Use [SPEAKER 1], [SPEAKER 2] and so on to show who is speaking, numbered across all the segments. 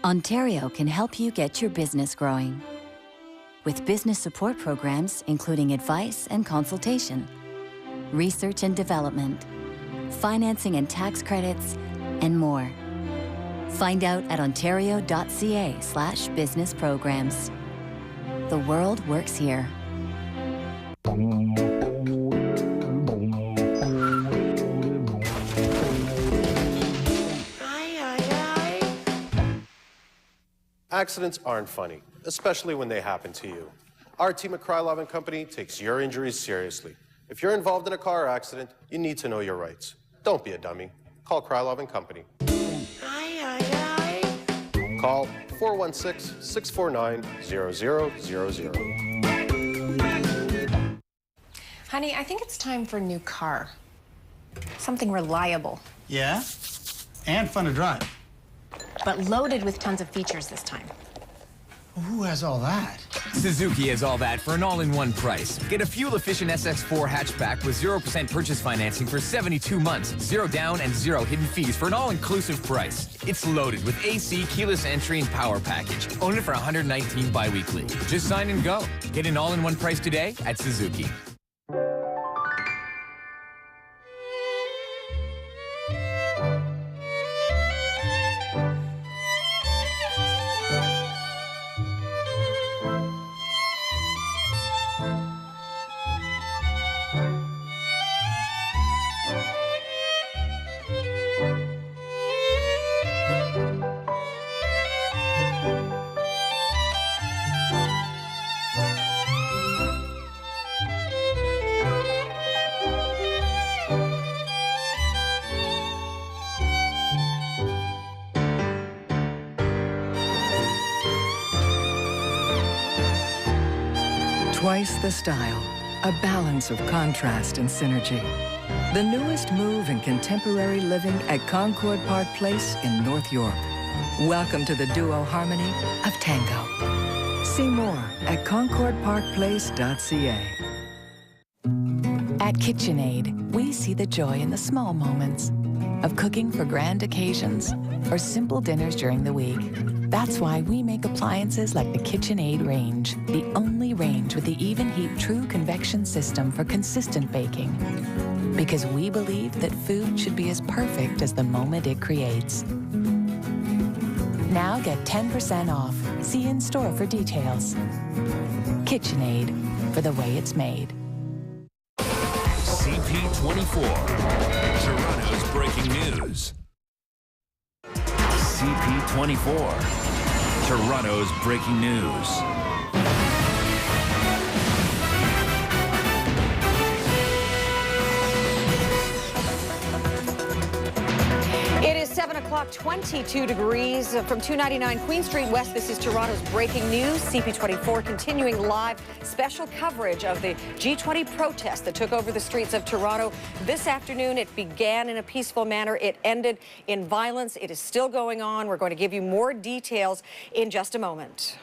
[SPEAKER 1] Ontario can help you get your business growing. With business support programs including advice and consultation, research and development, financing and tax credits, and more. Find out at ontario.ca/business programs. The world works here.
[SPEAKER 2] Accidents aren't funny, especially when they happen to you. Our team at Krylov & Company takes your injuries seriously. If you're involved in a car accident, you need to know your rights. Don't be a dummy. Call Krylov & Company. Call 416-649-0000.
[SPEAKER 3] Honey, I think it's time for a new car. Something reliable.
[SPEAKER 4] Yeah? And fun to drive.
[SPEAKER 3] But loaded with tons of features this time.
[SPEAKER 4] Who has all that?
[SPEAKER 5] Suzuki has all that for an all-in-one price. Get a fuel-efficient SX4 hatchback with 0% purchase financing for 72 months, 0 down and 0 hidden fees for an all-inclusive price. It's loaded with AC, keyless entry, and power package. Own it for $119 bi-weekly. Just sign and go. Get an all-in-one price today at Suzuki.
[SPEAKER 6] Twice the style, a balance of contrast and synergy. The newest move in contemporary living at Concord Park Place in North York. Welcome to the duo harmony of tango. See more at concordparkplace.ca.
[SPEAKER 7] At KitchenAid, we see the joy in the small moments of cooking for grand occasions or simple dinners during the week. That's why we make appliances like the KitchenAid range, the only range with the even heat true convection system for consistent baking. Because we believe that food should be as perfect as the moment it creates. Now get 10% off. See in store for details. KitchenAid, for the way it's made.
[SPEAKER 8] CP24, Toronto's breaking news. CP24, Toronto's breaking news.
[SPEAKER 9] It is 7 o'clock, 22 degrees from 299 Queen Street West. This is Toronto's breaking news. CP24 continuing live special coverage of the G20 protest that took over the streets of Toronto this afternoon. It began in a peaceful manner. It ended in violence. It is still going on. We're going to give you more details in just a moment.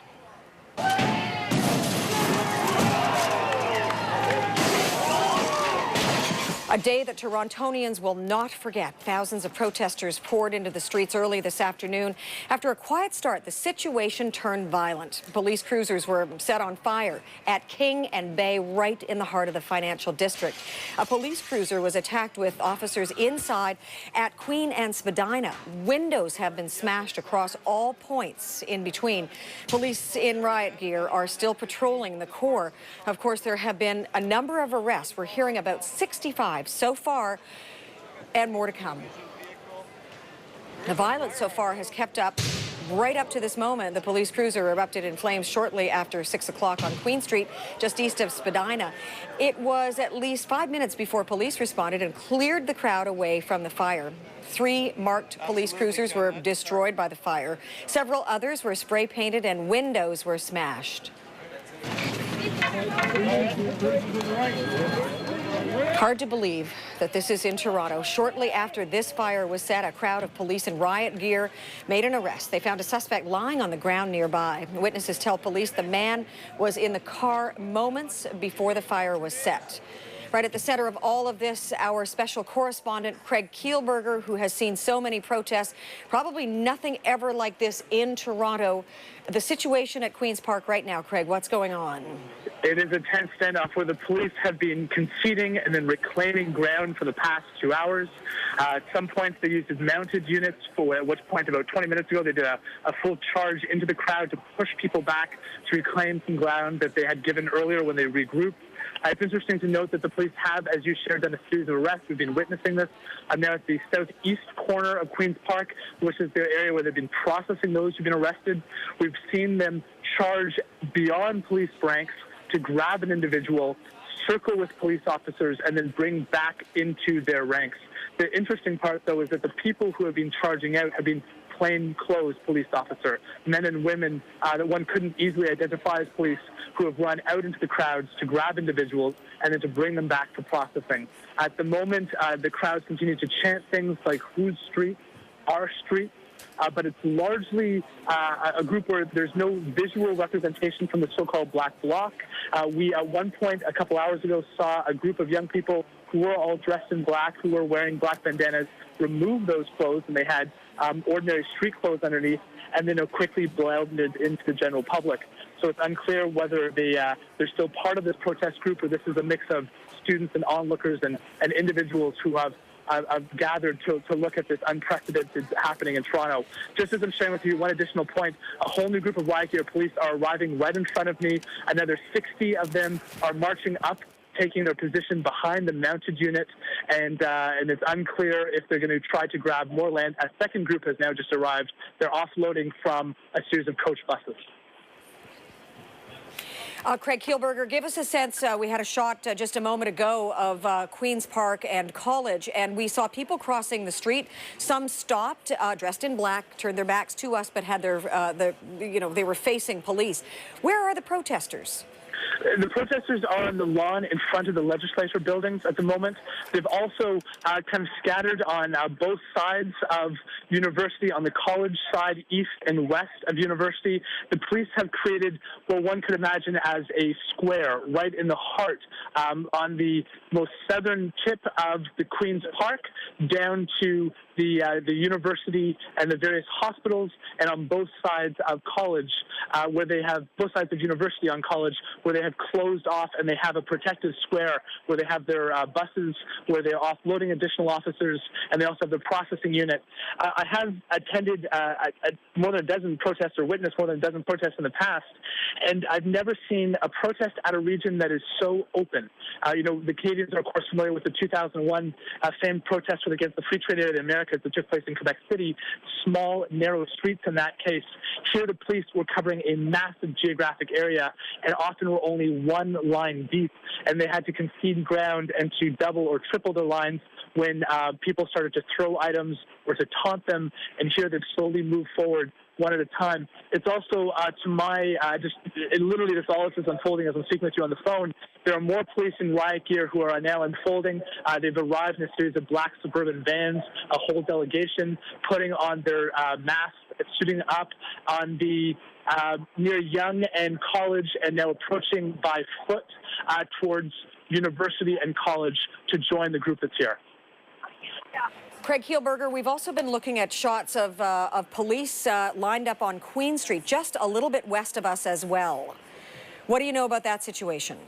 [SPEAKER 9] A day that Torontonians will not forget. Thousands of protesters poured into the streets early this afternoon. After a quiet start, the situation turned violent. Police cruisers were set on fire at King and Bay, right in the heart of the financial district. A police cruiser was attacked with officers inside at Queen and Spadina. Windows have been smashed across all points in between. Police in riot gear are still patrolling the core. Of course, there have been a number of arrests. We're hearing about 65 so far, and more to come. The violence so far has kept up right up to this moment. The police cruiser erupted in flames shortly after 6 o'clock on Queen Street, just east of Spadina. It was at least 5 minutes before police responded and cleared the crowd away from the fire. 3 marked police cruisers were destroyed by the fire. Several others were spray painted and windows were smashed. Hard to believe that this is in Toronto. Shortly after this fire was set, a crowd of police in riot gear made an arrest. They found a suspect lying on the ground nearby. Witnesses tell police the man was in the car moments before the fire was set. Right at the center of all of this, our special correspondent, Craig Kielburger, who has seen so many protests, probably nothing ever like this in Toronto. The situation at Queen's Park right now, Craig, what's going on?
[SPEAKER 10] It is a tense standoff where the police have been conceding and then reclaiming ground for the past 2 hours. At some points, they used mounted units, at which point about 20 minutes ago, they did a full charge into the crowd to push people back to reclaim some ground that they had given earlier when they regrouped. It's interesting to note that the police have, as you shared, done a series of arrests. We've been witnessing this. I'm now at the southeast corner of Queen's Park, which is the area where they've been processing those who've been arrested. We've seen them charge beyond police ranks to grab an individual, circle with police officers, and then bring back into their ranks. The interesting part, though, is that the people who have been charging out have been plainclothes police officer, men and women that one couldn't easily identify as police, who have run out into the crowds to grab individuals and then to bring them back for processing. At the moment, the crowds continue to chant things like "Whose street? Our street?" But it's largely a group where there's no visual representation from the so-called Black Bloc. We, at one point, a couple hours ago, saw a group of young people who were all dressed in black, who were wearing black bandanas, remove those clothes, and they had ordinary street clothes underneath, and then quickly blended into the general public. So it's unclear whether they're still part of this protest group, or this is a mix of students and onlookers and individuals who have gathered to look at this unprecedented happening in Toronto. Just as I'm sharing with you, one additional point, a whole new group of riot gear police are arriving right in front of me. Another 60 of them are marching up, taking their position behind the mounted unit, and it's unclear if they're going to try to grab more land. A second group has now just arrived. They're offloading from a series of coach buses.
[SPEAKER 9] Craig Kielburger, give us a sense. We had a shot just a moment ago of Queen's Park and College, and we saw people crossing the street. Some stopped, dressed in black, turned their backs to us, but had they were facing police. Where are the protesters?
[SPEAKER 10] The protesters are on the lawn in front of the legislature buildings at the moment. They've also kind of scattered on both sides of University, on the college side, east and west of University. The police have created what one could imagine as a square right in the heart, on the most southern tip of the Queen's Park, down to the university and the various hospitals, and on both sides of college, where they have both sides of university on college, where they have closed off and they have a protective square where they have their buses, where they're offloading additional officers, and they also have the processing unit. I have attended more than a dozen protests, or witnessed more than a dozen protests in the past, and I've never seen a protest at a region that is so open. The Canadians are, of course, familiar with the 2001 famed protest against the free trade area of the Americas that took place in Quebec City. Small, narrow streets in that case. Here, the police were covering a massive geographic area, and often were only one line deep, and they had to concede ground and to double or triple their lines when people started to throw items or to taunt them, and here they've slowly moved forward one at a time. It's also, literally this all is unfolding as I'm speaking with you on the phone. There are more police in riot gear who are now unfolding. They've arrived in a series of black suburban vans, a whole delegation, putting on their masks, suiting up on the near Yonge and College, and now approaching by foot towards University and College to join the group that's here.
[SPEAKER 9] Craig Kielburger, we've also been looking at shots of police lined up on Queen Street, just a little bit west of us as well. What do you know about that situation?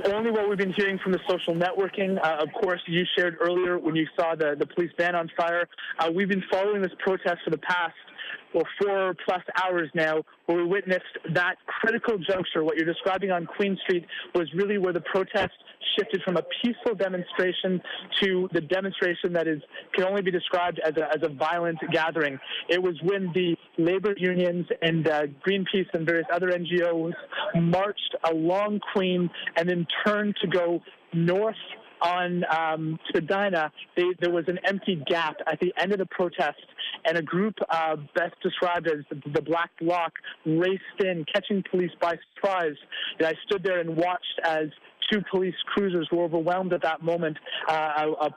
[SPEAKER 10] Only what we've been hearing from the social networking. Of course, you shared earlier when you saw the police van on fire. We've been following this protest for the past 4+ hours now, where we witnessed that critical juncture. What you're describing on Queen Street was really where the protest shifted from a peaceful demonstration to the demonstration that can only be described as a violent gathering. It was when the labor unions and Greenpeace and various other NGOs marched along Queen and then turned to go north on Spadina. There was an empty gap at the end of the protest, and a group best described as the Black Bloc raced in, catching police by surprise. And I stood there and watched as two police cruisers were overwhelmed at that moment. A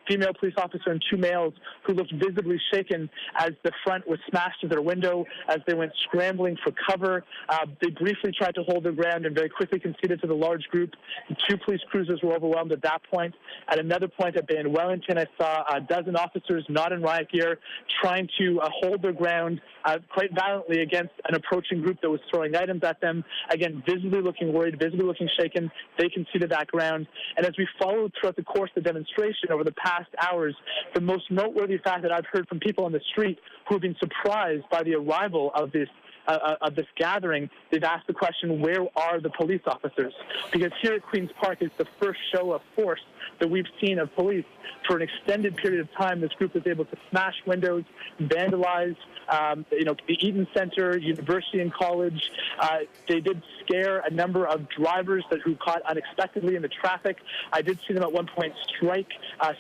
[SPEAKER 10] female police officer and two males who looked visibly shaken as the front was smashed to their window as they went scrambling for cover. They briefly tried to hold their ground and very quickly conceded to the large group. The two police cruisers were overwhelmed at that point. At another point at Bay in Wellington, I saw a dozen officers not in riot gear trying to hold their ground quite violently against an approaching group that was throwing items at them. Again, visibly looking worried, visibly looking shaken. They conceded that ground. And as we followed throughout the course of the demonstration over the past hours, the most noteworthy fact that I've heard from people on the street who have been surprised by the arrival of this gathering, they've asked the question, where are the police officers? Because here at Queen's Park is the first show of force that we've seen of police. For an extended period of time, this group was able to smash windows, vandalize, the Eaton Center, University and College. They did scare a number of drivers who caught unexpectedly in the traffic. I did see them at one point strike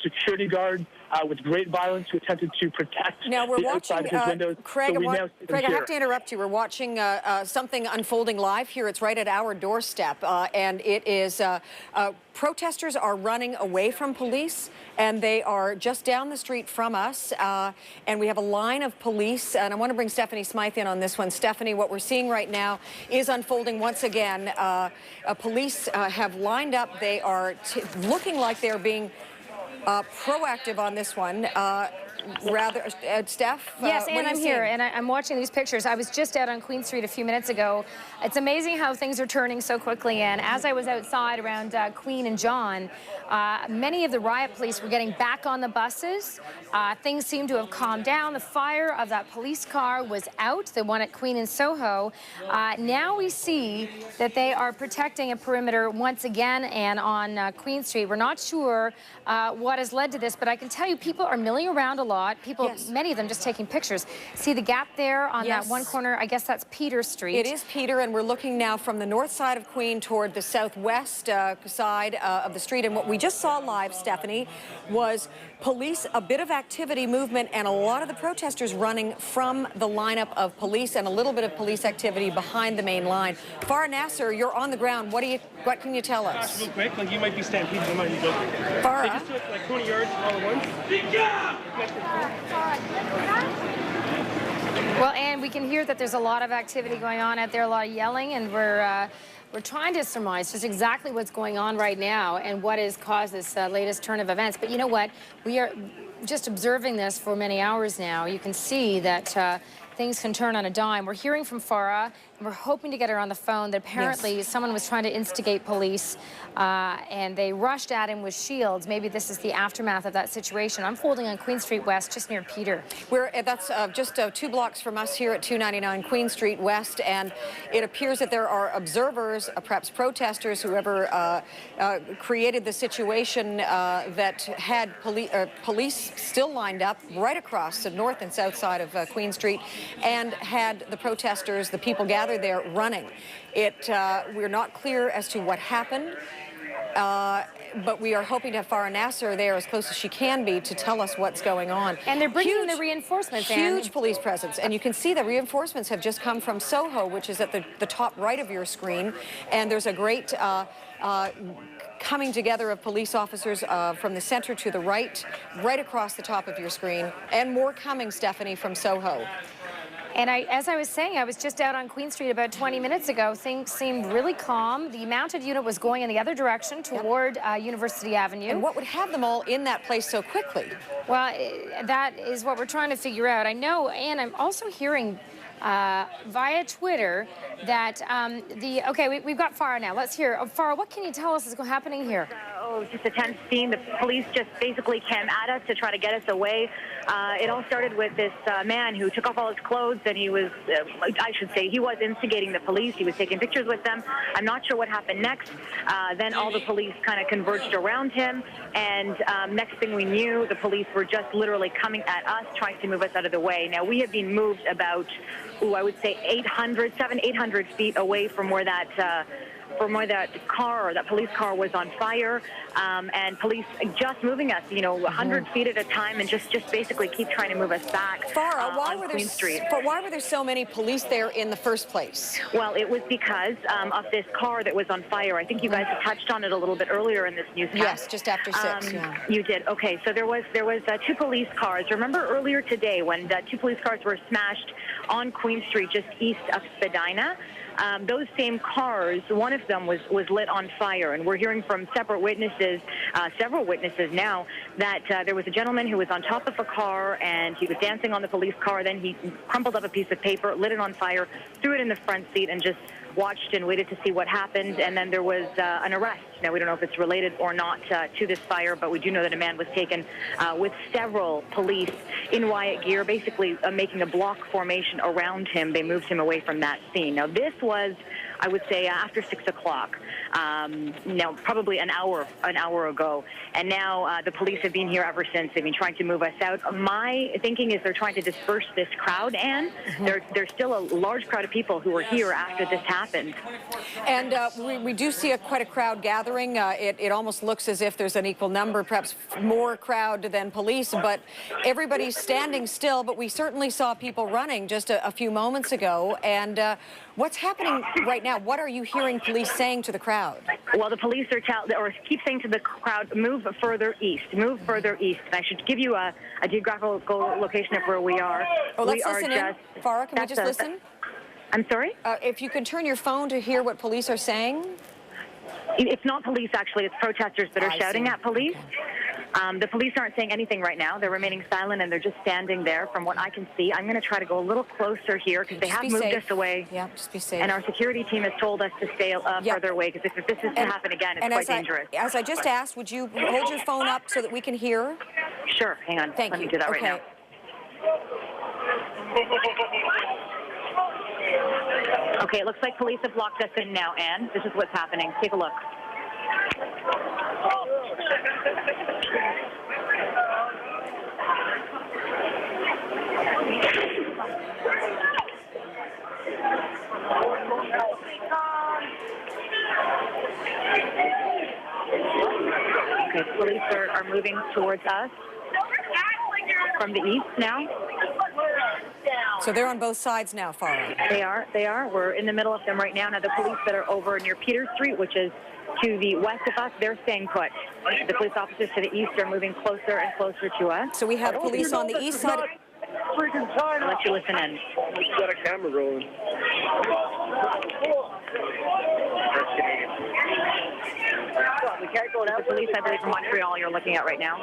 [SPEAKER 10] security guards with great violence who attempted to protect the outside of his windows.
[SPEAKER 9] Craig, I have to interrupt you. We're watching something unfolding live here. It's right at our doorstep, and it is protesters are running away from police, and they are just down the street from us, and we have a line of police, and I want to bring Stephanie Smythe in on this one. Stephanie, what we're seeing right now is unfolding once again. Police have lined up. They are looking like they're being proactive on this one. Steph?
[SPEAKER 11] Yes, and I'm here, and I'm watching these pictures. I was just out on Queen Street a few minutes ago. It's amazing how things are turning so quickly, and as I was outside around Queen and John, many of the riot police were getting back on the buses. Things seem to have calmed down. The fire of that police car was out, the one at Queen and Soho. Now we see that they are protecting a perimeter once again and on Queen Street. We're not sure what has led to this, but I can tell you people are milling around a lot. People, many of them just taking pictures. See the gap there on that one corner? I guess that's Peter Street.
[SPEAKER 9] It is Peter, and we're looking now from the north side of Queen toward the southwest side of the street. And what we just saw live, Stephanie, was police, a bit of activity, movement, and a lot of the protesters running from the lineup of police and a little bit of police activity behind the main line. Farah Nasser, you're on the ground. What can you tell us?
[SPEAKER 12] Real quick, like you might be stampeded. You might be joking.
[SPEAKER 9] Farah?
[SPEAKER 12] They just took like 20 yards all at once.
[SPEAKER 11] Well, and we can hear that there's a lot of activity going on out there, a lot of yelling, and we're trying to surmise just exactly what's going on right now and what has caused this latest turn of events. But you know what? We are just observing this for many hours now. You can see that things can turn on a dime. We're hearing from Farah, and we're hoping to get her on the phone that apparently someone was trying to instigate police, and they rushed at him with shields. Maybe this is the aftermath of that situation. I'm holding on Queen Street West, just near Peter.
[SPEAKER 9] That's just 2 blocks from us here at 299 Queen Street West, and it appears that there are observers, perhaps protesters, whoever created the situation that had police still lined up right across the north and south side of Queen Street, and had the protesters, the people gathered there, running. We're not clear as to what happened, but we are hoping to have Farah Nasser there as close as she can be to tell us what's going on.
[SPEAKER 11] And they're bringing in the reinforcements.
[SPEAKER 9] Huge police presence. And you can see the reinforcements have just come from Soho, which is at the top right of your screen. And there's a great coming together of police officers from the center to the right across the top of your screen. And more coming, Stephanie, from Soho.
[SPEAKER 11] And as I was saying, I was just out on Queen Street about 20 minutes ago. Things seemed really calm. The mounted unit was going in the other direction toward University Avenue.
[SPEAKER 9] And what would have them all in that place so quickly?
[SPEAKER 11] Well, that is what we're trying to figure out. I know, and I'm also hearing via Twitter that we've got Farah now. Let's hear. Farah, what can you tell us is happening here?
[SPEAKER 13] Just a tense scene. The police just basically came at us to try to get us away. It all started with this man who took off all his clothes, and he was, I should say, he was instigating the police. He was taking pictures with them. I'm not sure what happened next. Then all the police kind of converged around him, and next thing we knew, the police were just literally coming at us, trying to move us out of the way. Now, we have been moved about, I would say 800 feet away from where that from where that police car was on fire, and police just moving us, 100 feet at a time, and just basically keep trying to move us back on Queen Street.
[SPEAKER 9] But why were there so many police there in the first place?
[SPEAKER 13] Well, it was because of this car that was on fire. I think you guys touched on it a little bit earlier in this newscast.
[SPEAKER 9] Yes, just after 6. Yeah.
[SPEAKER 13] You did. Okay, so there was 2 police cars. Remember earlier today when 2 police cars were smashed on Queen Street just east of Spadina? Those same cars, one of them was lit on fire, and we're hearing from several witnesses now, that there was a gentleman who was on top of a car and he was dancing on the police car. Then he crumpled up a piece of paper, lit it on fire, threw it in the front seat, and just watched and waited to see what happened. And then there was an arrest. Now, we don't know if it's related or not to this fire, but we do know that a man was taken with several police in riot gear, basically making a block formation around him. They moved him away from that scene. Now, this was, I would say, after 6 o'clock. Now, probably an hour ago. And now the police have been here ever since. They've been trying to move us out. My thinking is they're trying to disperse this crowd, and there's still a large crowd of people who were here after this happened.
[SPEAKER 9] And we do see quite a crowd gathering. It almost looks as if there's an equal number, perhaps more crowd than police, but everybody's standing still. But we certainly saw people running just a few moments ago. And what's happening right now? What are you hearing police saying to the crowd?
[SPEAKER 13] Well, the police keep saying to the crowd, move further east, move further east. And I should give you a geographical location of where we are.
[SPEAKER 9] Oh, let's listen in. Farah, can we just listen?
[SPEAKER 13] I'm sorry?
[SPEAKER 9] If you can turn your phone to hear what police are saying.
[SPEAKER 13] It's not police, actually. It's protesters that are shouting at police. Okay. The police aren't saying anything right now. They're remaining silent, and they're just standing there from what I can see. I'm going to try to go a little closer here because they have moved us away.
[SPEAKER 9] Yeah, just be safe.
[SPEAKER 13] And our security team has told us to stay further away because if this is to happen again, it's quite dangerous.
[SPEAKER 9] As I just asked, would you hold your phone up so that we can hear?
[SPEAKER 13] Sure. Hang on.
[SPEAKER 9] Thank you.
[SPEAKER 13] Let me do that right now. Okay, it looks like police have locked us in now, Anne. This is what's happening. Take a look. Okay, police are moving towards us from the east now.
[SPEAKER 9] So they're on both sides now, Farah.
[SPEAKER 13] They are. We're in the middle of them right now. Now, the police that are over near Peter Street, which is to the west of us, they're staying put. The police officers to the east are moving closer and closer to us.
[SPEAKER 9] So we have police on the east side.
[SPEAKER 13] I'll let you listen in.
[SPEAKER 12] We've got a camera rolling.
[SPEAKER 13] We can't go down. The police, I believe, from Montreal you're looking at right now.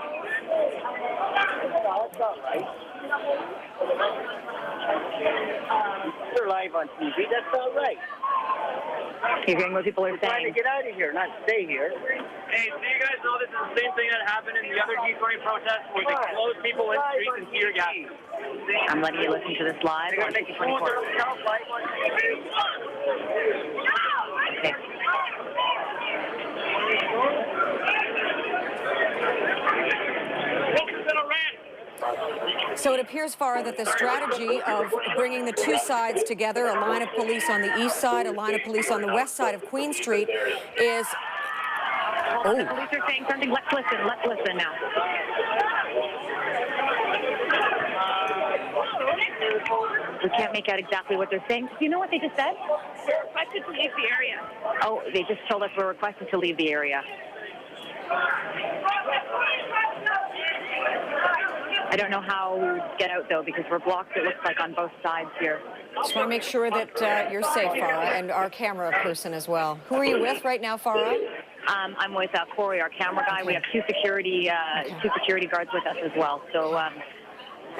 [SPEAKER 14] They're live on TV. That's all right.
[SPEAKER 13] You're hearing what people are saying.
[SPEAKER 14] We're trying to get out of here, not stay here.
[SPEAKER 12] Hey, so you guys know this is the same thing that happened in the other G20 Protest where they closed people in streets and tear gas.
[SPEAKER 13] I'm letting you listen to this live on CP24. Okay.
[SPEAKER 9] So it appears, Farah, that the strategy of bringing the two sides together, a line of police on the east side, a line of police on the west side of Queen Street, is...
[SPEAKER 13] Oh. The police are saying something. Let's listen now. We can't make out exactly what they're saying. Do you know what they just said?
[SPEAKER 15] We're requested to leave the area.
[SPEAKER 13] Oh, they just told us we're requested to leave the area. I don't know how we would get out, though, because we're blocked, it looks like, on both sides here.
[SPEAKER 9] Just want to make sure that you're safe, Farah, and our camera person as well. Who are you with right now, Farah?
[SPEAKER 13] I'm with Corey, our camera guy. We have two security guards with us as well. So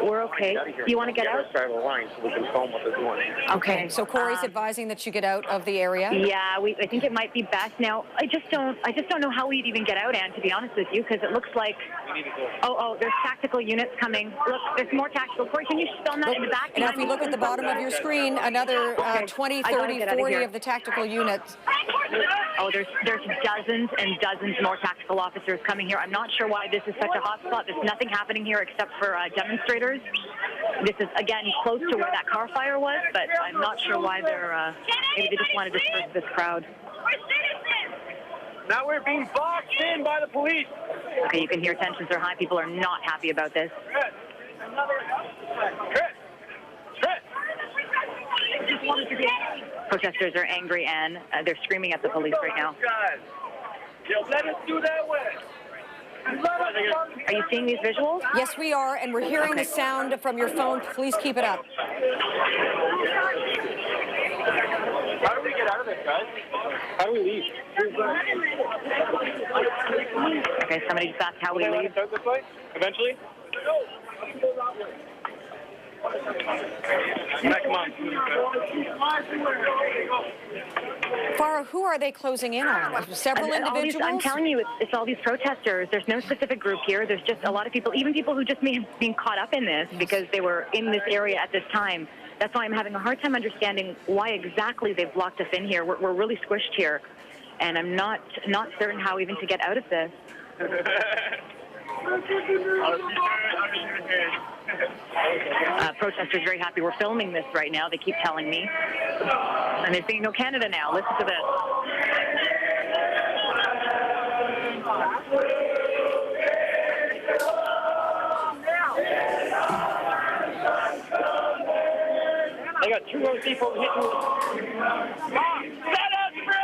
[SPEAKER 13] we're okay. You want to get out?
[SPEAKER 14] Start a line so we can film what they're doing.
[SPEAKER 9] Okay. So Corey's advising that you get out of the area.
[SPEAKER 13] Yeah, I think it might be best now. I just don't know how we'd even get out, Anne, to be honest with you, because it looks like there's tactical units coming. Look, there's more tactical. Corey, can you film that in the back?
[SPEAKER 9] And if you look at the bottom of your screen, another 20, 30, 40 of the tactical units.
[SPEAKER 13] Oh, there's dozens and dozens more tactical officers coming here. I'm not sure why this is such a hot spot. There's nothing happening here except for demonstrators. This is, again, close to where that car fire was, but I'm not sure why they're, maybe they just want to disperse this crowd.
[SPEAKER 15] We're citizens.
[SPEAKER 12] Now we're being boxed in by the police.
[SPEAKER 13] Okay, you can hear tensions are high. People are not happy about this. Protesters are angry, and they're screaming at the police right now.
[SPEAKER 12] Let us do that way.
[SPEAKER 13] Are you seeing these visuals?
[SPEAKER 9] Yes, we are, and we're hearing the sound from your phone. Please keep it up.
[SPEAKER 12] How do we get out of this, guys? How do we leave?
[SPEAKER 13] Okay, somebody just asked how we leave.
[SPEAKER 12] Out this way, eventually? Come on.
[SPEAKER 9] Farah, who are they closing in on? Several individuals?
[SPEAKER 13] I'm telling you, it's all these protesters. There's no specific group here. There's just a lot of people, even people who just may have been caught up in this because they were in this area at this time. That's why I'm having a hard time understanding why exactly they've locked us in here. We're really squished here, and I'm not certain how even to get out of this. Protesters very happy we're filming this right now. They keep telling me. And they're saying, no, Canada now. Listen to this.
[SPEAKER 12] I got 2 more people hitting. Set us free!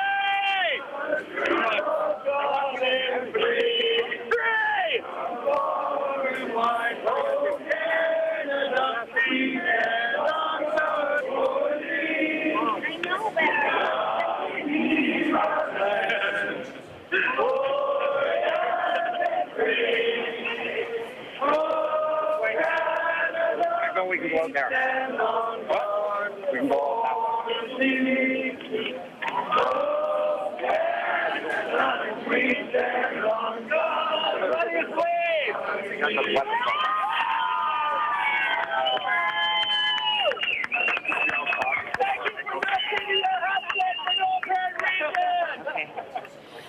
[SPEAKER 12] We can go out there. What? We can go out that way.
[SPEAKER 13] Okay.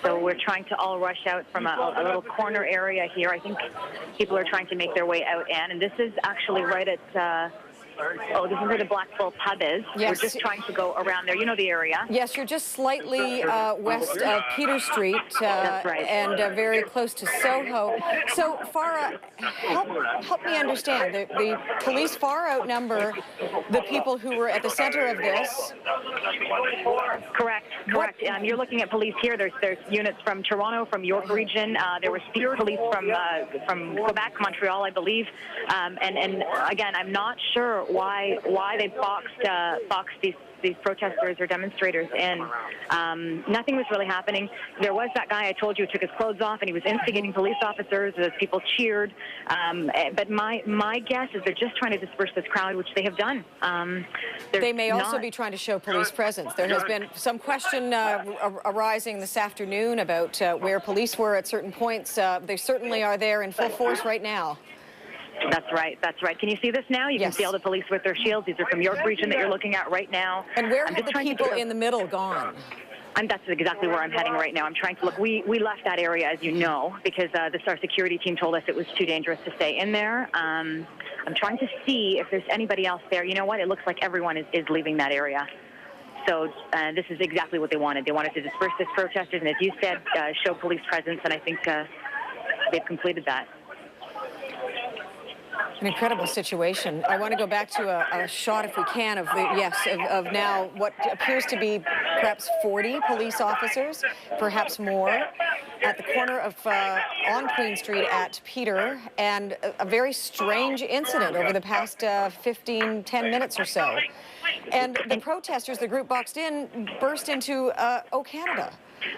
[SPEAKER 13] So we're trying to all rush out from a little corner area here. I think people are trying to make their way out, Anne. And this is actually right at, this is where the Black Bull pub is.
[SPEAKER 9] Yes.
[SPEAKER 13] We're just trying to go around there. You know the area.
[SPEAKER 9] Yes, you're just slightly west of Peter Street
[SPEAKER 13] That's right.
[SPEAKER 9] and very close to Soho. So, Farah, help me understand. The police far outnumber the people who were at the center of this.
[SPEAKER 13] Correct. You're looking at police here. There's units from Toronto, from York region. There were police from Quebec, Montreal, I believe. And again, I'm not sure why they boxed these protesters or demonstrators in. Nothing was really happening. There was that guy I told you who took his clothes off and he was instigating police officers as people cheered. But my guess is they're just trying to disperse this crowd, which they have done.
[SPEAKER 9] They may also be trying to show police presence. There has been some question arising this afternoon about where police were at certain points. They certainly are there in full force right now.
[SPEAKER 13] That's right. Can you see this now? You can see all the police with their shields. These are from York region that you're looking at right now.
[SPEAKER 9] And where have the people in the middle gone?
[SPEAKER 13] That's exactly where I'm heading right now. I'm trying to look. We left that area, as you know, because our security team told us it was too dangerous to stay in there. I'm trying to see if there's anybody else there. You know what? It looks like everyone is leaving that area. So this is exactly what they wanted. They wanted to disperse these protesters, and as you said, show police presence, and I think they've completed that.
[SPEAKER 9] An incredible situation. I want to go back to a shot, if we can, of now what appears to be perhaps 40 police officers, perhaps more, at the corner of on Queen Street at Peter, and a very strange incident over the past 10 minutes or so. And the protesters, the group boxed in, burst into O Canada.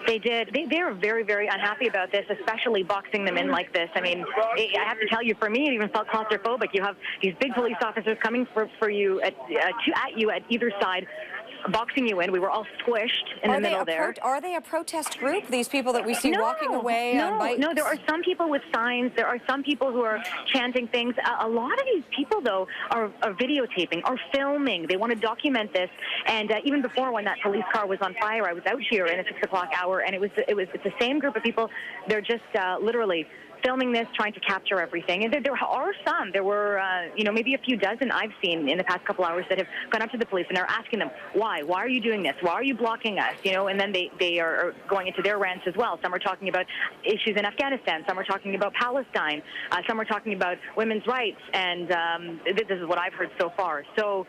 [SPEAKER 13] They did. They are very, very unhappy about this, especially boxing them in like this. I mean, I have to tell you, for me, it even felt claustrophobic. You have these big police officers coming for you at you at either side, boxing you in. We were all squished in the middle there.
[SPEAKER 9] Are they a protest group, these people that we see walking away on bikes?
[SPEAKER 13] No, there are some people with signs. There are some people who are chanting things. A lot of these people, though, are videotaping, are filming. They want to document this. And even before, when that police car was on fire, I was out here in a 6 o'clock hour, and it's the same group of people. They're just literally filming this, trying to capture everything. And there are some. There were, maybe a few dozen I've seen in the past couple hours that have gone up to the police and are asking them, why? Why are you doing this? Why are you blocking us? And then they are going into their rants as well. Some are talking about issues in Afghanistan. Some are talking about Palestine. Some are talking about women's rights. And this is what I've heard so far. So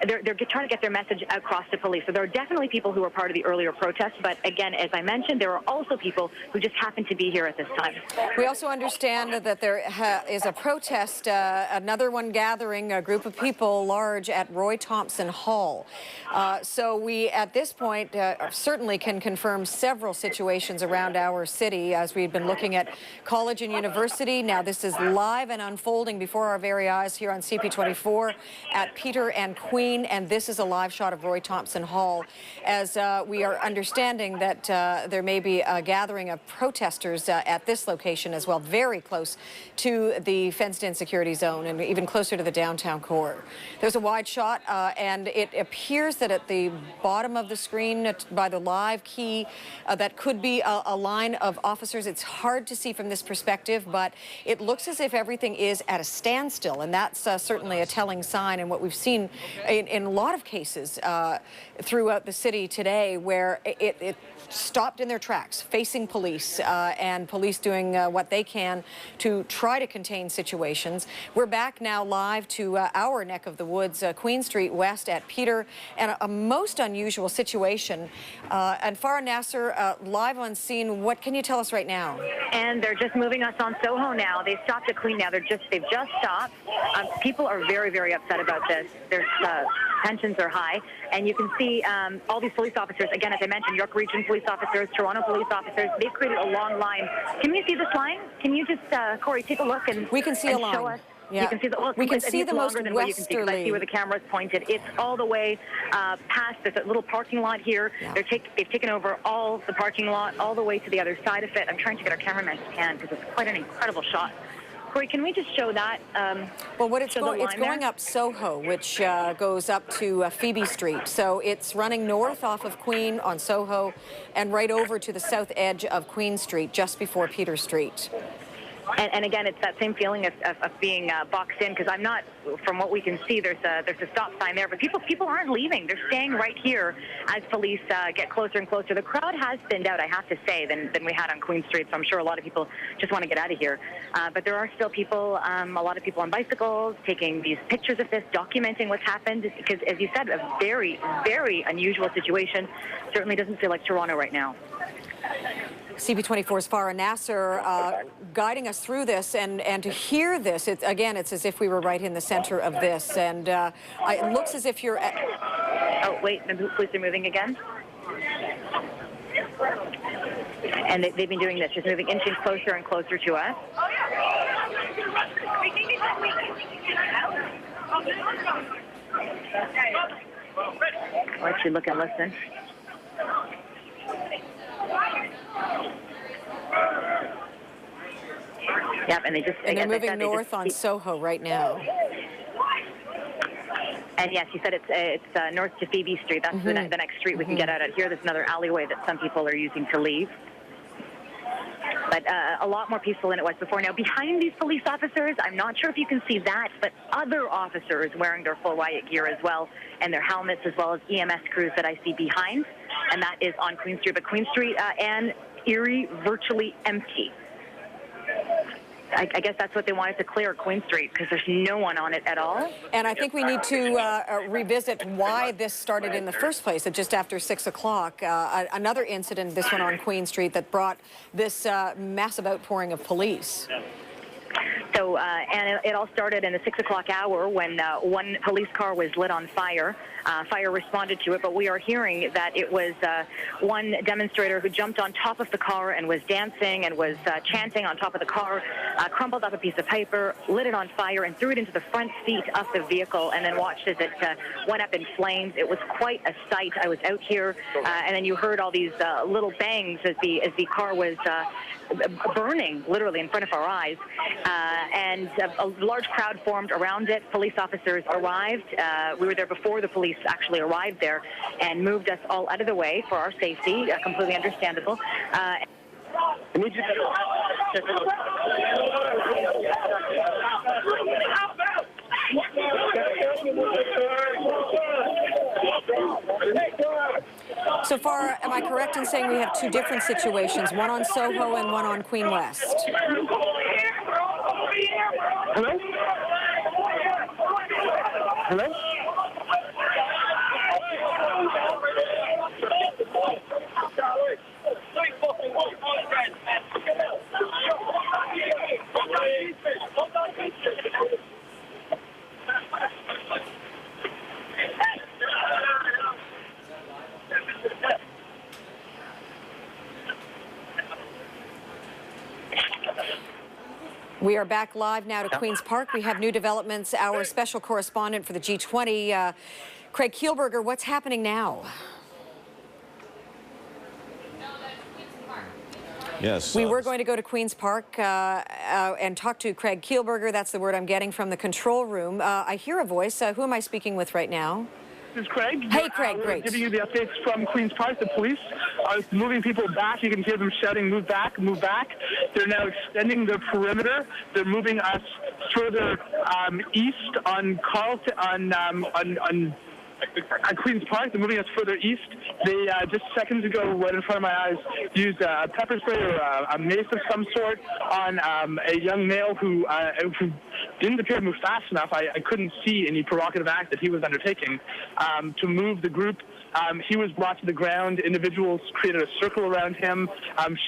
[SPEAKER 13] they're trying to get their message across to police. So there are definitely people who were part of the earlier protests, but again, as I mentioned, there are also people who just happen to be here at this time.
[SPEAKER 9] We also understand that there is a protest, another one gathering, a group of people large at Roy Thompson Hall. So we, at this point, certainly can confirm several situations around our city as we've been looking at college and university. Now this is live and unfolding before our very eyes here on CP24 at Peter and Queen. And this is a live shot of Roy Thompson Hall as we are understanding that there may be a gathering of protesters at this location as well, very close to the fenced-in security zone and even closer to the downtown core. There's a wide shot and it appears that at the bottom of the screen by the live key that could be a line of officers. It's hard to see from this perspective, but it looks as if everything is at a standstill, and that's certainly a telling sign. And what we've seen in a lot of cases throughout the city today where it stopped in their tracks, facing police and police doing what they can to try to contain situations. We're back now live to our neck of the woods, Queen Street West at Peter, and a most unusual situation. And Farah Nasser, live on scene, what can you tell us right now?
[SPEAKER 13] And they're just moving us on Soho now. They stopped at Queen now. They've just stopped. People are very, very upset about this. There's tensions are high, and you can see all these police officers, again, as I mentioned, York Region police officers, Toronto police officers, they've created a long line. Can you see this line? Can you just, Corey, take a look and
[SPEAKER 9] we can see a line.
[SPEAKER 13] Show us?
[SPEAKER 9] Yeah.
[SPEAKER 13] You can see
[SPEAKER 9] we can see the most westerly.
[SPEAKER 13] I see where the camera's pointed. It's all the way past. There's a little parking lot here.
[SPEAKER 9] Yeah.
[SPEAKER 13] They've taken over all the parking lot, all the way to the other side of it. I'm trying to get our cameraman to pan because it's quite an incredible shot. Corey, can we just show that?
[SPEAKER 9] Well, what it's going up Soho, which goes up to Phoebe Street. So it's running north off of Queen on Soho and right over to the south edge of Queen Street, just before Peter Street.
[SPEAKER 13] And again, it's that same feeling of being boxed in, because I'm not, from what we can see, there's a stop sign there, but people aren't leaving. They're staying right here as police get closer and closer. The crowd has thinned out, I have to say, than we had on Queen Street, so I'm sure a lot of people just want to get out of here. But there are still people, a lot of people on bicycles, taking these pictures of this, documenting what's happened, because, as you said, a very, very unusual situation. Certainly doesn't feel like Toronto right now.
[SPEAKER 9] CP24's Farah Nasser guiding us through this, and to hear this, it's as if we were right in the center of this, and it looks as if you're
[SPEAKER 13] Oh, wait, the police are moving again? And they've been doing this, just moving inching closer and closer to us. I'll let you look and listen. Yep, and
[SPEAKER 9] they're moving north on Soho right now.
[SPEAKER 13] And yes, you said it's north to Phoebe Street. That's the next street we can get out at here. There's another alleyway that some people are using to leave. But a lot more peaceful than it was before. Now, behind these police officers, I'm not sure if you can see that, but other officers wearing their full riot gear as well, and their helmets, as well as EMS crews that I see behind. And that is on Queen Street. But Queen Street and Erie, virtually empty. I guess that's what they wanted to clear, Queen Street, because there's no one on it at all.
[SPEAKER 9] And I think we need to revisit why this started in the first place at just after 6 o'clock. Another incident, this one on Queen Street, that brought this massive outpouring of police.
[SPEAKER 13] So, and it all started in the 6 o'clock hour when one police car was lit on fire. Fire responded to it, but we are hearing that it was one demonstrator who jumped on top of the car and was dancing and was chanting on top of the car, crumpled up a piece of paper, lit it on fire, and threw it into the front seat of the vehicle, and then watched as it went up in flames. It was quite a sight. I was out here, and then you heard all these little bangs as the car was burning, literally in front of our eyes. And a large crowd formed around it. Police officers arrived. We were there before the police actually arrived there and moved us all out of the way for our safety, completely understandable.
[SPEAKER 9] am I correct in saying we have two different situations, one on Soho and one on Queen West?
[SPEAKER 10] Hello? Hello?
[SPEAKER 9] We are back live now to Queen's Park. We have new developments. Our special correspondent for the G20, Craig Kielburger, what's happening now?
[SPEAKER 16] Yes.
[SPEAKER 9] We were going to go to Queen's Park and talk to Craig Kielburger. That's the word I'm getting from the control room. I hear a voice. Who am I speaking with right now?
[SPEAKER 10] This is Craig.
[SPEAKER 9] Hey, Craig,
[SPEAKER 10] we're
[SPEAKER 9] great.
[SPEAKER 10] Giving you the updates from Queen's Park. The police are moving people back. You can hear them shouting, move back, move back. They're now extending their perimeter. They're moving us further east on Carlton, on Queen's Park. They're moving us further east. They just seconds ago, right in front of my eyes, used a pepper spray or a mace of some sort on a young male who didn't appear to move fast enough. I couldn't see any provocative act that he was undertaking to move the group. He was brought to the ground. Individuals created a circle around him,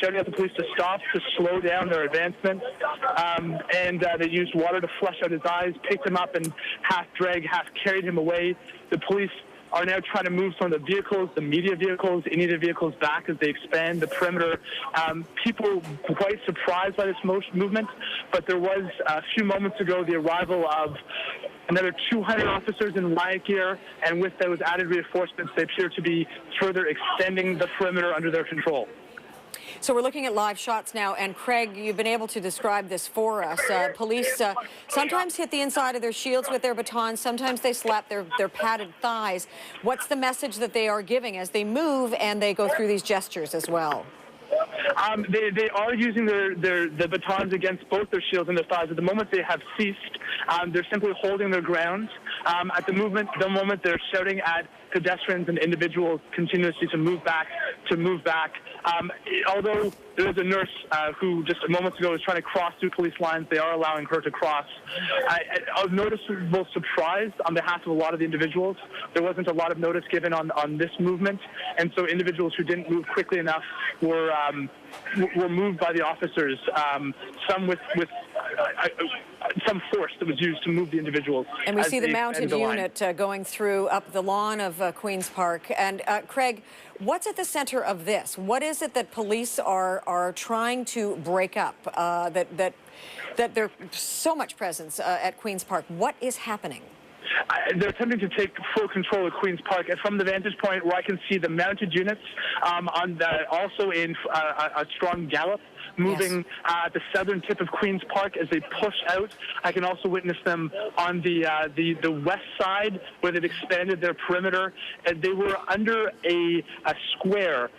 [SPEAKER 10] shouting at the police to stop, to slow down their advancement. And they used water to flush out his eyes, picked him up, and half dragged, half carried him away. The police are now trying to move some of the vehicles, the media vehicles, any of the vehicles back as they expand the perimeter. People were quite surprised by this movement, but there was a few moments ago the arrival of another 200 officers in riot gear, and with those added reinforcements, they appear to be further extending the perimeter under their control.
[SPEAKER 9] So we're looking at live shots now, and Craig, you've been able to describe this for us. Police sometimes hit the inside of their shields with their batons, sometimes they slap their padded thighs. What's the message that they are giving as they move and they go through these gestures as well?
[SPEAKER 10] They are using the batons against both their shields and their thighs. At the moment, they have ceased. They're simply holding their ground. At the moment, they're shouting at pedestrians and individuals continuously to move back, to move back. Although there is a nurse who just moments ago was trying to cross through police lines, they are allowing her to cross. I was noticeable surprise on behalf of a lot of the individuals. There wasn't a lot of notice given on this movement, and so individuals who didn't move quickly enough were moved by the officers, some with some force that was used to move the individuals.
[SPEAKER 9] And we see the mounted unit going through up the lawn of Queen's Park. And Craig, what's at the center of this? What is it that police are trying to break up? That there's so much presence at Queen's Park. What is happening?
[SPEAKER 10] They're attempting to take full control of Queen's Park, and from the vantage point where I can see the mounted units also in a strong gallop moving at the southern tip of Queen's Park as they push out. I can also witness them on the west side where they've expanded their perimeter. And they were under a square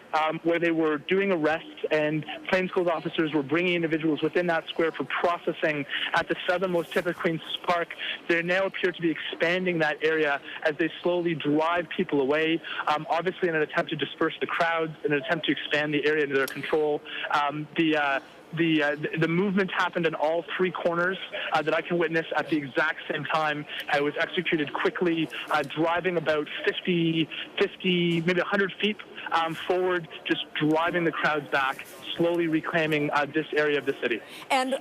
[SPEAKER 10] where they were doing arrests, and plainclothes officers were bringing individuals within that square for processing at the southernmost tip of Queen's Park. They now appear to be expanding that area as they slowly drive people away, obviously in an attempt to disperse the crowds, in an attempt to expand the area under their control. The movement happened in all three corners that I can witness at the exact same time. It was executed quickly, driving about 50, maybe 100 feet forward, just driving the crowds back, slowly reclaiming this area of the city.
[SPEAKER 9] And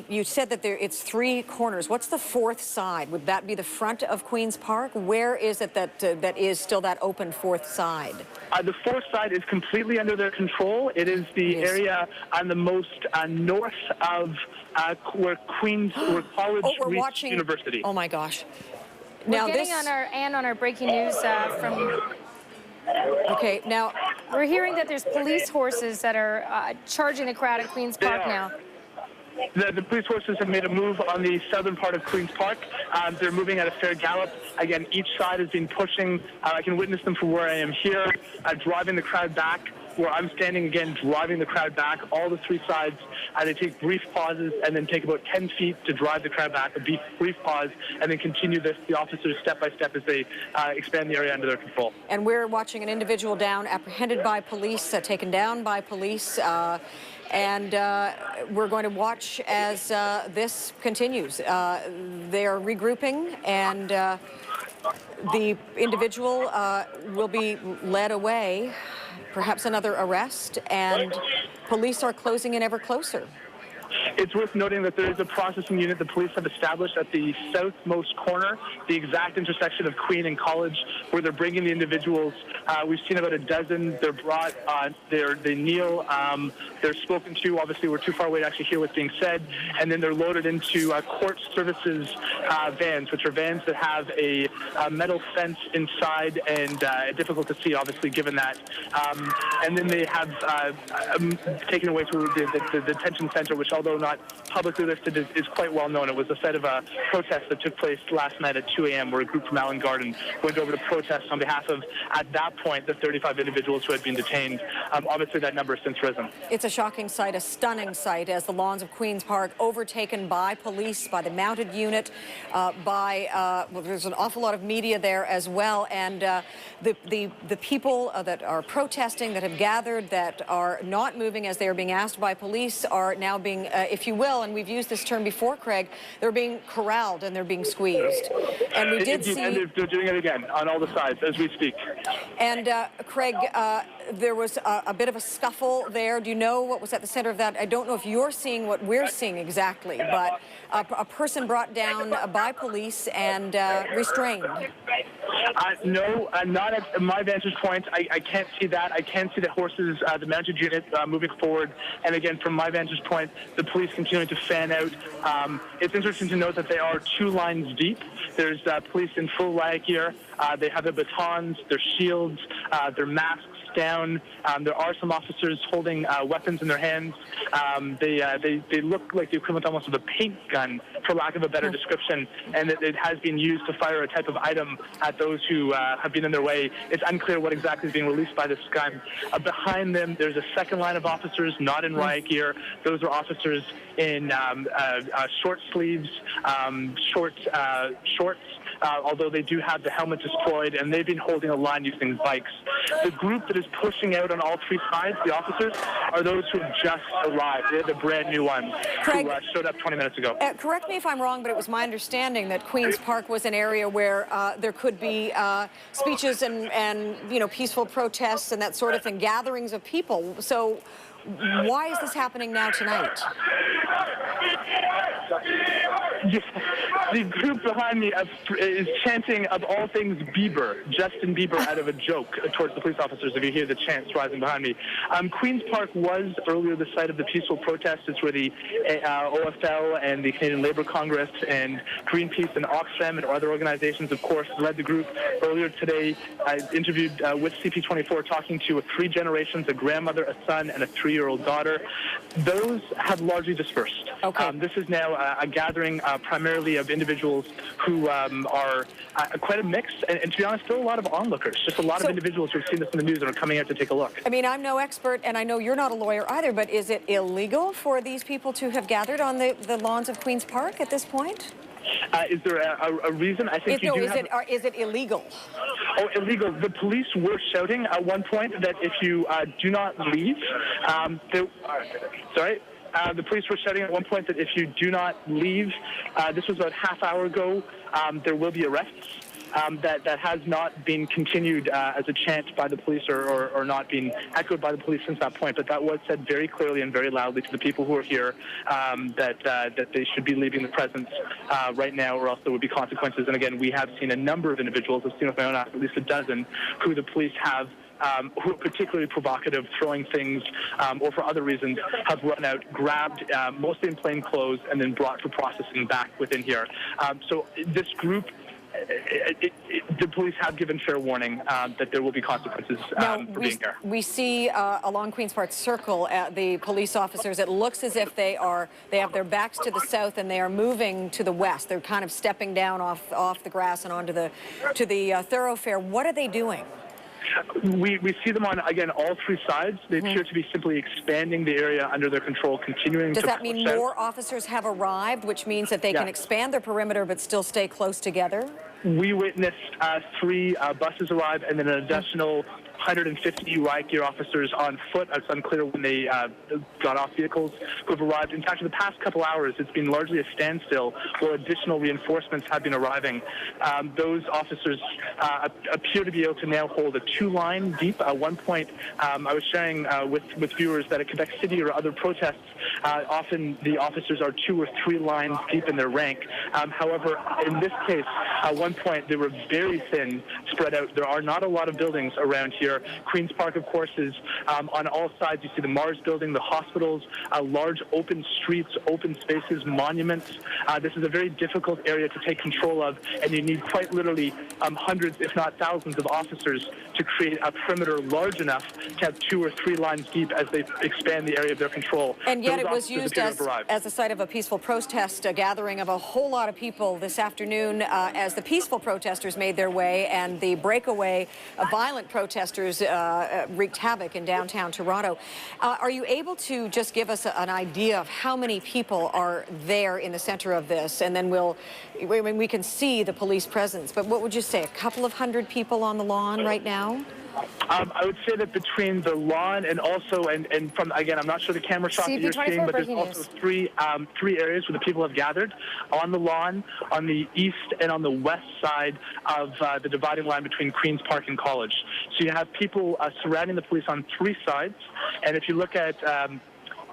[SPEAKER 9] you said that it's three corners. What's the fourth side? Would that be the front of Queen's Park? Where is it that is still that open fourth side?
[SPEAKER 10] The fourth side is completely under their control. It is the area on the most north of where College Reach University.
[SPEAKER 9] Oh my gosh!
[SPEAKER 11] We're getting on our breaking news from.
[SPEAKER 9] Okay, now
[SPEAKER 11] we're hearing that there's police horses that are charging the crowd at Queen's Park now.
[SPEAKER 10] The police forces have made a move on the southern part of Queen's Park. They're moving at a fair gallop. Again, each side has been pushing. I can witness them from where I am here, driving the crowd back. where I'm standing again, driving the crowd back. All the three sides, they take brief pauses and then take about 10 feet to drive the crowd back, a brief pause, and then continue the officers step by step as they expand the area under their control.
[SPEAKER 9] And we're watching an individual down, apprehended by police, taken down by police. And we're going to watch as this continues. They're regrouping, and the individual will be led away, perhaps another arrest, and police are closing in ever closer.
[SPEAKER 10] It's worth noting that there is a processing unit the police have established at the southmost corner, the exact intersection of Queen and College, where they're bringing the individuals. We've seen about a dozen. They're brought, they kneel, they're spoken to. Obviously, we're too far away to actually hear what's being said. And then they're loaded into court services vans, which are vans that have a metal fence inside and difficult to see, obviously, given that. And then they have taken away to the detention center, which, although not publicly listed, is quite well known. It was the site of a protest that took place last night at 2 a.m. where a group from Allen Garden went over to protest on behalf of, at that point, the 35 individuals who had been detained. Obviously, that number has since risen.
[SPEAKER 9] It's a shocking sight, a stunning sight, as the lawns of Queen's Park overtaken by police, by the mounted unit, well, there's an awful lot of media there as well, and the people that are protesting, that have gathered, that are not moving as they are being asked by police, are now being, if you will, and we've used this term before, Craig, they're being corralled and they're being squeezed. And we did see...
[SPEAKER 10] And they're doing it again on all the sides as we speak.
[SPEAKER 9] And Craig, there was a bit of a scuffle there. Do you know what was at the center of that? I don't know if you're seeing what we're seeing exactly, but a person brought down by police and restrained.
[SPEAKER 10] No, not at my vantage point. I can't see that. I can see the horses, the mounted unit moving forward. And again, from my vantage point, the police continuing to fan out. It's interesting to note that they are 2 lines deep. There's police in full riot gear. They have their batons, their shields, their masks down. There are some officers holding weapons in their hands. They look like the equivalent almost of a paint gun, for lack of a better description, and it has been used to fire a type of item at those who have been in their way. It's unclear what exactly is being released by this gun. Behind them, there's a second line of officers, not in riot gear. Those are officers in short sleeves, shorts, although they do have the helmet deployed, and they've been holding a line using bikes. The group that is pushing out on all 3 sides, the officers, are those who have just arrived. They're the brand new ones who showed up 20 minutes ago.
[SPEAKER 9] Correct me if I'm wrong, but it was my understanding that Queen's Park was an area where there could be speeches and peaceful protests and that sort of thing, gatherings of people. So why is this happening now tonight?
[SPEAKER 10] The group behind me is chanting, of all things, Bieber, Justin Bieber, out of a joke towards the police officers, if you hear the chants rising behind me. Queen's Park was earlier the site of the peaceful protest. It's where the OFL and the Canadian Labour Congress and Greenpeace and Oxfam and other organizations, of course, led the group. Earlier today, I interviewed with CP24, talking to 3 generations, a grandmother, a son, and a 3-year-old daughter. Those have largely dispersed.
[SPEAKER 9] Okay.
[SPEAKER 10] This is now a gathering primarily of individuals who are quite a mix, and to be honest, still a lot of onlookers, just a lot of individuals who have seen this in the news and are coming out to take a look.
[SPEAKER 9] I mean, I'm no expert, and I know you're not a lawyer either, but is it illegal for these people to have gathered on the lawns of Queen's Park at this point?
[SPEAKER 10] Is there a reason? I think
[SPEAKER 9] is it illegal?
[SPEAKER 10] Oh, illegal. The police were shouting at one point that if you do not leave, the police were shouting at one point that if you do not leave, this was about half hour ago, there will be arrests. That has not been continued as a chant by the police or not been echoed by the police since that point. But that was said very clearly and very loudly to the people who are here that they should be leaving the presence right now, or else there would be consequences. And again, we have seen a number of individuals, I've seen with my own eyes at least a dozen, who the police have who are particularly provocative, throwing things, or for other reasons, have run out, grabbed, mostly in plain clothes, and then brought for processing back within here. So this group, the police have given fair warning that there will be consequences for being here.
[SPEAKER 9] We see along Queen's Park Circle the police officers. It looks as if they have their backs to the south and they are moving to the west. They're kind of stepping down off the grass and onto the thoroughfare. What are they doing?
[SPEAKER 10] We see them on, again, all three sides. They appear to be simply expanding the area under their control, continuing
[SPEAKER 9] Does
[SPEAKER 10] to
[SPEAKER 9] that mean
[SPEAKER 10] push out.
[SPEAKER 9] more officers have arrived, which means that they can expand their perimeter but still stay close together?
[SPEAKER 10] We witnessed 3 buses arrive and then an additional 150 riot gear officers on foot. It's unclear when they got off vehicles who have arrived. In fact, in the past couple hours, it's been largely a standstill where additional reinforcements have been arriving. Those officers appear to be able to now hold a 2-line deep. At one point, I was sharing with viewers that at Quebec City or other protests, often the officers are 2 or 3 lines deep in their rank. However, in this case, at one point, they were very thin, spread out. There are not a lot of buildings around here. Queen's Park, of course, is on all sides. You see the Mars building, the hospitals, large open streets, open spaces, monuments. This is a very difficult area to take control of, and you need quite literally hundreds, if not thousands, of officers to create a perimeter large enough to have 2 or 3 lines deep as they expand the area of their control.
[SPEAKER 9] And yet
[SPEAKER 10] Those
[SPEAKER 9] it was
[SPEAKER 10] officers
[SPEAKER 9] used
[SPEAKER 10] appear to have arrived.
[SPEAKER 9] as a site of a peaceful protest, a gathering of a whole lot of people this afternoon as the peaceful protesters made their way and the breakaway violent protesters wreaked havoc in downtown Toronto. Are you able to just give us an idea of how many people are there in the center of this? And then we can see the police presence. But what would you say, a couple of hundred people on the lawn right now?
[SPEAKER 10] I would say that between the lawn and also, and from, again, I'm not sure the camera shot that you're seeing, but there's also three areas where the people have gathered on the lawn, on the east and on the west side of the dividing line between Queen's Park and College. So you have people surrounding the police on 3 sides, and if you look at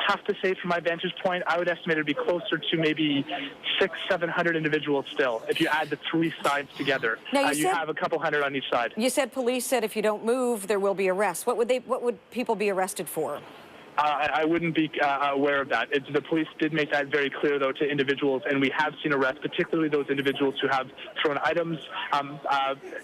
[SPEAKER 10] tough to say from my vantage point. I would estimate it would be closer to maybe 600-700 individuals still, if you add the 3 sides together.
[SPEAKER 9] Now
[SPEAKER 10] you have a couple hundred on each side.
[SPEAKER 9] You said police said if you don't move, there will be arrests. What would people be arrested for?
[SPEAKER 10] I wouldn't be aware of that. The police did make that very clear, though, to individuals, and we have seen arrests, particularly those individuals who have thrown items,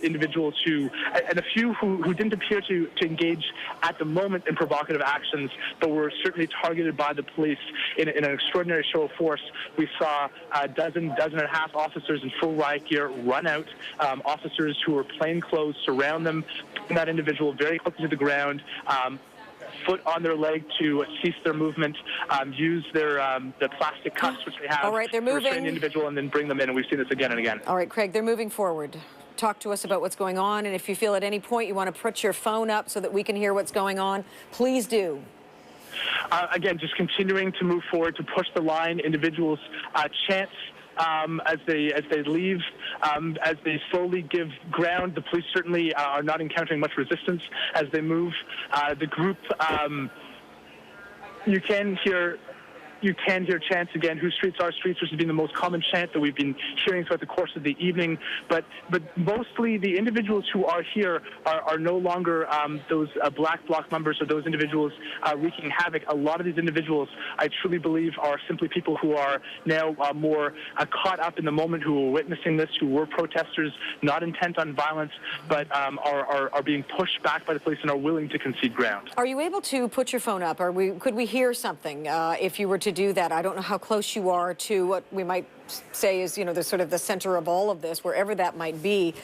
[SPEAKER 10] individuals who, and a few who didn't appear to engage at the moment in provocative actions, but were certainly targeted by the police in an extraordinary show of force. We saw a dozen and a half officers in full riot gear run out, officers who were plainclothes surround them, putting that individual very close to the ground, foot on their leg to cease their movement, use their the plastic cuffs which they have.
[SPEAKER 9] All right, they're moving.
[SPEAKER 10] To restrain the individual and then bring them in, and we've seen this again and again.
[SPEAKER 9] All right, Craig, they're moving forward. Talk to us about what's going on, and if you feel at any point you want to put your phone up so that we can hear what's going on, please do.
[SPEAKER 10] Again, just continuing to move forward, to push the line. Individuals chant as they leave, as they slowly give ground. The police certainly are not encountering much resistance as they move. The group, you can hear chants again, "Whose streets are streets," which has been the most common chant that we've been hearing throughout the course of the evening. But mostly the individuals who are here are no longer those black bloc members or those individuals wreaking havoc. A lot of these individuals, I truly believe, are simply people who are now more caught up in the moment, who were witnessing this, who were protesters, not intent on violence, but are being pushed back by the police and are willing to concede ground.
[SPEAKER 9] Are you able to put your phone up? Could we hear something if you were to do that? I don't know how close you are to what we might say is, the sort of the center of all of this, wherever that might be.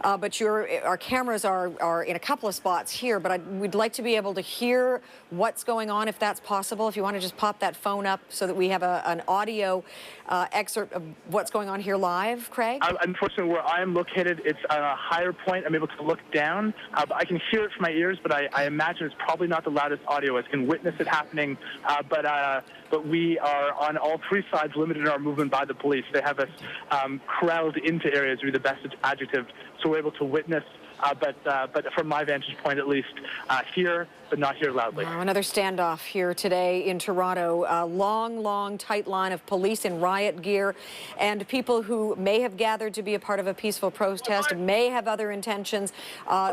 [SPEAKER 9] But our cameras are in a couple of spots here, but we'd like to be able to hear what's going on, if that's possible. If you want to just pop that phone up so that we have an audio excerpt of what's going on here live, Craig?
[SPEAKER 10] Unfortunately, where I am located, it's a higher point. I'm able to look down. I can hear it from my ears, but I imagine it's probably not the loudest audio. I can witness it happening, but we are on all 3 sides limited in our movement by the police. They have us corralled into areas, would be the best adjective, so we're able to witness, but from my vantage point at least, hear, but not hear loudly.
[SPEAKER 9] Another standoff here today in Toronto. A long, tight line of police in riot gear and people who may have gathered to be a part of a peaceful protest, may have other intentions.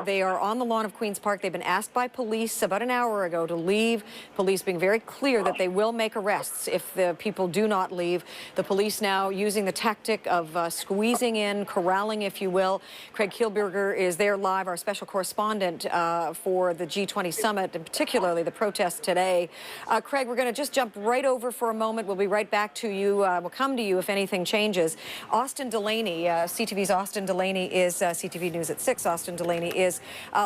[SPEAKER 9] They are on the lawn of Queen's Park. They've been asked by police about an hour ago to leave. Police being very clear that they will make arrests if the people do not leave. The police now using the tactic of squeezing in, corralling, if you will. Craig Kielburger is there live, our special correspondent for the G20 summit, and particularly the protest today. Craig, we're going to just jump right over for a moment. We'll be right back to you. We'll come to you if anything changes. Austin Delaney, CTV's Austin Delaney is, CTV News at 6, Austin Delaney is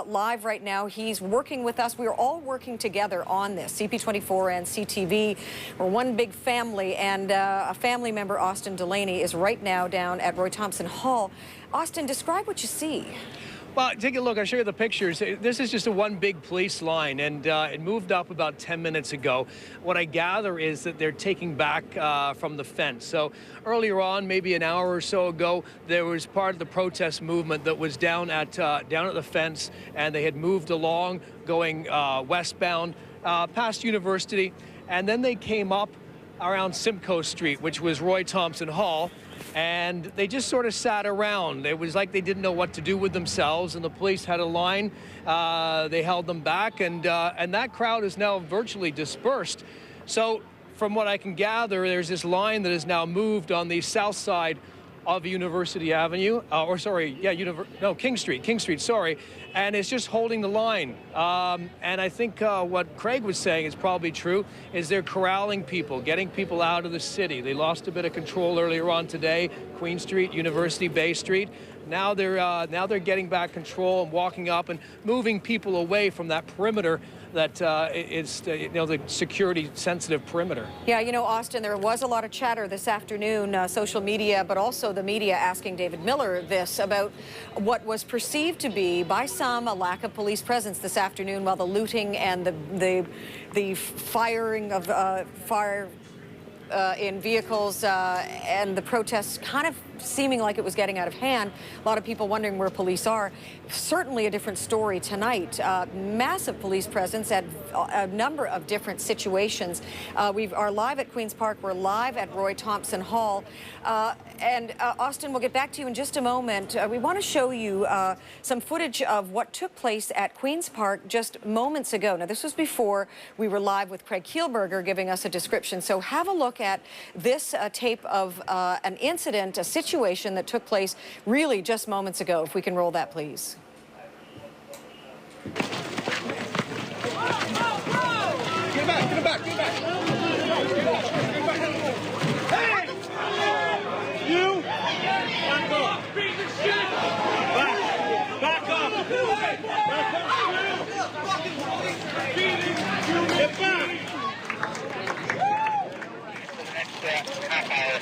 [SPEAKER 9] live right now. He's working with us. We're all working together on this, CP24 and CTV. We're one big family, and a family member, Austin Delaney, is right now down at Roy Thompson Hall. Austin, describe what you see.
[SPEAKER 16] Well, take a look. I'll show you the pictures. This is just a one big police line, and it moved up about 10 minutes ago. What I gather is that they're taking back from the fence. So earlier on, maybe an hour or so ago, there was part of the protest movement that was down at the fence, and they had moved along, going westbound past University, and then they came up around Simcoe Street, which was Roy Thompson Hall, and they just sort of sat around. It was like they didn't know what to do with themselves, and the police had a line. They held them back, and that crowd is now virtually dispersed. So from what I can gather, there's this line that is now moved on the south side of University Avenue, King Street, sorry, and it's just holding the line. And I think what Craig was saying is probably true, is they're corralling people, getting people out of the city. They lost a bit of control earlier on today, Queen Street, University Bay Street. Now they're getting back control and walking up and moving people away from that perimeter that is, the security-sensitive perimeter.
[SPEAKER 9] Yeah, Austin, there was a lot of chatter this afternoon, social media, but also the media asking David Miller this about what was perceived to be, by some, a lack of police presence this afternoon, while the looting and the firing of fire in vehicles and the protests kind of seeming like it was getting out of hand. A lot of people wondering where police are. Certainly a different story tonight. Massive police presence at a number of different situations. We are live at Queen's Park. We're live at Roy Thompson Hall. And Austin, we'll get back to you in just a moment. We want to show you some footage of what took place at Queen's Park just moments ago. Now, this was before we were live with Craig Kielberger giving us a description. So have a look at this tape of an incident, a situation that took place really just moments ago. If we can roll that, please.
[SPEAKER 16] Get back, get back, get back. Hey! You! Back off! Back off! Get back!
[SPEAKER 17] Next half hour.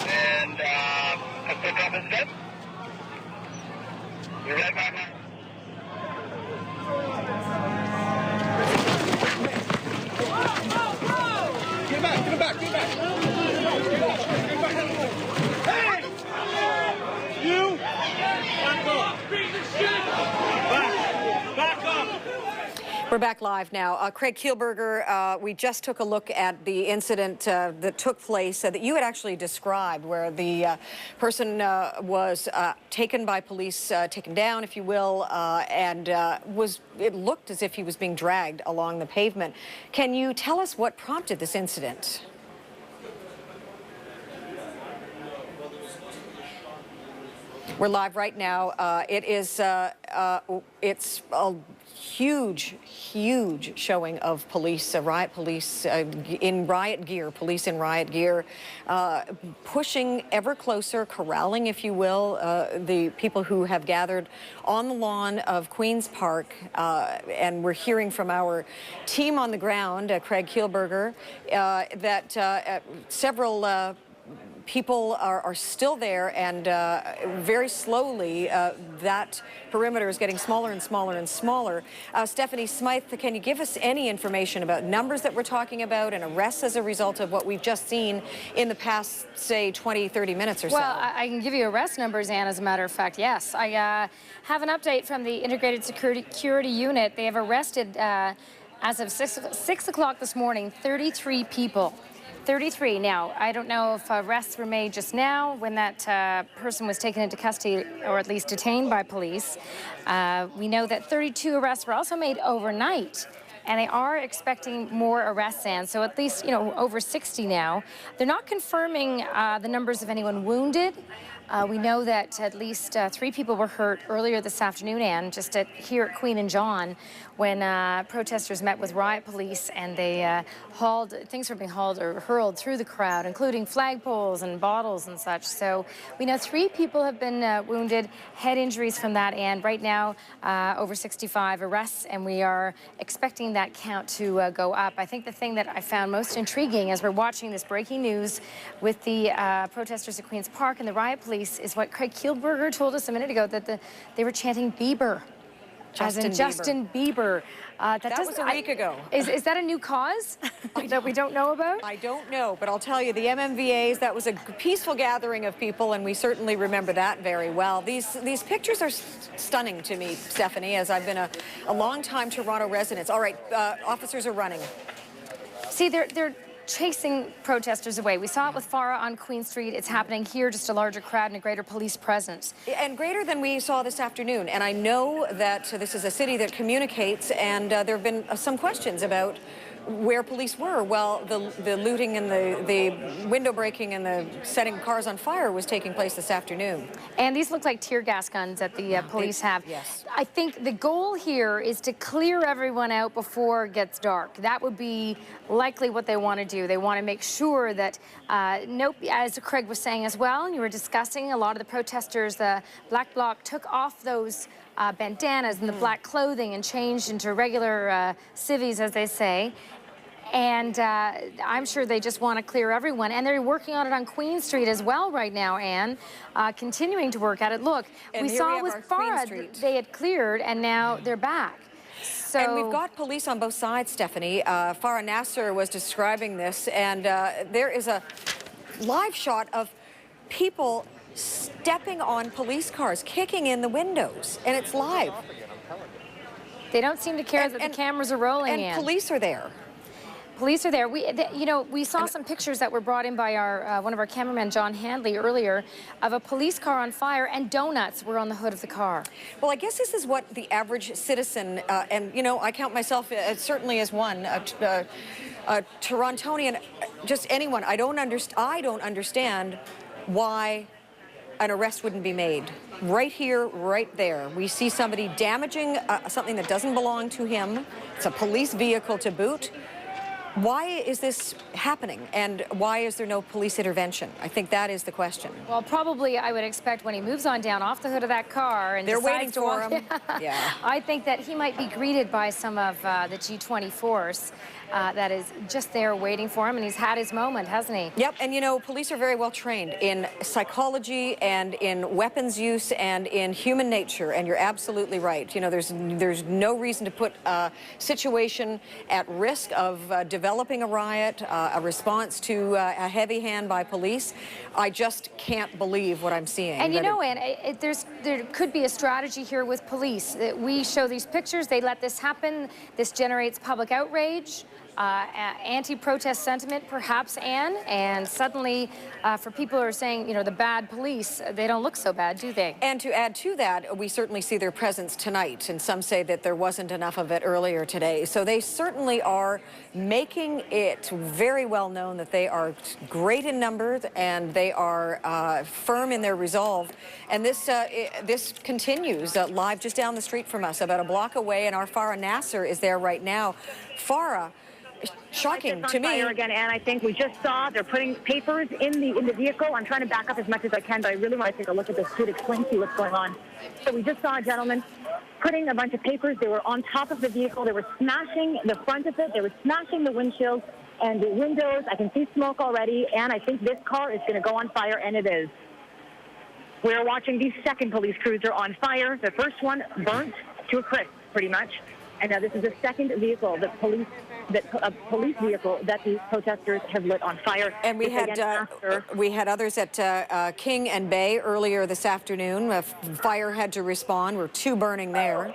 [SPEAKER 17] And a quick up and step. You're right back now.
[SPEAKER 16] Get back, get back, get back. Hey! You! Back off! Back off!
[SPEAKER 9] We're back live now. Craig Kielberger, we just took a look at the incident that took place that you had actually described, where the person was taken by police, taken down, if you will, and it looked as if he was being dragged along the pavement. Can you tell us what prompted this incident? We're live right now. It's a huge showing of police, riot police in riot gear, pushing ever closer, corralling, if you will, the people who have gathered on the lawn of Queen's Park. And we're hearing from our team on the ground, Craig Kielberger, that several people are still there, and very slowly that perimeter is getting smaller and smaller and smaller. Stephanie Smythe, can you give us any information about numbers that we're talking about and arrests as a result of what we've just seen in the past, say, 20, 30 minutes or so?
[SPEAKER 11] Well, I can give you arrest numbers, Anne, as a matter of fact, yes. I have an update from the Integrated Security Unit. They have arrested, as of 6 o'clock this morning, 33 people. 33. Now, I don't know if arrests were made just now when that person was taken into custody, or at least detained by police. We know that 32 arrests were also made overnight. and they are expecting more arrests, and so at least, over 60 now. They're not confirming the numbers of anyone wounded. We know that at least 3 people were hurt earlier this afternoon, and just here at Queen and John, when protesters met with riot police, and they things were being hauled or hurled through the crowd, including flagpoles and bottles and such. So we know 3 people have been wounded, head injuries from that, and right now over 65 arrests, and we are expecting that count to go up. I think the thing that I found most intriguing as we're watching this breaking news with the protesters at Queen's Park and the riot police is what Craig Kielburger told us a minute ago, that they were chanting Bieber. Justin Bieber.
[SPEAKER 9] That was a week ago.
[SPEAKER 11] Is that a new cause that we don't know about?
[SPEAKER 9] I don't know, but I'll tell you, the MMVAs, that was a peaceful gathering of people, and we certainly remember that very well. These pictures are stunning to me, Stephanie, as I've been a long-time Toronto resident. All right, officers are running.
[SPEAKER 11] See, they're chasing protesters away. We saw it with Farah on Queen Street. It's happening here, just a larger crowd and a greater police presence.
[SPEAKER 9] And greater than we saw this afternoon. And I know that this is a city that communicates, and there have been some questions about where police were. Well, the looting and the window breaking and the setting cars on fire was taking place this afternoon.
[SPEAKER 11] And these look like tear gas guns that the police have.
[SPEAKER 9] Yes.
[SPEAKER 11] I think the goal here is to clear everyone out before it gets dark. That would be likely what they want to do. They want to make sure that, as Craig was saying as well, and you were discussing, a lot of the protesters, the Black Bloc took off those bandanas and the black clothing and changed into regular civvies, as they say. And I'm sure they just want to clear everyone. And they're working on it on Queen Street as well right now, Anne, continuing to work at it. Look, we saw with Farah, they had cleared, and now they're back. So,
[SPEAKER 9] and we've got police on both sides, Stephanie. Farah Nasser was describing this, and there is a live shot of people stepping on police cars, kicking in the windows, and it's live.
[SPEAKER 11] They don't seem to care that the cameras are rolling in.
[SPEAKER 9] And police are there.
[SPEAKER 11] Police are there. We saw some pictures that were brought in by one of our cameramen, John Handley, earlier, of a police car on fire, and donuts were on the hood of the car.
[SPEAKER 9] Well, I guess this is what the average citizen, and I count myself certainly as one, a Torontonian, just anyone. I don't understand why an arrest wouldn't be made. Right here, right there. We see somebody damaging something that doesn't belong to him. It's a police vehicle to boot. Why is this happening, and why is there no police intervention? I think that is the question.
[SPEAKER 11] Well, probably I would expect when he moves on down off the hood of that car and
[SPEAKER 9] they're waiting for him.
[SPEAKER 11] Yeah. I think that he might be greeted by some of the G20 force that is just there waiting for him, and he's had his moment, hasn't he?
[SPEAKER 9] Yep, and police are very well trained in psychology and in weapons use and in human nature, and you're absolutely right. There's no reason to put a situation at risk of developing a riot, a response to a heavy hand by police. I just can't believe what I'm seeing.
[SPEAKER 11] And Anne, there could be a strategy here with police. We show these pictures, they let this happen, this generates public outrage, anti-protest sentiment, perhaps, Anne, and suddenly for people who are saying, the bad police, they don't look so bad, do they?
[SPEAKER 9] And to add to that, we certainly see their presence tonight, and some say that there wasn't enough of it earlier today. So they certainly are making it very well known that they are great in numbers and they are firm in their resolve. And this continues live just down the street from us, about a block away, and our Farah Nasser is there right now. Farah, shocking to me.
[SPEAKER 13] Fire again, and I think we just saw they're putting papers in the vehicle. I'm trying to back up as much as I can, but I really want to take a look at this to explain to you what's going on. So we just saw a gentleman putting a bunch of papers. They were on top of the vehicle. They were smashing the front of it. They were smashing the windshield and the windows. I can see smoke already, and I think this car is going to go on fire, and it is. We're watching the second police cruiser on fire. The first one burnt to a crisp, pretty much. And now this is the second vehicle, a police vehicle that the protesters have lit on fire.
[SPEAKER 9] And we had others at King and Bay earlier this afternoon. Fire had to respond. We're 2 burning there.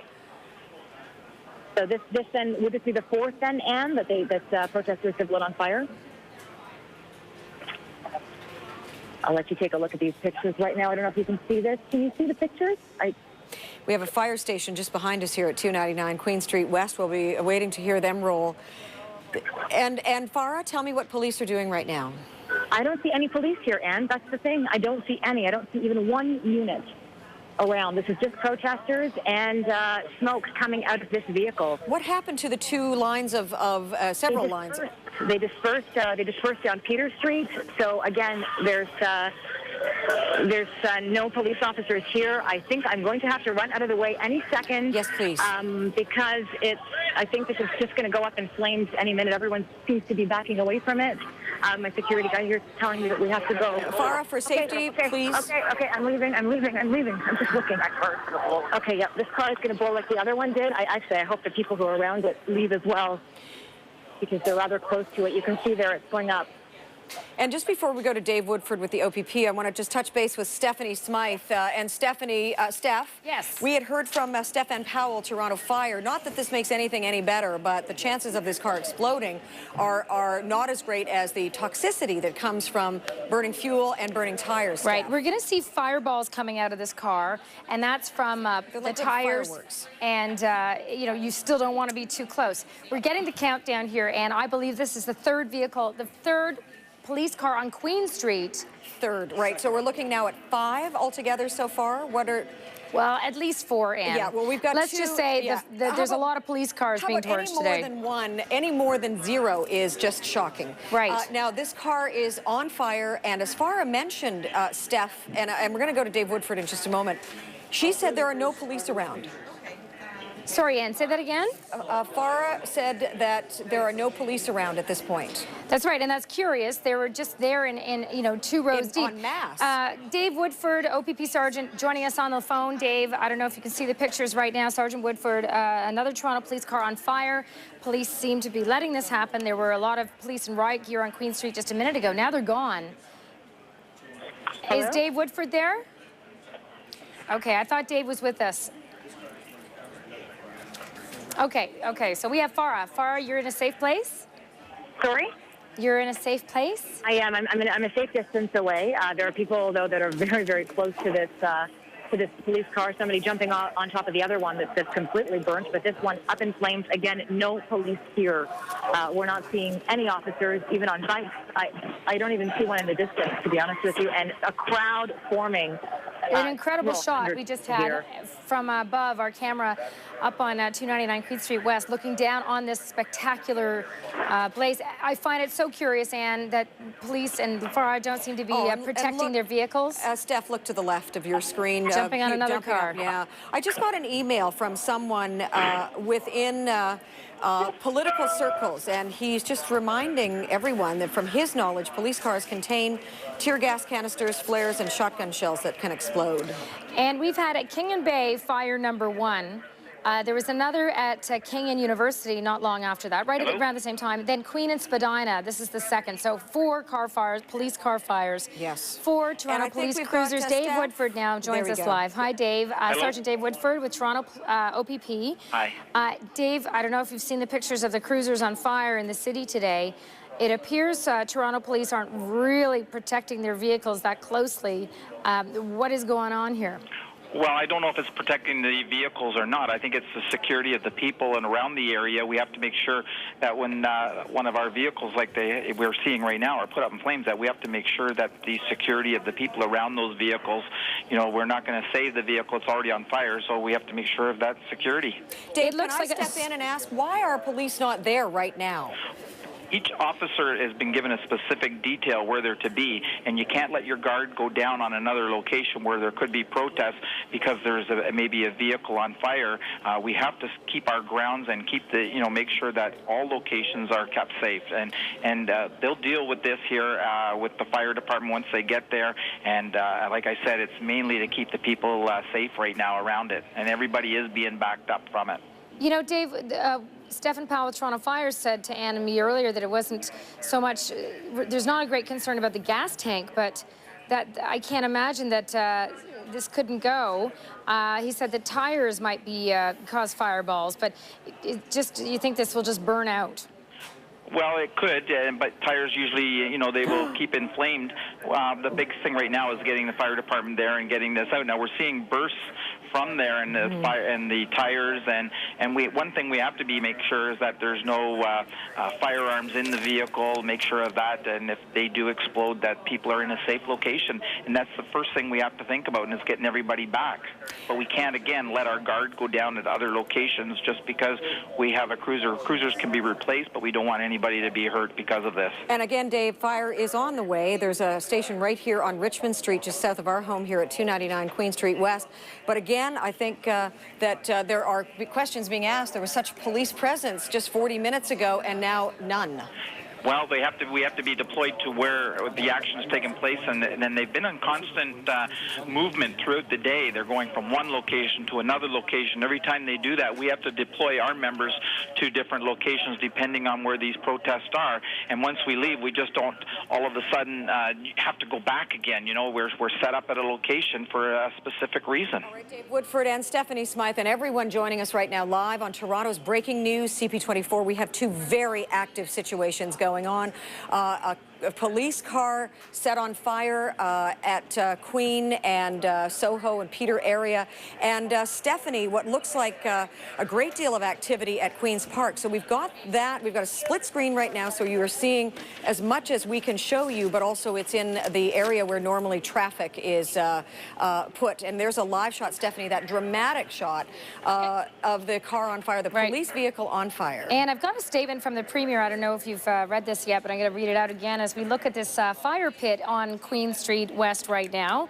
[SPEAKER 13] So this then, would this be the 4th then, Anne, that protesters have lit on fire? I'll let you take a look at these pictures right now. I don't know if you can see this. Can you see the pictures?
[SPEAKER 9] We have a fire station just behind us here at 299 Queen Street West. We'll be waiting to hear them roll. And Farah, tell me what police are doing right now.
[SPEAKER 13] I don't see any police here, Ann. That's the thing. I don't see any. I don't see even one unit around. This is just protesters and smoke coming out of this vehicle.
[SPEAKER 9] What happened to the two lines of several lines?
[SPEAKER 13] They dispersed down Peter Street. So again, there's no police officers here. I think I'm going to have to run out of the way any second.
[SPEAKER 9] Yes, please.
[SPEAKER 13] Because I think this is just going to go up in flames any minute. Everyone seems to be backing away from it. My security guy here is telling me that we have to go.
[SPEAKER 9] Farah, for safety, please.
[SPEAKER 13] Okay, I'm leaving. I'm just looking. Okay, yeah, this car is going to blow like the other one did. I hope the people who are around it leave as well, because they're rather close to it. You can see there it's going up.
[SPEAKER 9] And just before we go to Dave Woodford with the OPP, I want to just touch base with Stephanie Smythe. And Stephanie, Steph,
[SPEAKER 11] yes,
[SPEAKER 9] we had heard from Stefan Powell, Toronto Fire. Not that this makes anything any better, but the chances of this car exploding are not as great as the toxicity that comes from burning fuel and burning tires.
[SPEAKER 11] Right.
[SPEAKER 9] Steph.
[SPEAKER 11] We're going to see fireballs coming out of this car, and that's from the tires.
[SPEAKER 9] Fireworks.
[SPEAKER 11] And, you know, you still don't want to be too close. We're getting the countdown here, and I believe this is the third police car on Queen Street.
[SPEAKER 9] Third, right. So we're looking now at 5 altogether so far.
[SPEAKER 11] Well, at least 4, Ann.
[SPEAKER 9] Yeah, well, we've got
[SPEAKER 11] Let's
[SPEAKER 9] 2,
[SPEAKER 11] just say there's a lot of police cars being torched today.
[SPEAKER 9] Any more than 1, any more than 0 is just shocking.
[SPEAKER 11] Right.
[SPEAKER 9] Now, this car is on fire, and as Farah mentioned, Steph, and we're going to go to Dave Woodford in just a moment, she said there are no police around.
[SPEAKER 11] Sorry, Ann, say that again?
[SPEAKER 9] Farah said that there are no police around at this point.
[SPEAKER 11] That's right, and that's curious. They were just there in you know, 2 rows deep.
[SPEAKER 9] En masse.
[SPEAKER 11] Dave Woodford, OPP Sergeant, joining us on the phone. Dave, I don't know if you can see the pictures right now. Sergeant Woodford, another Toronto police car on fire. Police seem to be letting this happen. There were a lot of police in riot gear on Queen Street just a minute ago. Now they're gone. Hello? Is Dave Woodford there? Okay, I thought Dave was with us. Okay, so we have Farah. Farah, you're in a safe place?
[SPEAKER 13] Sorry?
[SPEAKER 11] You're in a safe place?
[SPEAKER 13] I am. I'm a safe distance away. There are people, though, that are very, very close to this police car. Somebody jumping on top of the other one that's completely burnt, but this one up in flames. Again, no police here. We're not seeing any officers, even on bikes. I don't even see one in the distance, to be honest with you, and a crowd forming.
[SPEAKER 11] An incredible shot we just had from above our camera up on 299 Queen Street West, looking down on this spectacular blaze. I find it so curious, Ann, that police and Farah don't seem to be protecting their vehicles.
[SPEAKER 9] Steph, look to the left of your screen.
[SPEAKER 11] Jumping on another car.
[SPEAKER 9] Yeah. I just got an email from someone within political circles, and he's just reminding everyone that from his knowledge, police cars contain tear gas canisters, flares, and shotgun shells that can explode.
[SPEAKER 11] And we've had at King and Bay fire number 1. There was another at King and University not long after that, right around the same time. Then Queen and Spadina, this is the second. So 4 car fires, police car fires.
[SPEAKER 9] Yes.
[SPEAKER 11] 4 Toronto police cruisers. Dave Woodford now joins us live. Hi, Dave. Sergeant Dave Woodford with Toronto OPP.
[SPEAKER 14] Hi.
[SPEAKER 11] Dave, I don't know if you've seen the pictures of the cruisers on fire in the city today. It appears Toronto police aren't really protecting their vehicles that closely. What is going on here?
[SPEAKER 14] Well, I don't know if it's protecting the vehicles or not. I think it's the security of the people and around the area. We have to make sure that when one of our vehicles, like we're seeing right now, are put up in flames, that we have to make sure that the security of the people around those vehicles, you know, we're not going to save the vehicle. It's already on fire, so we have to make sure of that security.
[SPEAKER 9] Dave, can I step in and ask, why are police not there right now?
[SPEAKER 14] Each officer has been given a specific detail where they're to be, and you can't let your guard go down on another location where there could be protests because there's maybe a vehicle on fire. We have to keep our grounds and keep make sure that all locations are kept safe, and they'll deal with this here with the fire department once they get there. And like I said, it's mainly to keep the people safe right now around it, and everybody is being backed up from it.
[SPEAKER 11] You know, Dave, Stefan Powell with Toronto Fire said to Ann and me earlier that it wasn't so much, there's not a great concern about the gas tank, but that I can't imagine that this couldn't go. He said that tires might be cause fireballs, but you think this will just burn out?
[SPEAKER 14] Well, it could, but tires usually, they will keep inflamed. The big thing right now is getting the fire department there and getting this out. Now, we're seeing bursts from there, and the fire and the tires, and one thing we have to make sure is that there's no firearms in the vehicle. Make sure of that, and if they do explode, that people are in a safe location. And that's the first thing we have to think about, and it's getting everybody back. But we can't, again, let our guard go down at other locations just because we have a cruiser. Cruisers can be replaced, but we don't want anybody to be hurt because of this.
[SPEAKER 9] And again, Dave, fire is on the way. There's a station right here on Richmond Street, just south of our home here at 299 Queen Street West. But again, I think that there are questions being asked. There was such police presence just 40 minutes ago, and now none.
[SPEAKER 14] Well, we have to be deployed to where the action is taking place, and then they've been in constant movement throughout the day. They're going from one location to another location. Every time they do that, we have to deploy our members to different locations depending on where these protests are. And once we leave, we just don't all of a sudden have to go back again. You know, we're set up at a location for a specific reason.
[SPEAKER 9] All right, Dave Woodford and Stephanie Smythe and everyone joining us right now live on Toronto's Breaking News, CP24. We have two very active situations going on. A police car set on fire at Queen and Soho and Peter area. And Stephanie, what looks like a great deal of activity at Queen's Park. So we've got that. We've got a split screen right now, so you are seeing as much as we can show you, but also it's in the area where normally traffic is put. And there's a live shot, Stephanie, that dramatic shot of the car on fire, the police vehicle on fire.
[SPEAKER 11] And I've got a statement from the Premier. I don't know if you've read this yet, but I'm going to read it out again as we look at this fire pit on Queen Street West right now.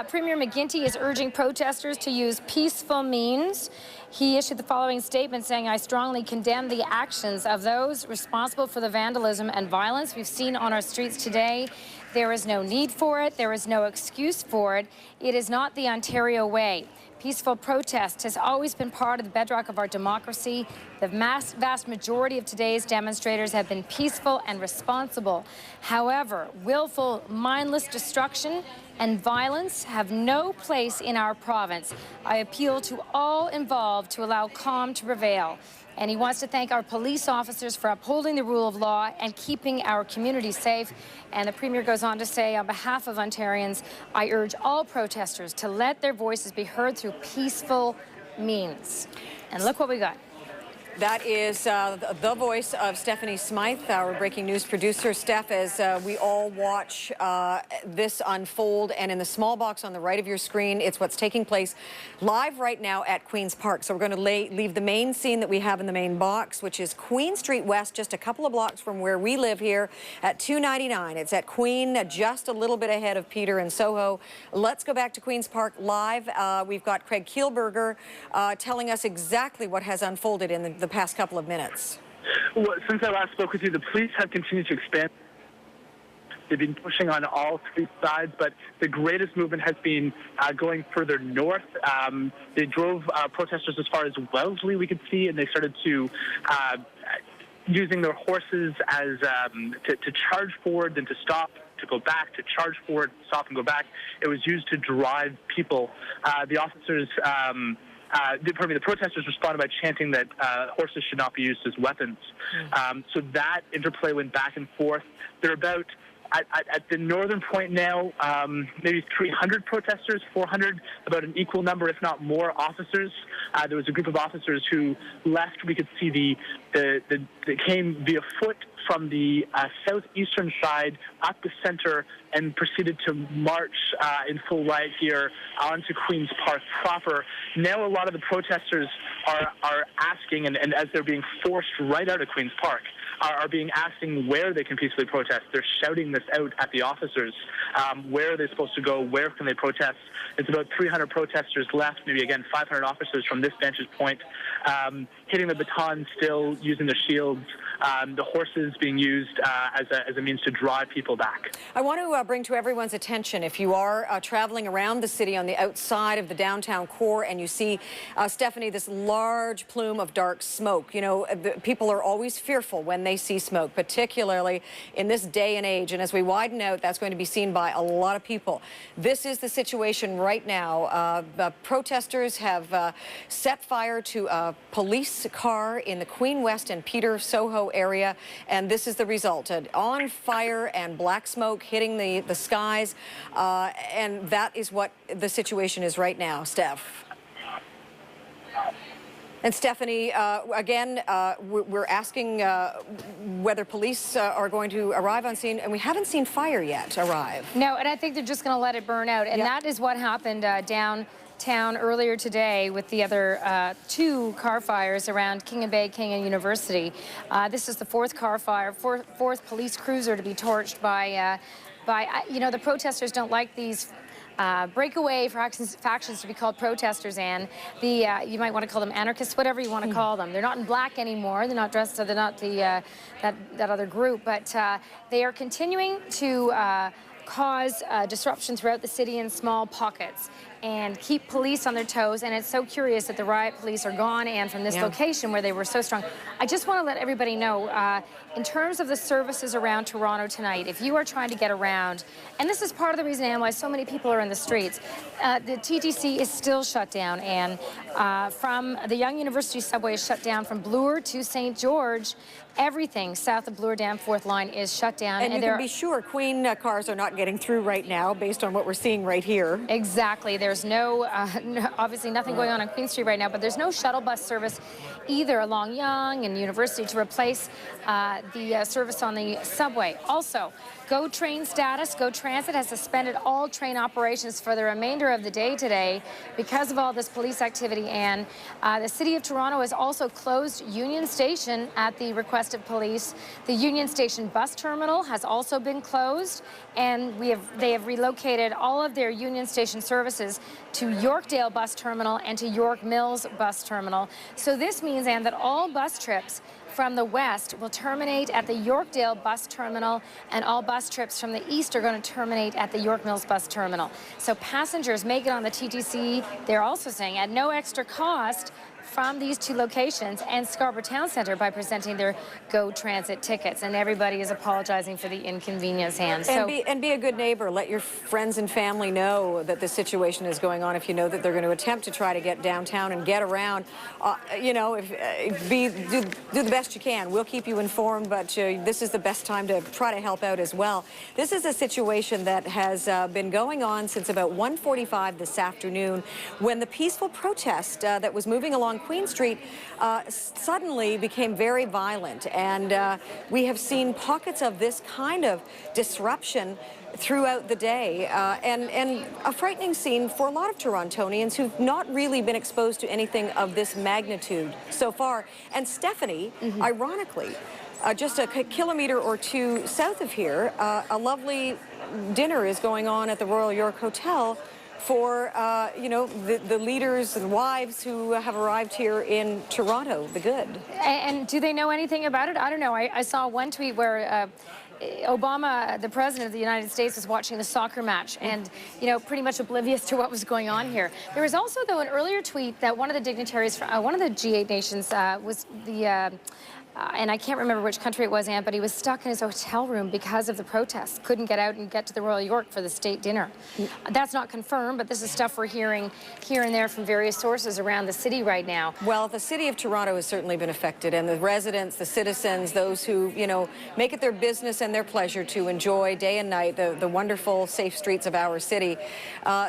[SPEAKER 11] Premier McGuinty is urging protesters to use peaceful means. He issued the following statement saying, "I strongly condemn the actions of those responsible for the vandalism and violence we've seen on our streets today. There is no need for it. There is no excuse for it. It is not the Ontario way. Peaceful protest has always been part of the bedrock of our democracy. The vast majority of today's demonstrators have been peaceful and responsible. However, willful, mindless destruction and violence have no place in our province. I appeal to all involved to allow calm to prevail." And he wants to thank our police officers for upholding the rule of law and keeping our community safe. And the Premier goes on to say, on behalf of Ontarians, I urge all protesters to let their voices be heard through peaceful means. And look what we got.
[SPEAKER 9] That is the voice of Stephanie Smythe, our breaking news producer. Steph, as we all watch this unfold, and in the small box on the right of your screen, it's what's taking place live right now at Queen's Park. So we're going to leave the main scene that we have in the main box, which is Queen Street West, just a couple of blocks from where we live here at 299. It's at Queen, just a little bit ahead of Peter and Soho. Let's go back to Queen's Park live. We've got Craig Kielburger telling us exactly what has unfolded in the past couple of minutes.
[SPEAKER 10] Well, since I last spoke with you, the police have continued to expand. They've been pushing on all three sides, but the greatest movement has been going further north. They drove protesters as far as Wellesley, we could see, and they started to using their horses as to charge forward, then to stop, to go back, to charge forward, stop, and go back. It was used to drive people. The officers... the protesters responded by chanting that horses should not be used as weapons. So that interplay went back and forth. They're about, at the northern point now, maybe 300 protesters, 400, about an equal number, if not more, officers. There was a group of officers who left. We could see they came via foot from the southeastern side up the center and proceeded to march in full riot here onto Queen's Park proper. Now a lot of the protesters are asking, and as they're being forced right out of Queen's Park, are being asking where they can peacefully protest. They're shouting this out at the officers. Where are they supposed to go? Where can they protest? It's about 300 protesters left, maybe again 500 officers from this vantage point, hitting the baton still, using the shields, the horses being used as a means to drive people back.
[SPEAKER 9] I want to bring to everyone's attention, if you are traveling around the city on the outside of the downtown core and you see, Stephanie, this large plume of dark smoke. You know, people are always fearful when they see smoke, particularly in this day and age. And as we widen out, that's going to be seen by a lot of people. This is the situation right now. The protesters have set fire to a police car in the Queen West and Peter Soho area, and this is the result. On fire and black smoke hitting the skies, and that is what the situation is right now. Steph. And Stephanie, again, we're asking whether police are going to arrive on scene, and we haven't seen fire yet arrive.
[SPEAKER 11] No, and I think they're just going to let it burn out. And that is what happened downtown earlier today with the other 2 car fires around King and Bay, King and University. This is the 4th car fire, fourth police cruiser to be torched by you know, the protesters don't like these breakaway factions to be called protesters, and you might want to call them anarchists, whatever you want to call them. They're not in black anymore. They're not dressed, so they're not the that other group, but they are continuing to cause disruption throughout the city in small pockets and keep police on their toes. And it's so curious that the riot police are gone and from this location where they were so strong. I just want to let everybody know, in terms of the services around Toronto tonight, if you are trying to get around, and this is part of the reason why so many people are in the streets, the TTC is still shut down, and from the Yonge University subway is shut down from Bloor to St. George. Everything south of Bloor Dam 4th line is shut down.
[SPEAKER 9] And you can be sure Queen cars are not getting through right now based on what we're seeing right here.
[SPEAKER 11] Exactly. There's no, obviously nothing going on Queen Street right now, but there's no shuttle bus service either along Yonge and University to replace the service on the subway. Also, GO train status. GO Transit has suspended all train operations for the remainder of the day today because of all this police activity. And the City of Toronto has also closed Union Station at the request of police. The Union Station bus terminal has also been closed, and they have relocated all of their Union Station services to Yorkdale bus terminal and to York Mills bus terminal. So this means, Anne, that all bus trips from the west will terminate at the Yorkdale bus terminal, and all bus trips from the east are going to terminate at the York Mills bus terminal. So passengers may get on the TTC, they're also saying, at no extra cost from these 2 locations and Scarborough Town Centre by presenting their GO Transit tickets. And everybody is apologizing for the inconvenience, Anne.
[SPEAKER 9] And be a good neighbor. Let your friends and family know that the situation is going on. If you know that they're going to attempt to try to get downtown and get around, you know, do the best you can. We'll keep you informed, but this is the best time to try to help out as well. This is a situation that has been going on since about 1:45 this afternoon, when the peaceful protest that was moving along Queen Street suddenly became very violent, and we have seen pockets of this kind of disruption throughout the day, and a frightening scene for a lot of Torontonians who've not really been exposed to anything of this magnitude so far. And Stephanie, ironically, just a kilometer or 2 south of here, a lovely dinner is going on at the Royal York Hotel for, you know, the leaders and wives who have arrived here in Toronto, the good.
[SPEAKER 11] And do they know anything about it? I don't know. I saw one tweet where Obama, the president of the United States, was watching the soccer match and, you know, pretty much oblivious to what was going on here. There was also, though, an earlier tweet that one of the dignitaries from one of the G8 nations was the and I can't remember which country it was, Anne, but he was stuck in his hotel room because of the protests. Couldn't get out and get to the Royal York for the state dinner. That's not confirmed, but this is stuff we're hearing here and there from various sources around the city right now.
[SPEAKER 9] Well, the City of Toronto has certainly been affected, and the residents, the citizens, those who, you know, make it their business and their pleasure to enjoy day and night the wonderful, safe streets of our city.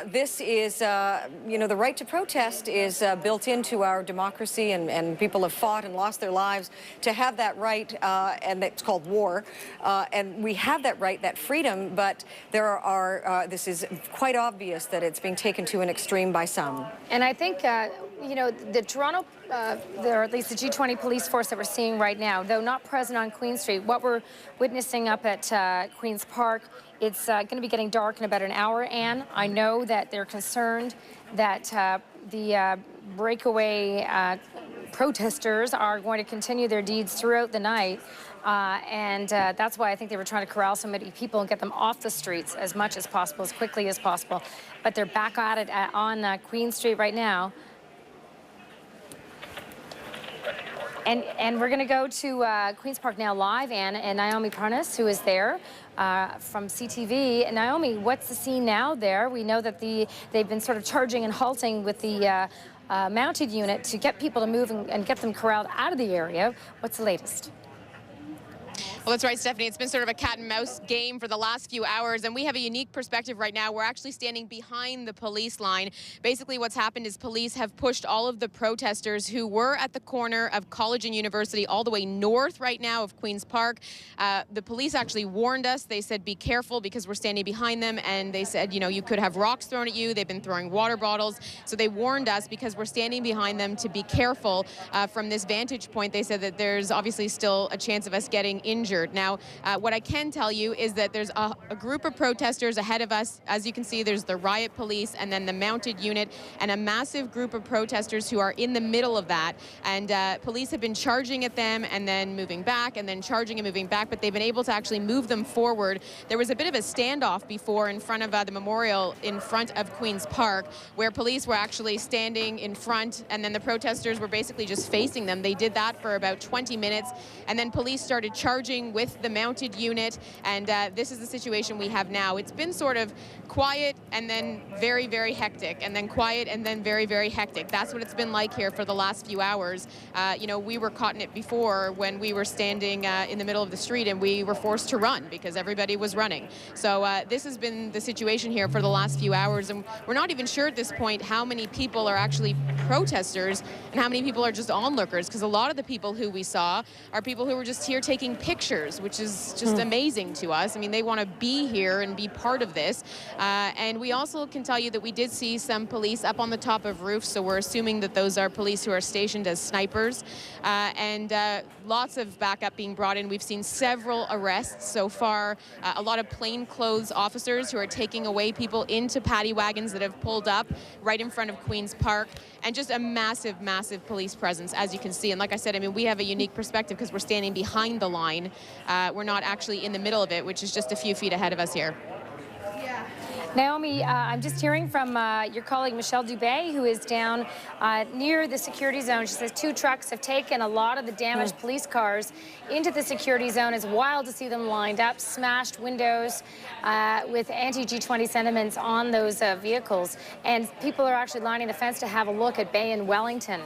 [SPEAKER 9] This is, you know, the right to protest is built into our democracy, and people have fought and lost their lives to have that right, and it's called war, and we have that right, that freedom, but there are, this is quite obvious that it's being taken to an extreme by some.
[SPEAKER 11] And I think, you know, the Toronto, or at least the G20 police force that we're seeing right now, though not present on Queen Street, what we're witnessing up at Queen's Park, it's going to be getting dark in about an hour, Anne. I know that they're concerned that the breakaway protesters are going to continue their deeds throughout the night, and that's why I think they were trying to corral so many people and get them off the streets as much as possible, as quickly as possible. But they're back at it on Queen Street right now. And we're going to go to Queen's Park now live, Anne, and Naomi Parnas, who is there from CTV. And Naomi, what's the scene now there? We know that they've been sort of charging and halting with the mounted unit to get people to move and get them corralled out of the area. What's the latest?
[SPEAKER 18] Well, that's right, Stephanie. It's been sort of a cat and mouse game for the last few hours, and we have a unique perspective right now. We're actually standing behind the police line. Basically, what's happened is police have pushed all of the protesters who were at the corner of College and University all the way north right now of Queen's Park. The police actually warned us. They said, be careful because we're standing behind them, and they said, you know, you could have rocks thrown at you. They've been throwing water bottles. So they warned us because we're standing behind them to be careful from this vantage point. They said that there's obviously still a chance of us getting injured. Now, what I can tell you is that there's a group of protesters ahead of us. As you can see, there's the riot police and then the mounted unit and a massive group of protesters who are in the middle of that. And police have been charging at them and then moving back and then charging and moving back, but they've been able to actually move them forward. There was a bit of a standoff before in front of the memorial in front of Queen's Park, where police were actually standing in front and then the protesters were basically just facing them. They did that for about 20 minutes and then police started charging with the mounted unit, and this is the situation we have now. It's been sort of quiet and then very, very hectic, and then quiet and then very, very hectic. That's what it's been like here for the last few hours. You know, we were caught in it before when we were standing in the middle of the street and we were forced to run because everybody was running. So this has been the situation here for the last few hours, and we're not even sure at this point how many people are actually protesters and how many people are just onlookers, because a lot of the people who we saw are people who were just here taking pictures, which is just amazing to us. I mean, they want to be here and be part of this. And we also can tell you that we did see some police up on the top of roofs, so we're assuming that those are police who are stationed as snipers. And lots of backup being brought in. We've seen several arrests so far, a lot of plainclothes officers who are taking away people into paddy wagons that have pulled up right in front of Queen's Park, and just a massive, massive police presence, as you can see. And like I said, I mean, we have a unique perspective because we're standing behind the line. We're not actually in the middle of it, which is just a few feet ahead of us here.
[SPEAKER 11] Naomi, I'm just hearing from your colleague Michelle Dubé, who is down near the security zone. She says 2 trucks have taken a lot of the damaged police cars into the security zone. It's wild to see them lined up, smashed windows with anti-G20 sentiments on those vehicles. And people are actually lining the fence to have a look at Bay and Wellington.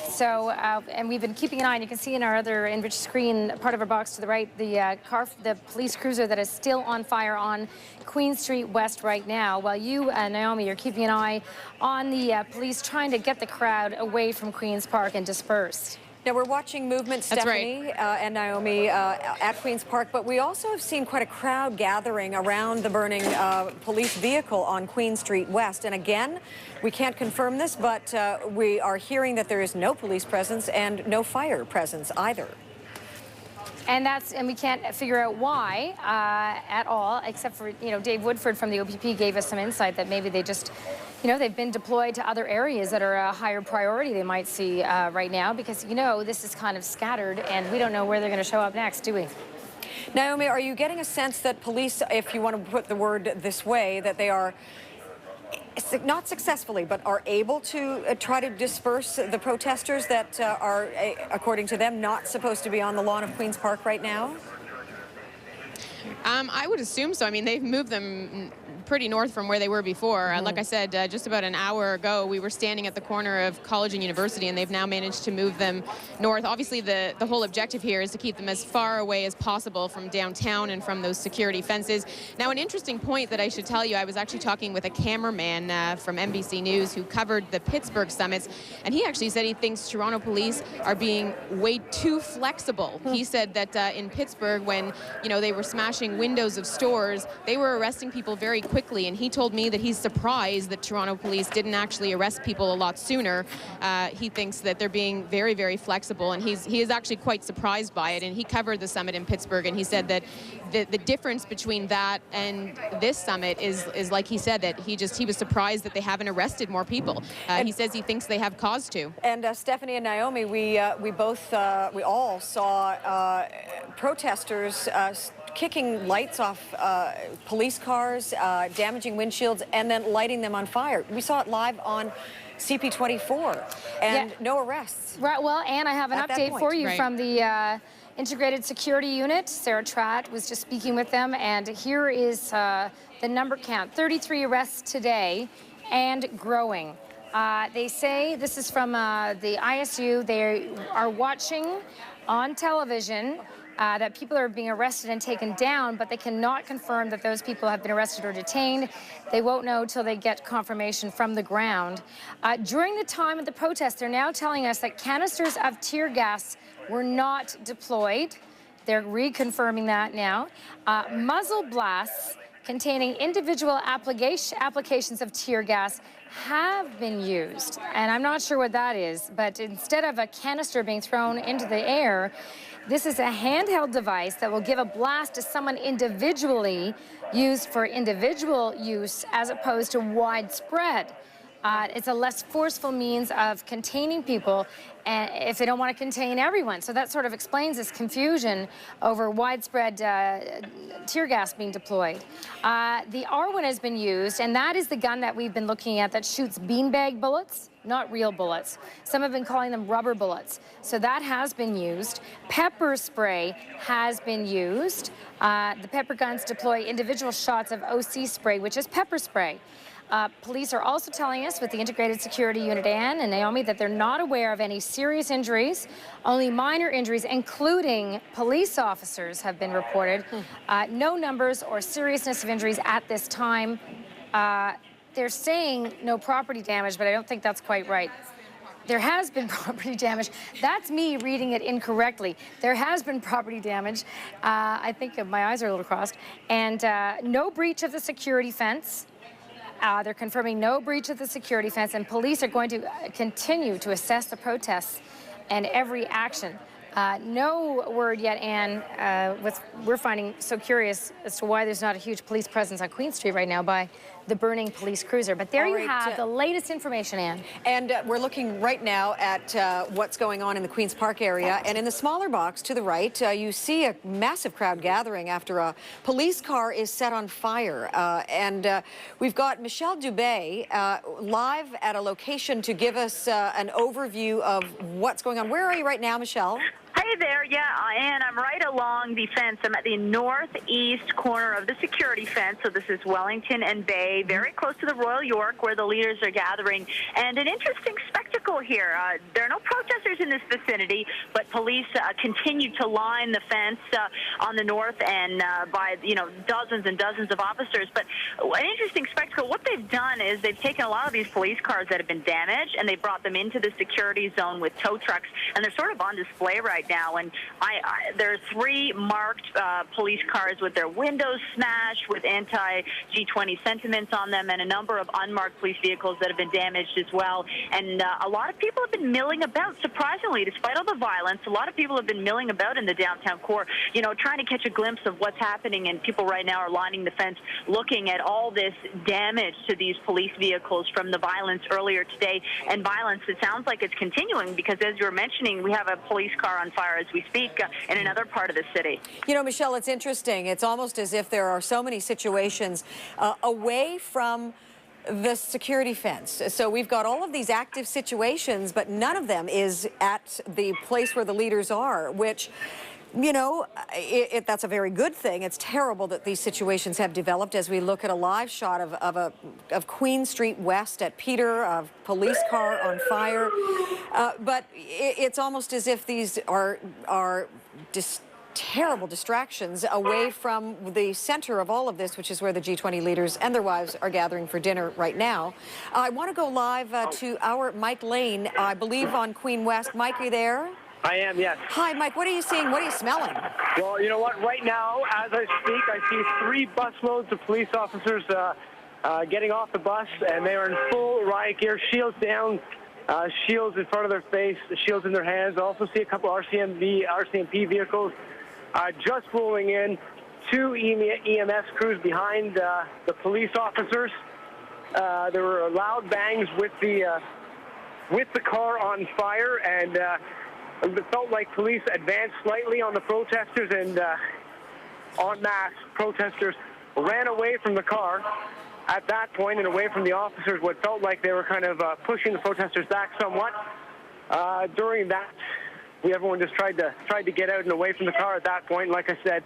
[SPEAKER 11] So, and we've been keeping an eye, and you can see in our other enriched screen, part of our box to the right, the police cruiser that is still on fire on Queen Street West right now, while you, Naomi, are keeping an eye on the police trying to get the crowd away from Queen's Park and dispersed.
[SPEAKER 9] Now, we're watching movement, Stephanie and Naomi, at Queen's Park, but we also have seen quite a crowd gathering around the burning police vehicle on Queen Street West. And again, we can't confirm this, but we are hearing that there is no police presence and no fire presence either.
[SPEAKER 11] And we can't figure out why at all, except for, you know, Dave Woodford from the OPP gave us some insight that maybe they just, you know, they've been deployed to other areas that are a higher priority they might see right now, because, you know, this is kind of scattered and we don't know where they're going to show up next, do we?
[SPEAKER 9] Naomi, are you getting a sense that police, if you want to put the word this way, that they are not successfully, but are able to try to disperse the protesters that are, according to them, not supposed to be on the lawn of Queen's Park right now?
[SPEAKER 18] I would assume so. I mean, they've moved them pretty north from where they were before. Like I said, just about an hour ago, we were standing at the corner of College and University, and they've now managed to move them north. Obviously, the whole objective here is to keep them as far away as possible from downtown and from those security fences. Now, an interesting point that I should tell you, I was actually talking with a cameraman from NBC News who covered the Pittsburgh summits, and he actually said he thinks Toronto police are being way too flexible. He said that in Pittsburgh, when, you know, they were smashing windows of stores, they were arresting people very quickly, and he told me that he's surprised that Toronto police didn't actually arrest people a lot sooner. He thinks that they're being very, very flexible, and he is actually quite surprised by it. And he covered the summit in Pittsburgh, and he said that the difference between that and this summit is like he said, that he was surprised that they haven't arrested more people. He says he thinks they have cause to.
[SPEAKER 9] And Stephanie and Naomi, we all saw protesters kicking lights off police cars, damaging windshields, and then lighting them on fire. We saw it live on CP24, and no arrests.
[SPEAKER 11] Right. Well, Anne, I have an update for you from the Integrated Security Unit. Sarah Tratt was just speaking with them, and here is the number count: 33 arrests today, and growing. They say, this is from the ISU, they are watching on television that people are being arrested and taken down, but they cannot confirm that those people have been arrested or detained. They won't know till they get confirmation from the ground. During the time of the protest, they're now telling us that canisters of tear gas were not deployed. They're reconfirming that now. Muzzle blasts containing individual applications of tear gas have been used. And I'm not sure what that is, but instead of a canister being thrown into the air, this is a handheld device that will give a blast to someone individually, used for individual use as opposed to widespread. It's a less forceful means of containing people if they don't want to contain everyone. So that sort of explains this confusion over widespread tear gas being deployed. The R1 has been used, and that is the gun that we've been looking at that shoots beanbag bullets, not real bullets. Some have been calling them rubber bullets. So that has been used. Pepper spray has been used. The pepper guns deploy individual shots of OC spray, which is pepper spray. Police are also telling us with the Integrated Security Unit, Ann and Naomi, that they're not aware of any serious injuries. Only minor injuries, including police officers, have been reported. No numbers or seriousness of injuries at this time. They're saying no property damage, but I don't think that's quite right. There has been property damage. That's me reading it incorrectly. There has been property damage. I think my eyes are a little crossed. And no breach of the security fence. They're confirming no breach of the security fence, and police are going to continue to assess the protests and every action. No word yet, Anne, what we're finding so curious as to why there's not a huge police presence on Queen Street right now by the burning police cruiser. But there you have the latest information, Anne.
[SPEAKER 9] And we're looking right now at what's going on in the Queen's Park area. And in the smaller box to the right, you see a massive crowd gathering after a police car is set on fire. We've got Michelle Dubé live at a location to give us an overview of what's going on. Where are you right now, Michelle?
[SPEAKER 19] Hey there, yeah, Ann, I'm right along the fence. I'm at the northeast corner of the security fence, so this is Wellington and Bay, very close to the Royal York, where the leaders are gathering. And an interesting spectacle here. There are no protesters in this vicinity, but police continue to line the fence on the north and by, dozens and dozens of officers. But an interesting spectacle, what they've done is they've taken a lot of these police cars that have been damaged, and they brought them into the security zone with tow trucks, and they're sort of on display right now. And there are 3 marked police cars with their windows smashed, with anti-G20 sentiments on them, and a number of unmarked police vehicles that have been damaged as well. And a lot of people have been milling about, surprisingly, despite all the violence. A lot of people have been milling about in the downtown core, trying to catch a glimpse of what's happening. And people right now are lining the fence, looking at all this damage to these police vehicles from the violence earlier today. And violence, it sounds like it's continuing, because as you were mentioning, we have a police car on fire as we speak in another part of the city.
[SPEAKER 9] Michelle, it's interesting. It's almost as if there are so many situations away from the security fence. So we've got all of these active situations, but none of them is at the place where the leaders are, which, that's a very good thing. It's terrible that these situations have developed as we look at a live shot of Queen Street West at Peter, of police car on fire. But it's almost as if these are just terrible distractions away from the center of all of this, which is where the G20 leaders and their wives are gathering for dinner right now. I want to go live to our Mike Lane, I believe on Queen West. Mike, are you there?
[SPEAKER 20] I am, yes.
[SPEAKER 9] Hi, Mike. What are you seeing? What are you smelling?
[SPEAKER 20] Well, you know what? Right now, as I speak, I see 3 busloads of police officers getting off the bus, and they are in full riot gear, shields down, shields in front of their face, shields in their hands. I also see a couple RCMP vehicles just rolling in, 2 EMS crews behind the police officers. There were loud bangs with the car on fire, and it felt like police advanced slightly on the protesters, and en masse protesters ran away from the car at that point and away from the officers. What felt like they were kind of pushing the protesters back somewhat. During that, everyone just tried to get out and away from the car at that point. Like I said,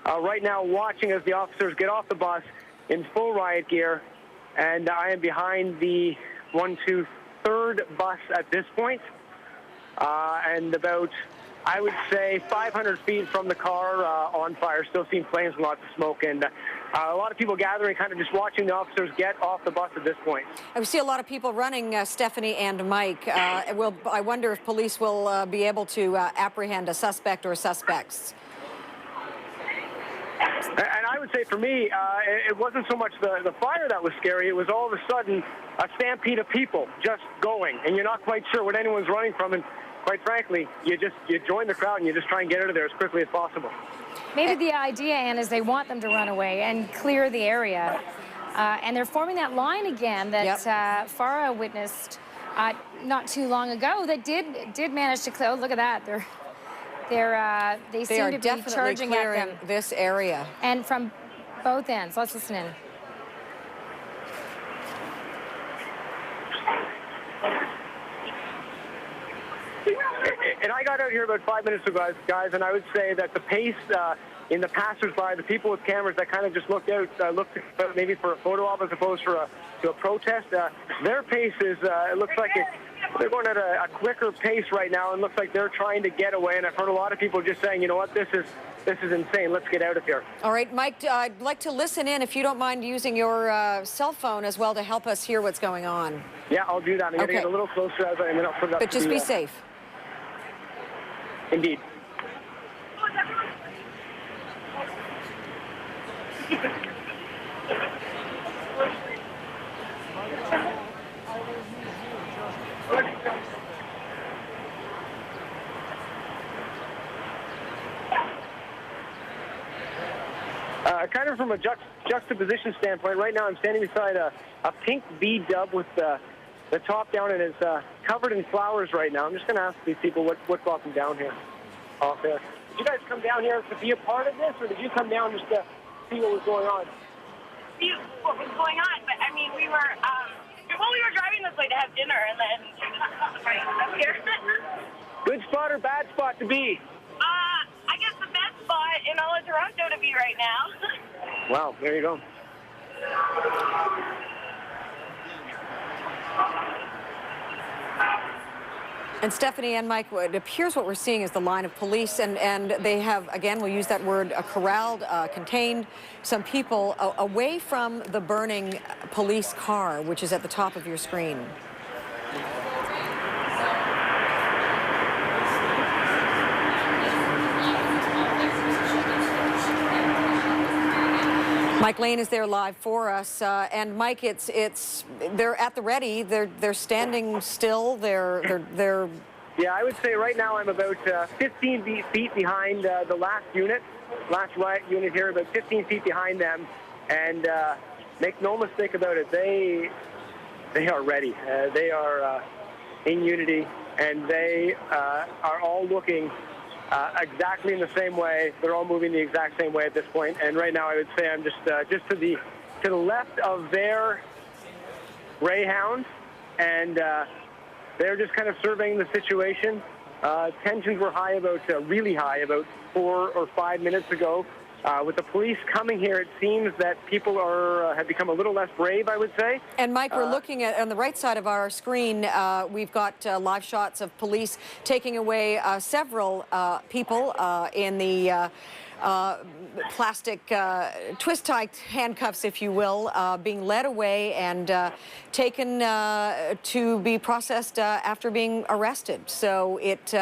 [SPEAKER 20] right now watching as the officers get off the bus in full riot gear, and I am behind the 1-2-3rd bus at this point. And about I would say 500 feet from the car on fire, still seeing flames and lots of smoke, and a lot of people gathering, kind of just watching the officers get off the bus at this point.
[SPEAKER 9] I see a lot of people running, Stephanie and Mike. I wonder if police will be able to apprehend a suspect or suspects.
[SPEAKER 20] And I would say for me, it wasn't so much the fire that was scary. It was all of a sudden a stampede of people just going, and you're not quite sure what anyone's running from. And quite frankly, you join the crowd and you just try and get out of there as quickly as possible.
[SPEAKER 11] Maybe the idea, Ann, is they want them to run away and clear the area. And they're forming that line again that Farah witnessed not too long ago that did manage to clear. Oh, look at that. They seem to be charging at them.
[SPEAKER 9] This area.
[SPEAKER 11] And from both ends. Let's listen in.
[SPEAKER 20] And I got out here about 5 minutes ago, guys, and I would say that the pace in the passersby, the people with cameras that kind of just looked maybe for a photo op as opposed to a protest, their pace is, it looks like they're going at a quicker pace right now, and looks like they're trying to get away. And I've heard a lot of people just saying, you know what, this is insane. Let's get out of here.
[SPEAKER 9] All right, Mike, I'd like to listen in, if you don't mind using your cell phone as well to help us hear what's going on.
[SPEAKER 20] Yeah, I'll do that. I'm going to get a little closer, and then I'll put it up.
[SPEAKER 9] But just be safe.
[SPEAKER 20] Indeed. Kind of from a juxtaposition standpoint, right now I'm standing beside a pink V-dub with the top down, and it's covered in flowers right now. I'm just going to ask these people what brought them down here. Off there. Did you guys come down here to be a part of this, or did you come down just to see what was going on?
[SPEAKER 15] See what was going on, but I mean, we were driving this way to have dinner, and then up here.
[SPEAKER 20] Good spot or bad spot to be?
[SPEAKER 15] I guess the best spot in all of Toronto to be right now.
[SPEAKER 20] Wow, there you go.
[SPEAKER 9] And Stephanie and Mike, it appears what we're seeing is the line of police, and they have, again, we'll use that word, corralled, contained some people away from the burning police car, which is at the top of your screen. Mike Lane is there live for us, and Mike, they're at the ready. They're standing still. They're.
[SPEAKER 20] Yeah, I would say right now I'm about 15 feet behind the last riot unit here, about 15 feet behind them, and make no mistake about it, they are ready. They are in unity, and they are all looking exactly in the same way. They're all moving the exact same way at this point. And right now, I would say I'm just to the left of their Greyhound, and they're just kind of surveying the situation. Tensions were really high about 4 or 5 minutes ago. With the police coming here, it seems that people have become a little less brave, I would say.
[SPEAKER 9] And Mike, we're looking at, on the right side of our screen, we've got live shots of police taking away several people in the plastic twist-tie handcuffs, if you will, being led away and taken to be processed after being arrested. So it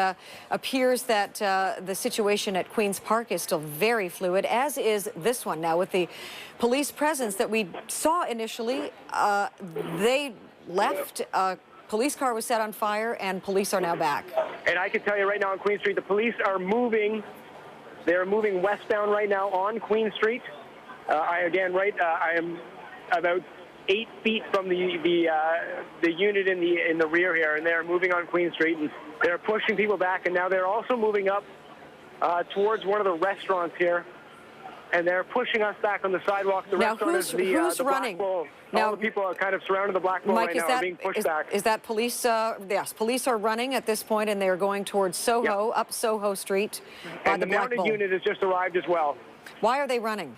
[SPEAKER 9] appears that the situation at Queen's Park is still very fluid, as is this one. Now, with the police presence that we saw initially, they left. Police car was set on fire, and police are now back.
[SPEAKER 20] And I can tell you right now on Queen Street, the police are moving. They're moving westbound right now on Queen Street. I am about 8 feet from the unit in the rear here, and they're moving on Queen Street, and they're pushing people back. And now they're also moving up towards one of the restaurants here, and they're pushing us back on the sidewalk. The restaurant is
[SPEAKER 9] who's
[SPEAKER 20] the
[SPEAKER 9] running?
[SPEAKER 20] Black Bull.
[SPEAKER 9] Now,
[SPEAKER 20] all the people are kind of surrounding the Black Bull right now, are being pushed back.
[SPEAKER 9] Is that police? Yes, police are running at this point, and they're going towards Soho, up Soho Street.
[SPEAKER 20] And the mounted unit has just arrived as well.
[SPEAKER 9] Why are they running?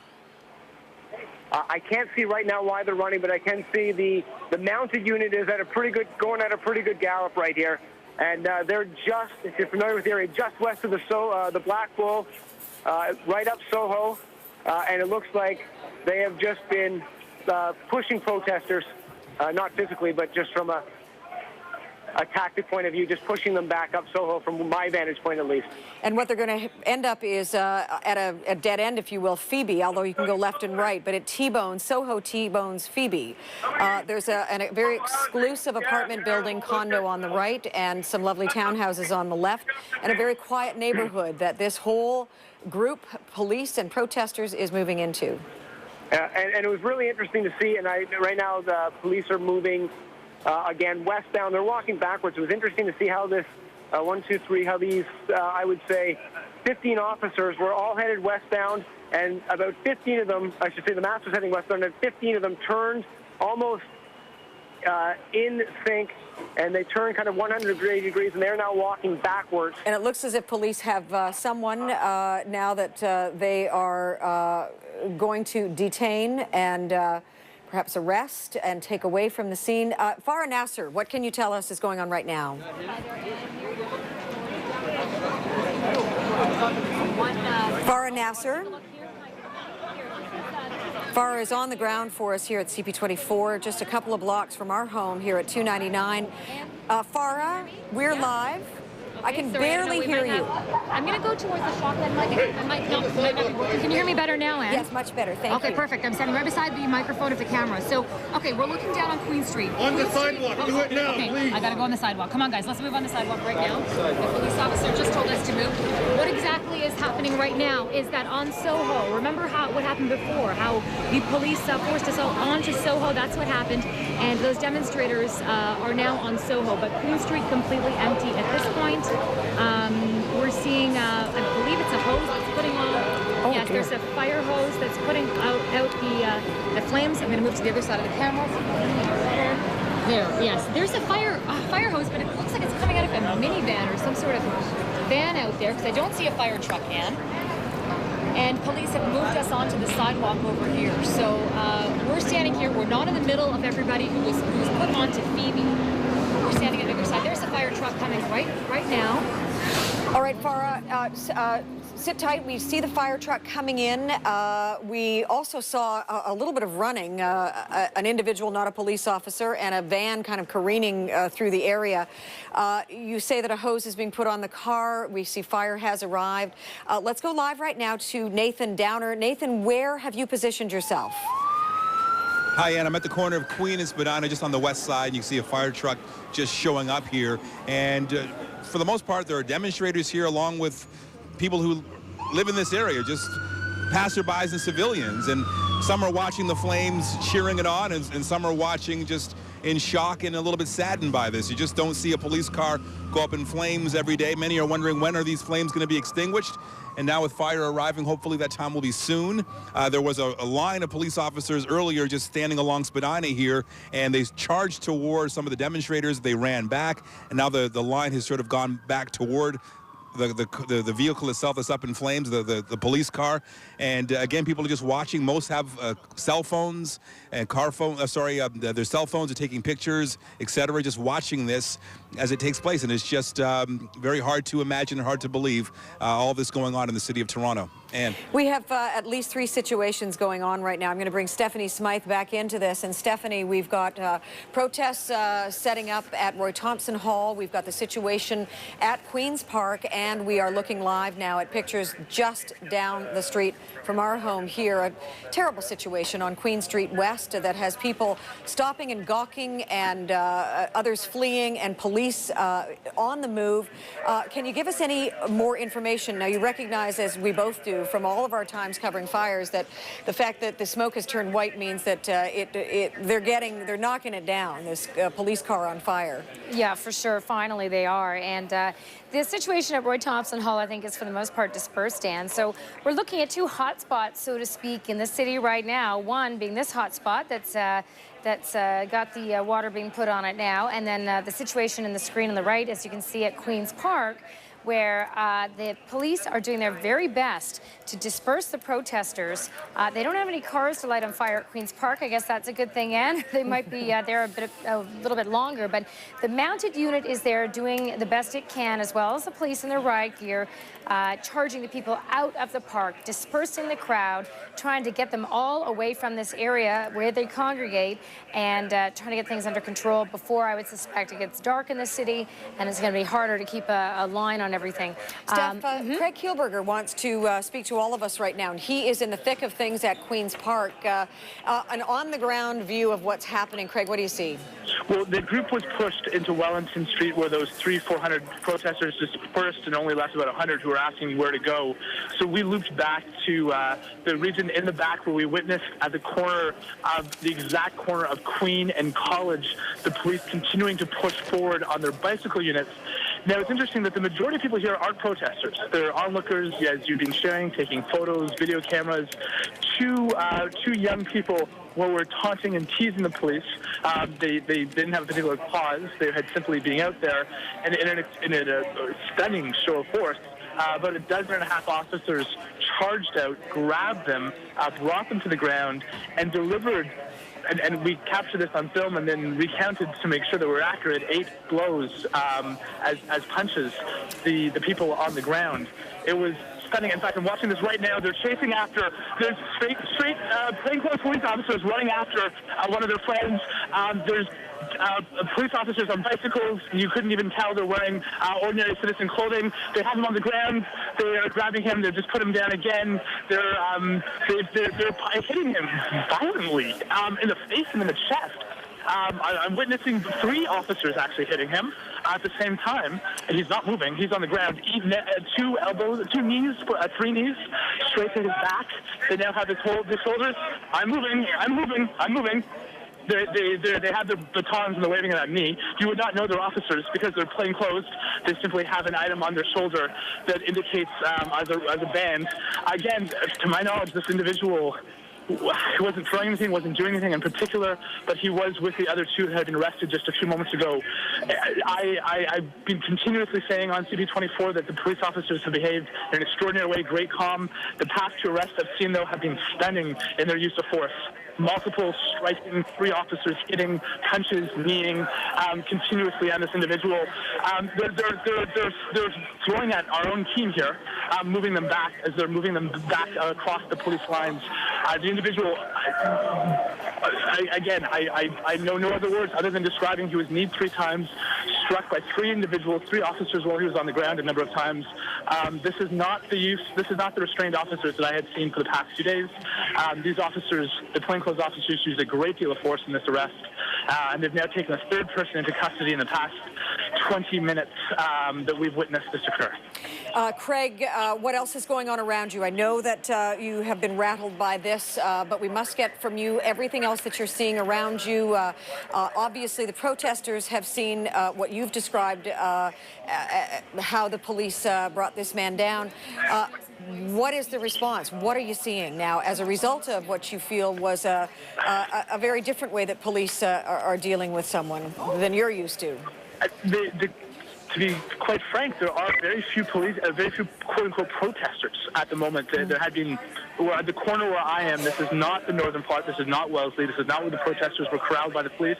[SPEAKER 20] I can't see right now why they're running, but I can see the mounted unit is going at a pretty good gallop right here. And they're just, if you're familiar with the area, just west of the Black Bull, right up Soho, and it looks like they have just been pushing protesters, not physically, but just from a tactic point of view, just pushing them back up Soho from my vantage point at least.
[SPEAKER 9] And what they're going to end up is at a dead end, if you will, Phoebe, although you can go left and right, but it T-bones, Soho T-bones Phoebe. There's a very exclusive apartment building condo on the right and some lovely townhouses on the left, and a very quiet neighborhood that this whole group, police and protesters, is moving into.
[SPEAKER 20] And it was really interesting to see, and right now the police are moving again westbound. They're walking backwards. It was interesting to see how this, how these, I would say, 15 officers were all headed westbound, and about 15 of them, I should say the mass was heading westbound, and 15 of them turned almost in sync, and they turned kind of 180 degrees, and they're now walking backwards.
[SPEAKER 9] And it looks as if police have someone now that they are going to detain and perhaps arrest and take away from the scene. Farah Nasser, what can you tell us is going on right now? Farah Nasser. Farah is on the ground for us here at CP24, just a couple of blocks from our home here at 299. Farah, we're live. I can barely hear you.
[SPEAKER 11] I'm going to go towards the shotgun mic. It might not be working. Can you hear me better now, Anne?
[SPEAKER 9] Yes, much better. Thank you.
[SPEAKER 11] Okay, perfect. I'm standing right beside the microphone of the camera. So, okay, we're looking down on Queen Street.
[SPEAKER 21] On the sidewalk. Do it now, please.
[SPEAKER 11] I got to go on the sidewalk. Come on, guys. Let's move on the sidewalk right now. The police officer just told us to move. What exactly is happening right now is that on Soho, remember what happened before, how the police forced us all onto Soho. That's what happened. And those demonstrators are now on Soho, but Queen Street completely empty at this point. We're seeing, I believe it's a hose that's putting on. Oh, yes, dear. There's a fire hose that's putting out the flames. I'm going to move to the other side of the camera. There, yes. There's a fire hose, but it looks like it's coming out of a minivan or some sort of van out there, because I don't see a fire truck, Anne. And police have moved us onto the sidewalk over here. So we're standing here. We're not in the middle of everybody who was put onto Phoebe. We're standing at the other side. There's a fire truck coming right now.
[SPEAKER 9] All right, Farah, sit tight. We see the fire truck coming in. We also saw a little bit of running, an individual, not a police officer, and a van kind of careening through the area. You say that a hose is being put on the car. We see fire has arrived. Let's go live right now to Nathan Downer. Nathan, where have you positioned yourself?
[SPEAKER 22] Hi, Ann. I'm at the corner of Queen and Spadina, just on the west side. You can see a fire truck just showing up here. And for the most part, there are demonstrators here along with people who live in this area, just passerbys and civilians. And some are watching the flames, cheering it on, and some are watching just in shock and a little bit saddened by this. You just don't see a police car go up in flames every day. Many are wondering, when are these flames going to be extinguished? And now with fire arriving, hopefully that time will be soon. There was a line of police officers earlier just standing along Spadina here, and they charged toward some of the demonstrators. They ran back, and now the line has sort of gone back toward the vehicle itself that's up in flames, the police car. And again, people are just watching. Most have cell phones and their cell phones are taking pictures, etc., just watching this as it takes place. And it's just very hard to imagine and hard to believe all this going on in the city of Toronto. And
[SPEAKER 9] we have at least 3 situations going on right now. I'm going to bring Stephanie Smythe back into this. And Stephanie, we've got protests setting up at Roy Thompson Hall. We've got the situation at Queen's Park, and we are looking live now at pictures just down the street from our home here. A terrible situation on Queen Street West that has people stopping and gawking, and others fleeing, and police on the move. Can you give us any more information? Now, you recognize, as we both do from all of our times covering fires, that the fact that the smoke has turned white means that they're knocking it down, this police car on fire.
[SPEAKER 11] Yeah, for sure. Finally, they are. And the situation at Roy Thompson Hall, I think, is for the most part dispersed, Dan. So we're looking at 2 hot spots, so to speak, in the city right now. One being this hot spot that's got the water being put on it now, and then the situation in the screen on the right, as you can see, at Queen's Park, where the police are doing their very best to disperse the protesters. They don't have any cars to light on fire at Queen's Park. I guess that's a good thing, Anne. They might be there a little bit longer, but the mounted unit is there doing the best it can, as well as the police in their riot gear, charging the people out of the park, dispersing the crowd, trying to get them all away from this area where they congregate, and trying to get things under control before, I would suspect, it gets dark in the city and it's going to be harder to keep a line on everything.
[SPEAKER 9] Steph, Craig Kielberger wants to speak to all of us right now, and he is in the thick of things at Queen's Park. An on-the-ground view of what's happening. Craig, what do you see?
[SPEAKER 10] Well, the group was pushed into Wellington Street where those 300-400 protesters dispersed and only left about 100 who were asking where to go. So we looped back to the region in the back where we witnessed at the corner of the exact corner of Queen and College, the police continuing to push forward on their bicycle units. Now, it's interesting that the majority of people here aren't protesters. They're onlookers, as you've been sharing, taking photos, video cameras. Two young people were taunting and teasing the police. They didn't have a particular cause. They had simply being out there. And in a stunning show of force, about 12.5 officers charged out, grabbed them, brought them to the ground, and delivered. And we captured this on film and then recounted to make sure that we're accurate, 8 blows as punches the people on the ground. It was stunning. In fact, I'm watching this right now. They're chasing after. There's straight plainclothes police officers running after one of their friends. There's police officers on bicycles. You couldn't even tell they're wearing ordinary citizen clothing. They have him on the ground. They're grabbing him. They just put him down again. They're hitting him violently in the face and in the chest. I'm witnessing 3 officers actually hitting him at the same time, and he's not moving. He's on the ground. 2 elbows, 2 knees, 3 knees, straight to his back. They now have his shoulders. I'm moving. They have their batons and they're waving at that knee. You would not know they're officers because they're plainclothes. They simply have an item on their shoulder that indicates as a band. Again, to my knowledge, this individual, he wasn't throwing anything, wasn't doing anything in particular, but he was with the other 2 that had been arrested just a few moments ago. I've been continuously saying on CP24 that the police officers have behaved in an extraordinary way, great calm. The past 2 arrests I've seen, though, have been stunning in their use of force. Multiple striking, 3 officers hitting, punches, kneeing continuously on this individual. They're throwing at our own team here, moving them back as they're moving them back across the police lines. The individual, I know no other words other than describing he was kneed 3 times, struck by 3 individuals, 3 officers while he was on the ground a number of times. This is not the restrained officers that I had seen for the past 2 days. These officers, the plainclothes officers, used a great deal of force in this arrest, and they've now taken a 3rd person into custody in the past 20 minutes that we've witnessed this occur.
[SPEAKER 9] Craig, what else is going on around you? I know that you have been rattled by this, but we must get from you everything else that you're seeing around you. Obviously, the protesters have seen what you've described, how the police brought this man down. What is the response? What are you seeing now as a result of what you feel was a very different way that police are dealing with someone than you're used to?
[SPEAKER 10] To be quite frank, there are very few quote-unquote protesters at the moment. There had been, at the corner where I am, this is not the northern part, this is not Wellesley, this is not where the protesters were corralled by the police.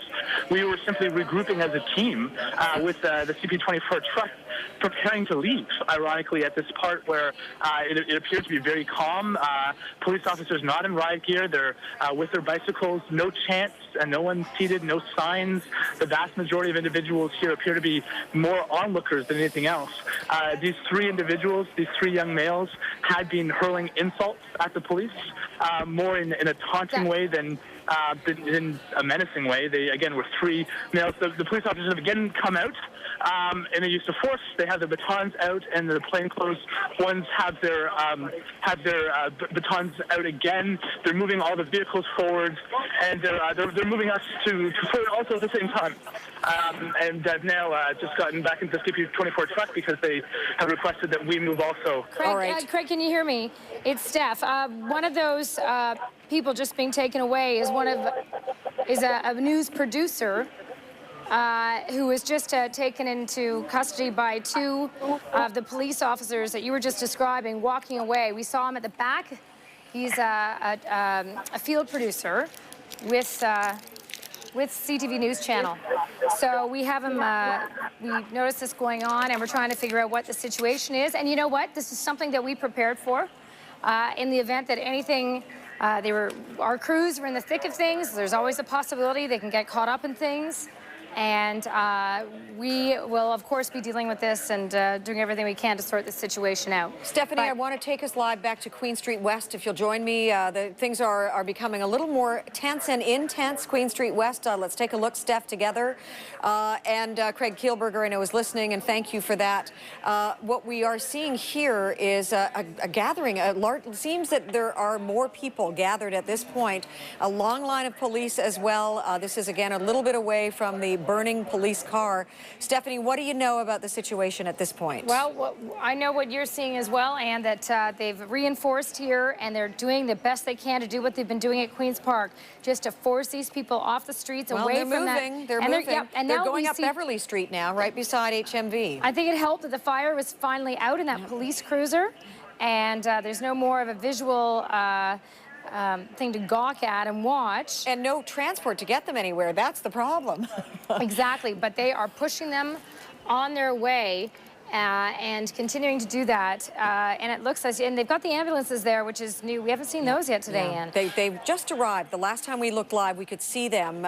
[SPEAKER 10] We were simply regrouping as a team with the CP24 truck preparing to leave, ironically, at this part where it appears to be very calm. Police officers not in riot gear, they're with their bicycles, no chants, and no one seated, no signs. The vast majority of individuals here appear to be more onlookers than anything else. These 3 individuals, these 3 young males, had been hurling insults at the police, more in a taunting way than in a menacing way. They, again, were 3 males. The police officers have again come out in a use of force. They have their batons out, and the plainclothes ones have their batons out again. They're moving all the vehicles forward, and they're moving us to forward also at the same time. And I've now just gotten back into the CP24 truck because they have requested that we move also.
[SPEAKER 11] Craig, all right. Craig, can you hear me? It's Steph. One of those people just being taken away is a news producer who was just taken into custody by two of the police officers that you were just describing, walking away. We saw him at the back. He's a field producer with CTV News Channel. So we have him, we noticed this going on, and we're trying to figure out what the situation is. And you know what? This is something that we prepared for in the event that anything, our crews were in the thick of things. There's always a possibility they can get caught up in things. And we will, of course, be dealing with this and doing everything we can to sort this situation out.
[SPEAKER 9] Stephanie, I want to take us live back to Queen Street West, if you'll join me. Things are becoming a little more tense and intense. Queen Street West, let's take a look, Steph, together. And Craig Kielberger, I know, is listening, and thank you for that. What we are seeing here is a gathering. It seems that there are more people gathered at this point. A long line of police as well. This is, again, a little bit away from the burning police car. Stephanie, what do you know about the situation at this point?
[SPEAKER 11] Well, I know what you're seeing as well, and that they've reinforced here, and they're doing the best they can to do what they've been doing at Queen's Park, just to force these people off the streets, away from that.
[SPEAKER 9] They're moving. They're going up Beverly Street now, right beside HMV.
[SPEAKER 11] I think it helped that the fire was finally out in that police cruiser, and there's no more of a visual thing to gawk at and watch.
[SPEAKER 9] And no transport to get them anywhere. That's the problem.
[SPEAKER 11] Exactly, but they are pushing them on their way and continuing to do that. And it looks like, and they've got the ambulances there, which is new. We haven't seen those yet today, Ann.
[SPEAKER 9] They've just arrived. The last time we looked live, we could see them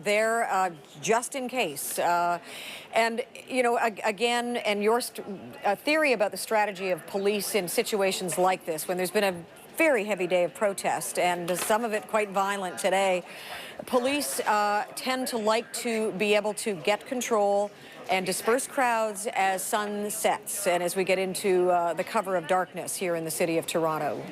[SPEAKER 9] there just in case. And, you know, again, and your theory about the strategy of police in situations like this, when there's been a very heavy day of protest, and some of it quite violent today. Police tend to like to be able to get control and disperse crowds as sun sets and as we get into the cover of darkness here in the city of Toronto.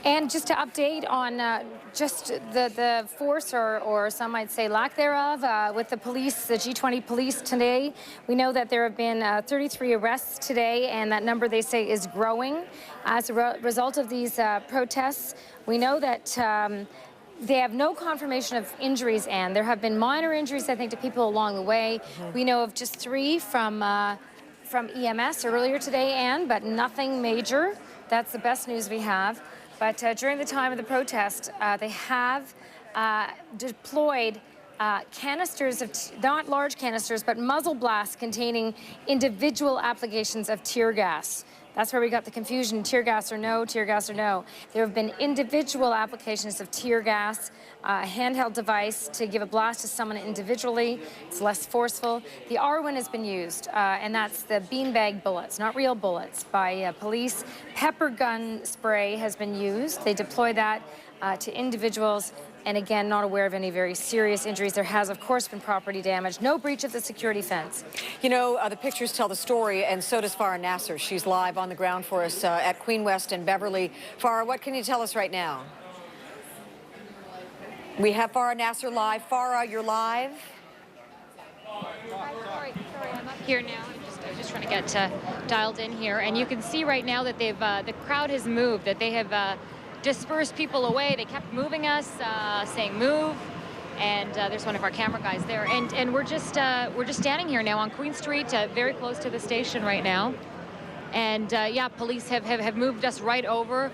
[SPEAKER 11] And just to update on just the force, or some might say lack thereof, with the police, the G20 police today, we know that there have been 33 arrests today, and that number, they say, is growing as a result of these protests. We know that they have no confirmation of injuries, and there have been minor injuries, I think, to people along the way. We know of just 3 from EMS earlier today, Anne, but nothing major. That's the best news we have. But during the time of the protest, they have deployed canisters of, not large canisters, but muzzle blasts containing individual applications of tear gas. That's where we got the confusion, tear gas or no, tear gas or no. There have been individual applications of tear gas, a handheld device to give a blast to someone individually. It's less forceful. The R1 has been used, and that's the beanbag bullets, not real bullets, by police. Pepper gun spray has been used. They deploy that to individuals. And again, not aware of any very serious injuries. There has, of course, been property damage. No breach of the security fence.
[SPEAKER 9] You know, the pictures tell the story, and so does Farah Nasser. She's live on the ground for us at Queen West and Beverly. Farah, what can you tell us right now? We have Farah Nasser live. Farah, you're live.
[SPEAKER 1] Sorry, I'm up here now. I was just trying to get dialed in here. And you can see right now that they've the crowd has moved, that they have dispersed people away. They kept moving us, saying move, and there's one of our camera guys there. And we're just standing here now on Queen Street, very close to the station right now. And yeah, police have moved us right over,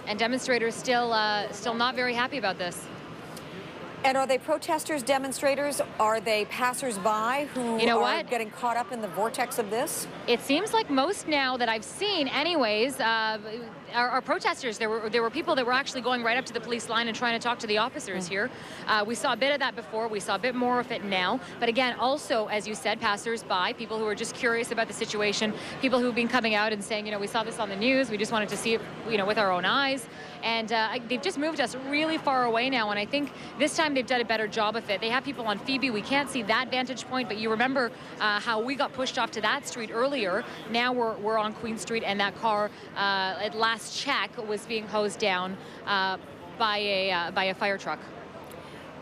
[SPEAKER 1] and demonstrators still not very happy about this.
[SPEAKER 9] And are they protesters, demonstrators? Are they passers-by who are getting caught up in the vortex of this?
[SPEAKER 1] It seems like most now that I've seen, anyways, are protesters. There were people that were actually going right up to the police line and trying to talk to the officers here. We saw a bit of that before. We saw a bit more of it now. But again, also, as you said, passers-by, people who are just curious about the situation, people who've been coming out and saying, we saw this on the news. We just wanted to see it, with our own eyes. And they've just moved us really far away now, and I think this time they've done a better job of it. They have people on Phoebe. We can't see that vantage point, but you remember how we got pushed off to that street earlier. Now we're on Queen Street, and that car, at last check, was being hosed down by a fire truck.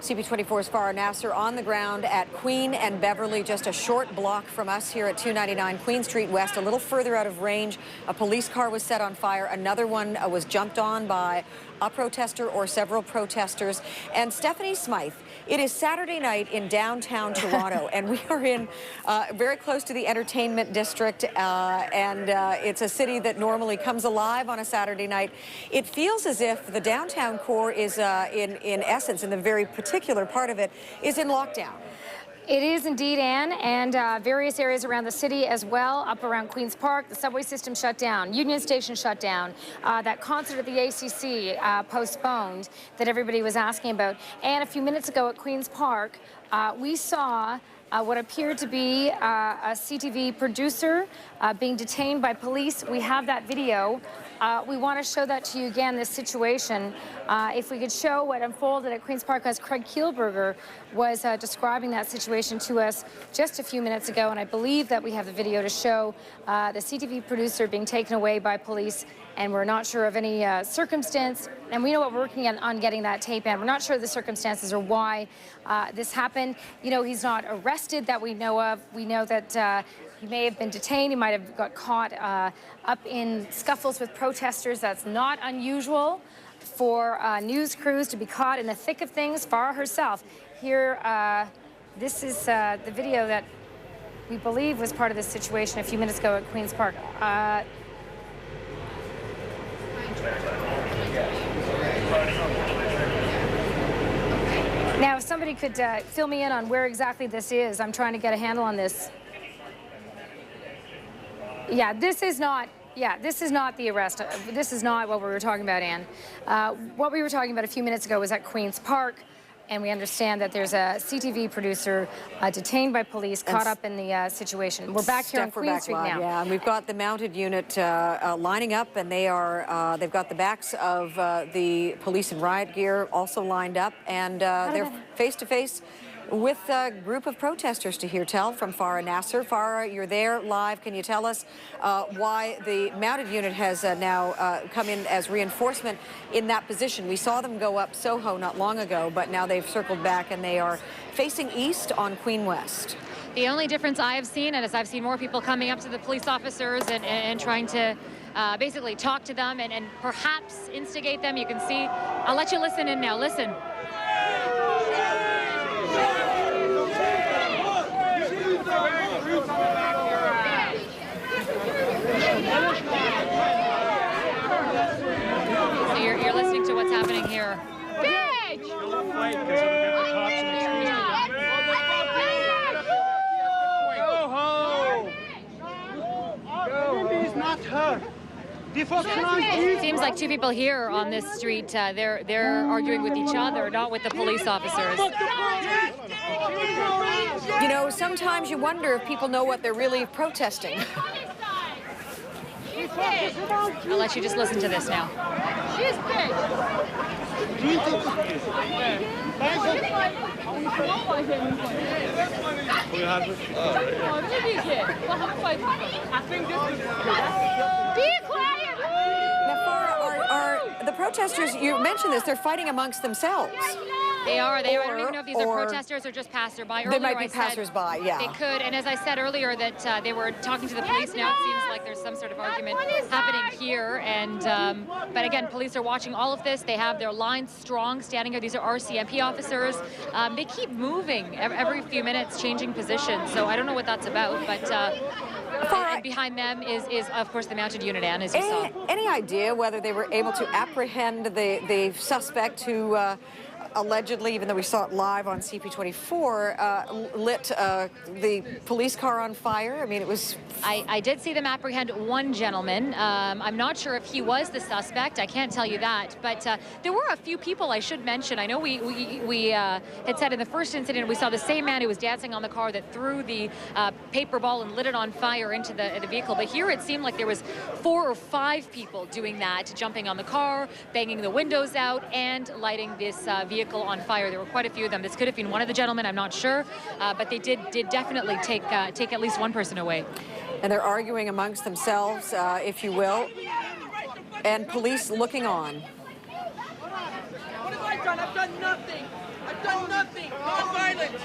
[SPEAKER 9] CP24's Farah Nasser on the ground at Queen and Beverly, just a short block from us here at 299 Queen Street West, a little further out of range. A police car was set on fire. Another one was jumped on by a protester or several protesters. And Stephanie Smythe, It is Saturday night in downtown Toronto, and we are in very close to the entertainment district, and it's a city that normally comes alive on a Saturday night. It feels as if the downtown core is, in essence, in the very particular part of it, is in lockdown.
[SPEAKER 11] It is indeed, Anne, and various areas around the city as well. Up around Queen's Park, the subway system shut down, Union Station shut down, that concert at the ACC postponed that everybody was asking about. And a few minutes ago at Queen's Park, we saw what appeared to be a CTV producer being detained by police. We have that video. We want to show that to you again, this situation. If we could show what unfolded at Queen's Park, as Craig Kielburger was describing that situation to us just a few minutes ago, and I believe that we have the video to show the CTV producer being taken away by police, and we're not sure of any circumstance, and we know what we're working on getting that tape in. We're not sure of the circumstances or why this happened. You know, he's not arrested that we know of. We know that he may have been detained. He might have got caught up in scuffles with protesters. That's not unusual for news crews to be caught in the thick of things. Farah herself here, this is the video that we believe was part of this situation a few minutes ago at Queen's Park. Now, if somebody could fill me in on where exactly this is, I'm trying to get a handle on this. Yeah, this is not the arrest. This is not what we were talking about, Anne. What we were talking about a few minutes ago was at Queen's Park, and we understand that there's a CTV producer detained by police, caught up in the situation. We're back here on Queen Street now.
[SPEAKER 9] Yeah, and we've got the mounted unit lining up, and they've got the backs of the police in riot gear also lined up, and they're face-to-face with a group of protesters to hear tell from Farah Nasser. Farah, you're there live. Can you tell us why the mounted unit has now come in as reinforcement in that position? We saw them go up Soho not long ago, but now they've circled back and they are facing east on Queen West.
[SPEAKER 1] The only difference I have seen, and as I've seen more people coming up to the police officers and trying to basically talk to them and perhaps instigate them. You can see, I'll let you listen in now. Listen. So you're listening to what's happening here. Bitch!
[SPEAKER 21] Go home! Go! It's not her.
[SPEAKER 1] It seems like two people here on this street, they're arguing with each other, not with the police officers.
[SPEAKER 9] You know, sometimes you wonder if people know what they're really protesting.
[SPEAKER 1] I'll let you just listen to this now.
[SPEAKER 9] The protesters, you mentioned this, they're fighting amongst themselves.
[SPEAKER 1] They are. I don't even know if these are protesters or just passersby.
[SPEAKER 9] They might be passersby, yeah.
[SPEAKER 1] They could, and as I said earlier, that they were talking to the police. Now it seems like there's some sort of argument happening here. And but again, police are watching all of this. They have their lines strong, standing here. These are RCMP officers. They keep moving every few minutes, changing positions. So I don't know what that's about, but. And behind them is of course the mounted unit, Anne, as you saw.
[SPEAKER 9] Any idea whether they were able to apprehend the suspect who allegedly, even though we saw it live on CP24, lit the police car on fire? I mean, it was...
[SPEAKER 1] I did see them apprehend one gentleman. I'm not sure if he was the suspect. I can't tell you that. But there were a few people I should mention. I know we had said in the first incident we saw the same man who was dancing on the car that threw the paper ball and lit it on fire into the vehicle. But here it seemed like there was 4 or 5 people doing that, jumping on the car, banging the windows out, and lighting this vehicle on fire. There were quite a few of them. This could have been one of the gentlemen, I'm not sure. But they did definitely take at least one person away.
[SPEAKER 9] And they're arguing amongst themselves, if you will, and police looking on.
[SPEAKER 21] What have I done? I've done nothing. I've done nothing. Non-violence.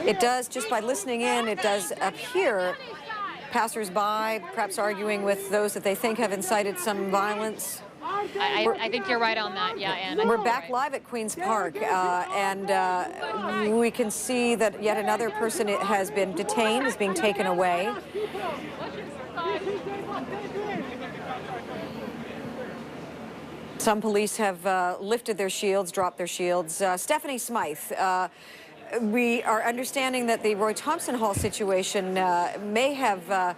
[SPEAKER 9] It does, just by listening in, it does appear passers-by perhaps arguing with those that they think have incited some violence.
[SPEAKER 1] I think you're right on that, yeah, Anne.
[SPEAKER 9] We're back live at Queen's Park, and we can see that yet another person has been detained, is being taken away. Some police have lifted their shields, dropped their shields. Stephanie Smythe, we are understanding that the Roy Thompson Hall situation may have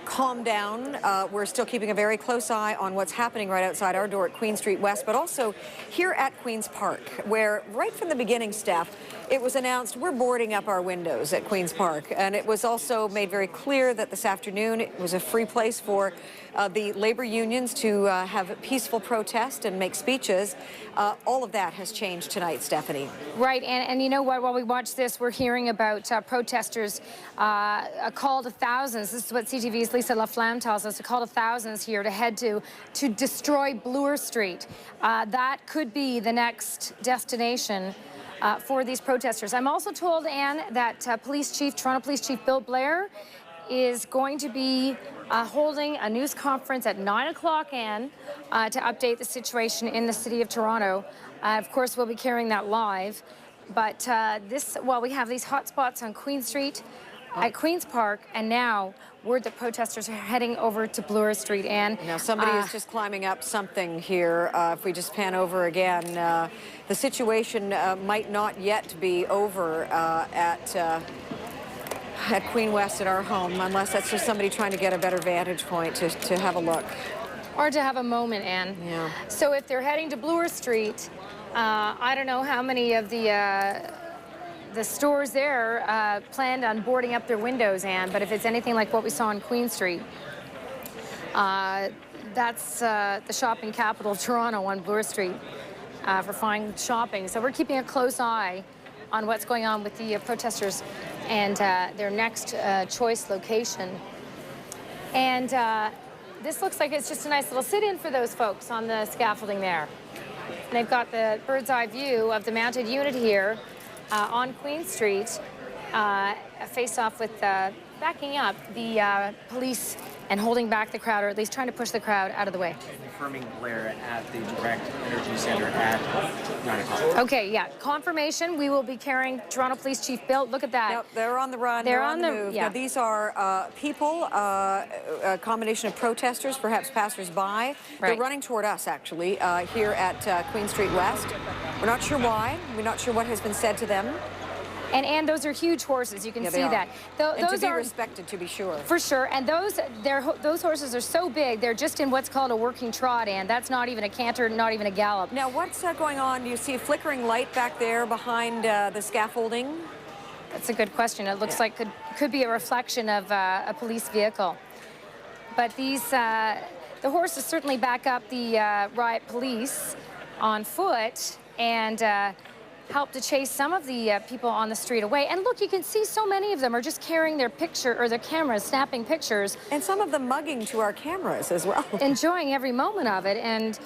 [SPEAKER 9] calmed down. We're still keeping a very close eye on what's happening right outside our door at Queen Street West, but also here at Queen's Park, where right from the beginning, Steph, it was announced we're boarding up our windows at Queen's Park. And it was also made very clear that this afternoon it was a free place for the labor unions to have a peaceful protest and make speeches. All of that has changed tonight, Stephanie.
[SPEAKER 11] Right, and you know what, while we watch this, we're hearing about protesters, a call to thousands. This is what CTV's Lisa LaFlamme tells us, a call to thousands here to head to destroy Bloor Street. That could be the next destination for these protesters. I'm also told, Anne, that Toronto Police Chief Bill Blair is going to be holding a news conference at 9 o'clock, Anne, to update the situation in the city of Toronto. Of course, we'll be carrying that live. But while we have these hot spots on Queen Street, at Queen's Park, and now word that protesters are heading over to Bloor Street. And
[SPEAKER 9] now somebody is just climbing up something here. If we just pan over again, the situation might not yet be over at Queen West at our home, unless that's just somebody trying to get a better vantage point to have a look.
[SPEAKER 11] Or to have a moment, Anne.
[SPEAKER 9] Yeah.
[SPEAKER 11] So if they're heading to Bloor Street, I don't know how many of the stores there planned on boarding up their windows, Anne, but if it's anything like what we saw on Queen Street, that's the shopping capital of Toronto on Bloor Street for fine shopping. So we're keeping a close eye on what's going on with the protesters and their next choice location. And this looks like it's just a nice little sit-in for those folks on the scaffolding there. And they've got the bird's eye view of the mounted unit here on Queen Street, face off with backing up the police and holding back the crowd, or at least trying to push the crowd out of the way.
[SPEAKER 2] Confirming Blair at the Direct Energy Center at 9 o'clock.
[SPEAKER 11] Okay, yeah, confirmation. We will be carrying Toronto Police Chief Bill. Look at that.
[SPEAKER 9] Yep, they're on the run. They're on the move.
[SPEAKER 11] Yeah.
[SPEAKER 9] Now, these are people, a combination of protesters, perhaps passers-by.
[SPEAKER 11] Right.
[SPEAKER 9] They're running toward us, actually, here at Queen Street West. We're not sure why. We're not sure what has been said to them.
[SPEAKER 11] And those are huge horses. You can see that.
[SPEAKER 9] And
[SPEAKER 11] those
[SPEAKER 9] to be
[SPEAKER 11] are
[SPEAKER 9] respected, to be sure.
[SPEAKER 11] For sure. And those horses are so big, they're just in what's called a working trot, and that's not even a canter, not even a gallop.
[SPEAKER 9] Now, what's going on? Do you see a flickering light back there behind the scaffolding?
[SPEAKER 11] That's a good question. It looks like could be a reflection of a police vehicle. But these, the horses certainly back up the riot police on foot and help to chase some of the people on the street away. And look, you can see so many of them are just carrying their picture or their cameras, snapping pictures.
[SPEAKER 9] And some of them mugging to our cameras as well.
[SPEAKER 11] Enjoying every moment of it. And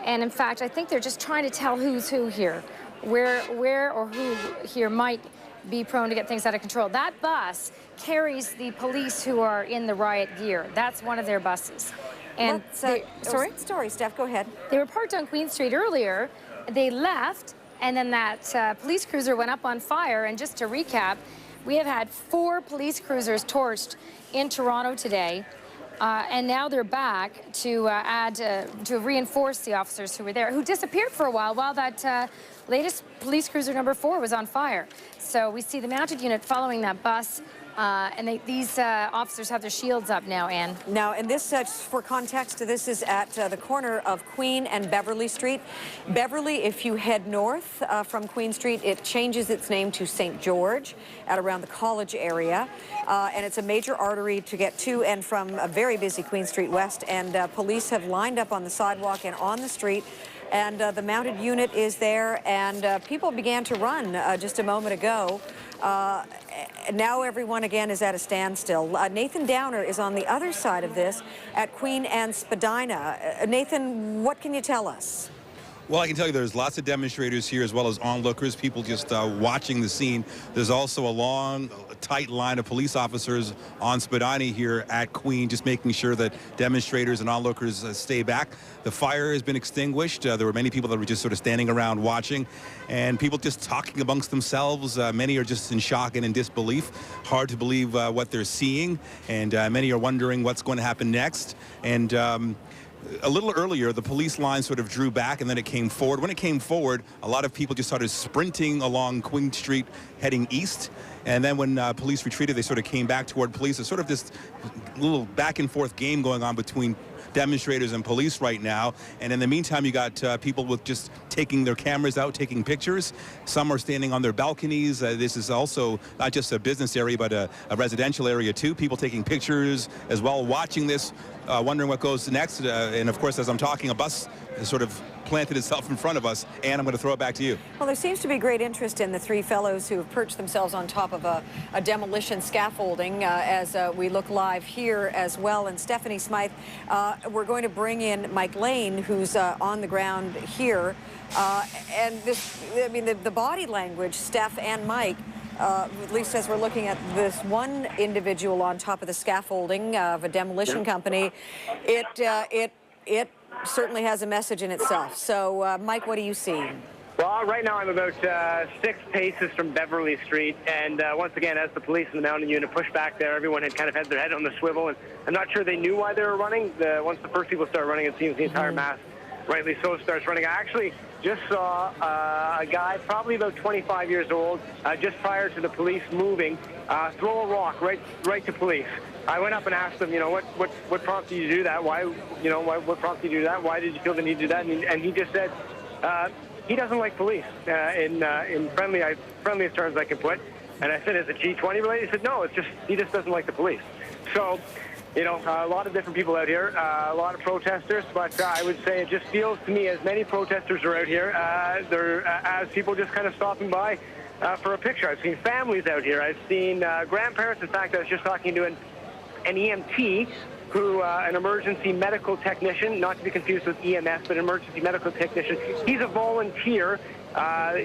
[SPEAKER 11] in fact, I think they're just trying to tell who's who here, where or who here might be prone to get things out of control. That bus carries the police who are in the riot gear. That's one of their buses. And
[SPEAKER 9] sorry, Steph, go ahead.
[SPEAKER 11] They were parked on Queen Street earlier. They left. And then that police cruiser went up on fire. And just to recap, we have had 4 police cruisers torched in Toronto today. And now they're back to to reinforce the officers who were there, who disappeared for a while that latest police cruiser number 4 was on fire. So we see the mounted unit following that bus. And these officers have their shields up now, Anne.
[SPEAKER 9] Now, and this, for context, this is at the corner of Queen and Beverly Street. Beverly, if you head north from Queen Street, it changes its name to St. George at around the College area. And it's a major artery to get to and from a very busy Queen Street West. And police have lined up on the sidewalk and on the street. And the mounted unit is there, and people began to run just a moment ago. Now everyone again is at a standstill. Nathan Downer is on the other side of this at Queen and Spadina. Nathan, what can you tell us?
[SPEAKER 22] Well, I can tell you there's lots of demonstrators here as well as onlookers, people just watching the scene. There's also a long, tight line of police officers on Spadina here at Queen, just making sure that demonstrators and onlookers stay back. The fire has been extinguished. There were many people that were just sort of standing around watching, and people just talking amongst themselves. Many are just in shock and in disbelief. Hard to believe what they're seeing, and many are wondering what's going to happen next. And a little earlier, the police line sort of drew back, and then it came forward. When it came forward, a lot of people just started sprinting along Queen Street, heading east. And then when police retreated, they sort of came back toward police. It's sort of this little back-and-forth game going on between demonstrators and police right now. And in the meantime, you got people with just taking their cameras out, taking pictures. Some are standing on their balconies. This is also not just a business area, but a residential area too. People taking pictures as well, watching this, wondering what goes next. And of course, as I'm talking, a bus has sort of planted itself in front of us. And I'm going to throw it back to you.
[SPEAKER 9] Well, there seems to be great interest in the three fellows who have perched themselves on top of a demolition scaffolding as we look live here as well. And Stephanie Smythe, we're going to bring in Mike Lane, who's on the ground here. And this, I mean, the body language, Steph and Mike, at least as we're looking at this one individual on top of the scaffolding of a demolition company, it certainly has a message in itself. So, Mike, what do you see?
[SPEAKER 20] Well, right now I'm about 6 paces from Beverly Street, and once again, as the police and the mountain unit pushed back there, everyone had kind of had their head on the swivel, and I'm not sure they knew why they were running. Once the first people start running, it seems the entire mass, rightly so, starts running. I actually just saw a guy, probably about 25 years old, just prior to the police moving, throw a rock right to police. I went up and asked him, you know, what prompted you to do that? Why, you know, what prompted you to do that? Why did you feel the need to do that? And he just said he doesn't like police in friendliest terms I can put. And I said, is it G20 related? He said, no, he just doesn't like the police. So, you know, a lot of different people out here, a lot of protesters, but I would say it just feels to me as many protesters are out here, as people just kind of stopping by for a picture. I've seen families out here. I've seen grandparents. In fact, I was just talking to an EMT, who, an emergency medical technician, not to be confused with EMS, but emergency medical technician. He's a volunteer.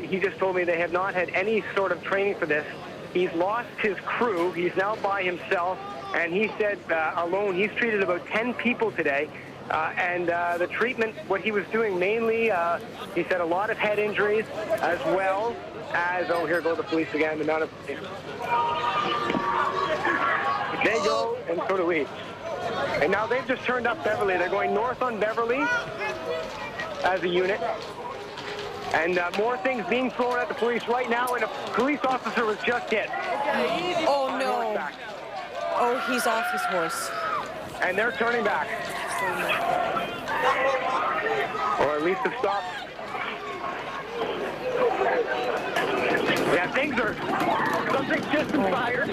[SPEAKER 20] He just told me they have not had any sort of training for this. He's lost his crew. He's now by himself. And he said alone, he's treated about 10 people today. And the treatment, what he was doing mainly, he said a lot of head injuries, as well as, oh, here go the police again, the amount of police. They go, and so do we. And now they've just turned up Beverly. They're going north on Beverly as a unit. And more things being thrown at the police right now, and a police officer was just hit.
[SPEAKER 9] Oh, no. Oh, he's off his horse.
[SPEAKER 20] And they're turning back. Or at least have stopped. Yeah, something's just inspired.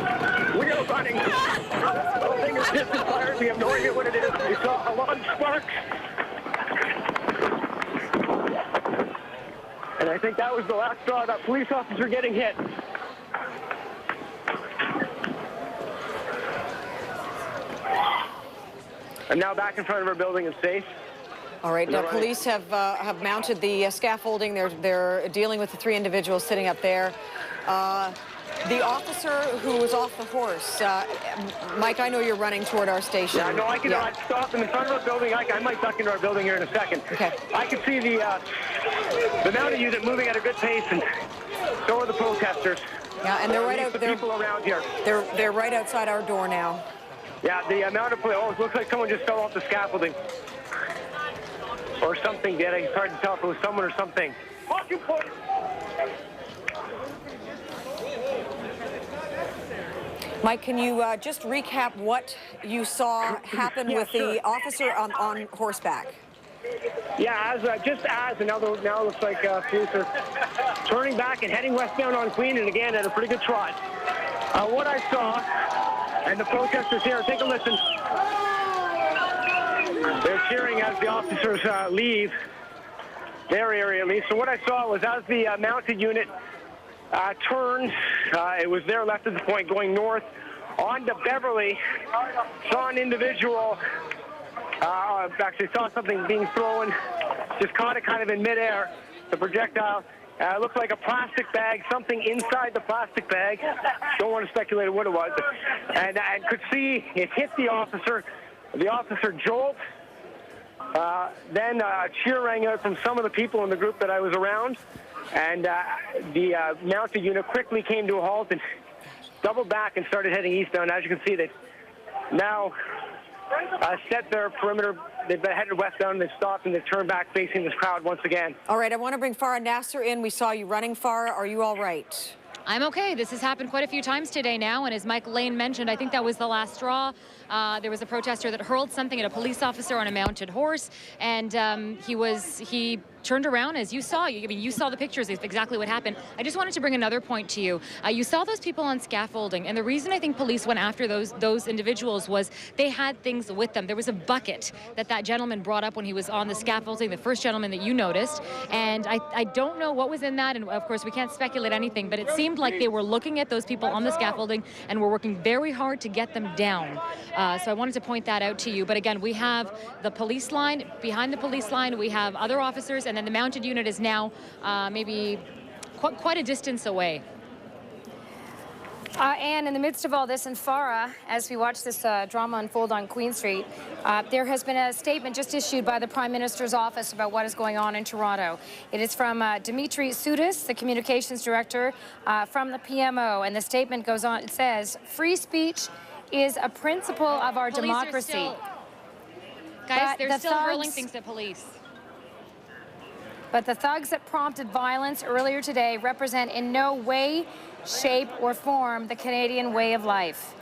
[SPEAKER 20] We are running. Something is just inspired. We have no idea what it is. We saw a lot of sparks. And I think that was the last straw, that police officer getting hit. I'm now back in front of our building and safe.
[SPEAKER 9] All right, now police have mounted the scaffolding. They're dealing with the 3 individuals sitting up there. The officer who was off the horse, Mike, I know you're running toward our station.
[SPEAKER 20] Yeah, no, I can stop in front of our building. I might duck into our building here in a second.
[SPEAKER 9] Okay.
[SPEAKER 20] I can see the mounted unit moving at a good pace, and so are the protesters.
[SPEAKER 9] Yeah, and they're right out there.
[SPEAKER 20] People around here.
[SPEAKER 9] They're right outside our door now.
[SPEAKER 20] Yeah, the amount of police. Oh, it looks like someone just fell off the scaffolding. Or something did. It's hard to tell if it was someone or something.
[SPEAKER 9] Mike, can you just recap what you saw happen with the officer on horseback?
[SPEAKER 20] Yeah, and now it looks like police are turning back and heading westbound on Queen, and again at a pretty good trot. What I saw, and the protesters here, take a listen. They're cheering as the officers leave their area, at least. So what I saw was as the mounted unit turned, it was there left at the point going north onto Beverly, saw an individual, actually saw something being thrown just caught it kind of in midair. The projectile looked like a plastic bag, something inside the plastic bag. Don't want to speculate what it was. And could see it hit the officer. The officer jolt. Then a cheer rang out from some of the people in the group that I was around. And the mounted unit quickly came to a halt and doubled back and started heading eastbound. As you can see, they've now set their perimeter. They've headed westbound, they've stopped, and they've turned back facing this crowd once again.
[SPEAKER 9] All right, I want to bring Farah Nasser in. We saw you running, Farah. Are you all right?
[SPEAKER 1] I'm okay. This has happened quite a few times today now, and as Mike Lane mentioned, I think that was the last straw. There was a protester that hurled something at a police officer on a mounted horse, and he turned around, as you saw. You saw the pictures of exactly what happened. I just wanted to bring another point to you. You saw those people on scaffolding, and the reason I think police went after those individuals was they had things with them. There was a bucket that gentleman brought up when he was on the scaffolding, the first gentleman that you noticed, and I don't know what was in that, and of course we can't speculate anything, but it seemed like they were looking at those people on the scaffolding and were working very hard to get them down. So I wanted to point that out to you. But again, we have the police line. Behind the police line, we have other officers, and then the mounted unit is now maybe quite a distance away.
[SPEAKER 11] And in the midst of all this, in Farah, as we watch this drama unfold on Queen Street, there has been a statement just issued by the Prime Minister's office about what is going on in Toronto. It is from Dimitri Soudis, the communications director from the PMO, and the statement goes on. It says, "Free speech is a principle of our democracy."
[SPEAKER 1] Guys, they're still hurling things at police.
[SPEAKER 11] But the thugs that prompted violence earlier today represent in no way, shape, or form the Canadian way of life.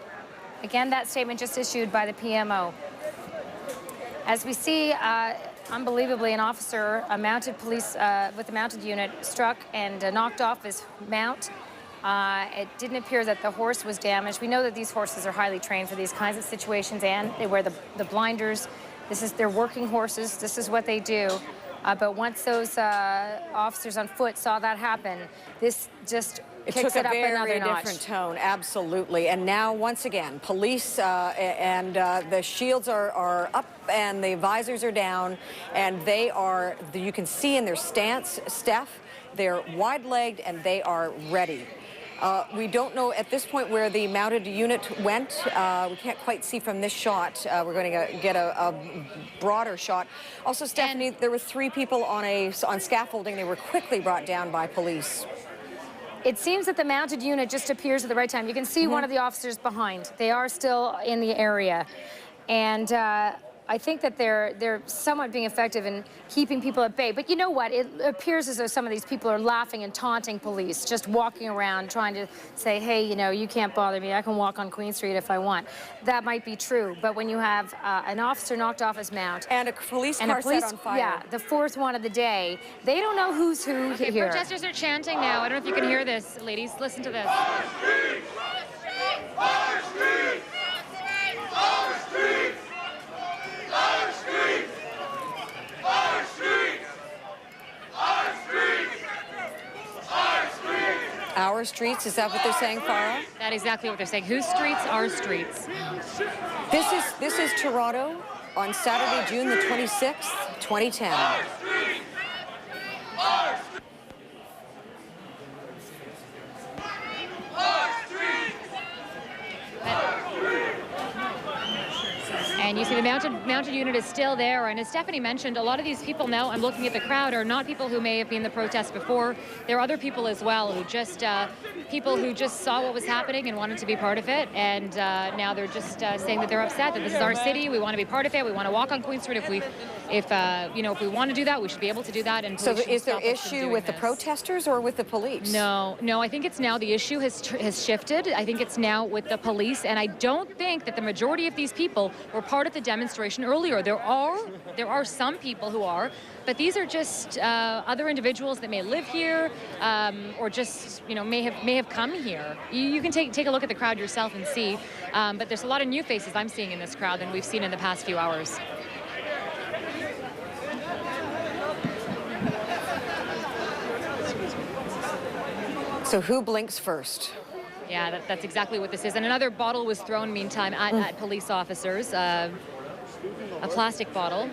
[SPEAKER 11] Again, that statement just issued by the PMO. As we see, unbelievably, an officer, a mounted police with a mounted unit, struck and knocked off his mount. It didn't appear that the horse was damaged. We know that these horses are highly trained for these kinds of situations, and they wear the blinders. They're working horses. This is what they do. But once those officers on foot saw that happen, this just kicks it up another notch.
[SPEAKER 9] It took a very different tone, absolutely. And now, once again, police and the shields are up and the visors are down, and they are, you can see in their stance, Steph, they're wide-legged and they are ready. We don't know at this point where the mounted unit went. We can't quite see from this shot. We're going to get a broader shot. Also, Stephanie, there were 3 people on scaffolding. They were quickly brought down by police.
[SPEAKER 11] It seems that the mounted unit just appears at the right time. You can see one of the officers behind. They are still in the area. And I think that they're somewhat being effective in keeping people at bay. But you know what? It appears as though some of these people are laughing and taunting police, just walking around trying to say, hey, you know, you can't bother me. I can walk on Queen Street if I want. That might be true. But when you have an officer knocked off his mount.
[SPEAKER 9] And a police car set on fire.
[SPEAKER 11] Yeah, the 4th one of the day. They don't know who's who here.
[SPEAKER 1] Protesters are chanting now. I don't know if you can hear this, ladies. Listen to this.
[SPEAKER 21] Our streets! Our streets! Our streets! Our streets! Our streets! Our streets! Our streets!
[SPEAKER 9] Our streets, is that what they're saying, Farah?
[SPEAKER 1] That is exactly what they're saying. Whose streets? Our streets.
[SPEAKER 9] This is Toronto on Saturday, June the 26th, 2010.
[SPEAKER 21] Our streets! Our streets! Our streets!
[SPEAKER 1] And you see the mounted unit is still there. And as Stephanie mentioned, a lot of these people now, I'm looking at the crowd, are not people who may have been in the protest before. There are other people as well who just, people who just saw what was happening and wanted to be part of it. And now they're just saying that they're upset, that this is our city, we want to be part of it, we want to walk on Queen Street. If we want to do that, we should be able to do that. And
[SPEAKER 9] so is there issue with the protesters or with the police?
[SPEAKER 1] No, I think it's now the issue has shifted. I think it's now with the police, and I don't think that the majority of these people were part of the demonstration earlier. There are some people who are, but these are just other individuals that may live here or just may have come here. You can take a look at the crowd yourself and see, but there's a lot of new faces I'm seeing in this crowd than we've seen in the past few hours.
[SPEAKER 9] So who blinks first?
[SPEAKER 1] Yeah, that's exactly what this is. And another bottle was thrown, meantime, at police officers, a plastic bottle.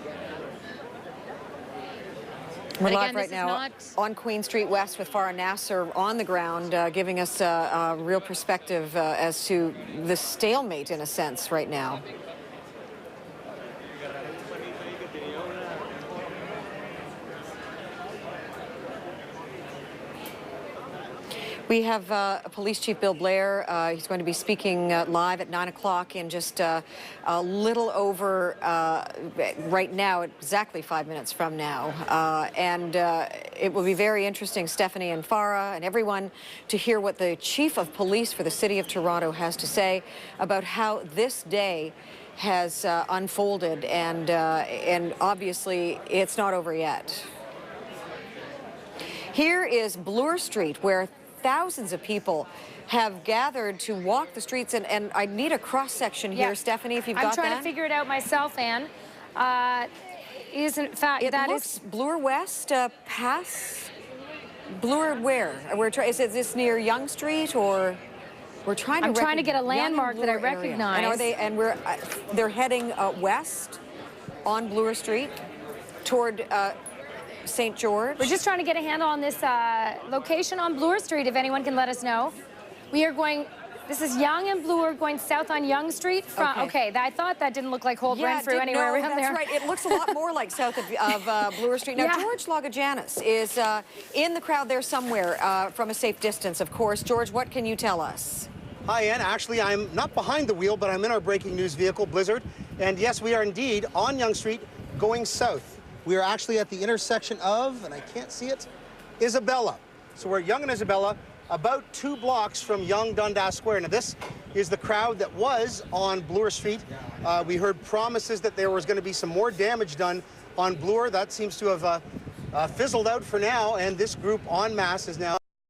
[SPEAKER 9] We're
[SPEAKER 1] And
[SPEAKER 9] live
[SPEAKER 1] again,
[SPEAKER 9] right
[SPEAKER 1] this is
[SPEAKER 9] now
[SPEAKER 1] not
[SPEAKER 9] on Queen Street West with Farah Nasser on the ground, giving us a real perspective as to the stalemate, in a sense, right now. We have Police Chief Bill Blair. He's going to be speaking live at 9 o'clock in just a little over, right now, exactly 5 minutes from now. And it will be very interesting, Stephanie and Farah and everyone, to hear what the Chief of Police for the City of Toronto has to say about how this day has unfolded. And obviously, it's not over yet. Here is Bloor Street, where thousands of people have gathered to walk the streets, and I need a cross-section here,
[SPEAKER 11] Yeah.
[SPEAKER 9] Stephanie, if you've got that.
[SPEAKER 11] I'm trying to figure it out myself, Anne. Isn't fact
[SPEAKER 9] It
[SPEAKER 11] that
[SPEAKER 9] looks
[SPEAKER 11] is
[SPEAKER 9] Bloor West past Bloor where? Is this near Yonge Street, or we're trying to?
[SPEAKER 11] I'm trying to get a
[SPEAKER 9] Yonge and
[SPEAKER 11] landmark that I
[SPEAKER 9] Bloor area.
[SPEAKER 11] recognize.
[SPEAKER 9] And are they? And they're heading west on Bloor Street toward St. George.
[SPEAKER 11] We're just trying to get a handle on this location on Bloor Street, if anyone can let us know. We are going, this is Yonge and Bloor going south on Yonge Street. Okay, I thought that didn't look like Holt Renfrew anywhere around there.
[SPEAKER 9] That's right. It looks a lot more like south of Bloor Street. Now, George Lagajanis is in the crowd there somewhere from a safe distance, of course. George, what can you tell us?
[SPEAKER 3] Hi, Ann. Actually, I'm not behind the wheel, but I'm in our breaking news vehicle, Blizzard. And yes, we are indeed on Yonge Street going south. We are actually at the intersection of, and I can't see it, Isabella. So we're at Yonge and Isabella, about 2 blocks from Yonge Dundas Square. Now this is the crowd that was on Bloor Street. We heard promises that there was going to be some more damage done on Bloor. That seems to have fizzled out for now, and this group en masse is now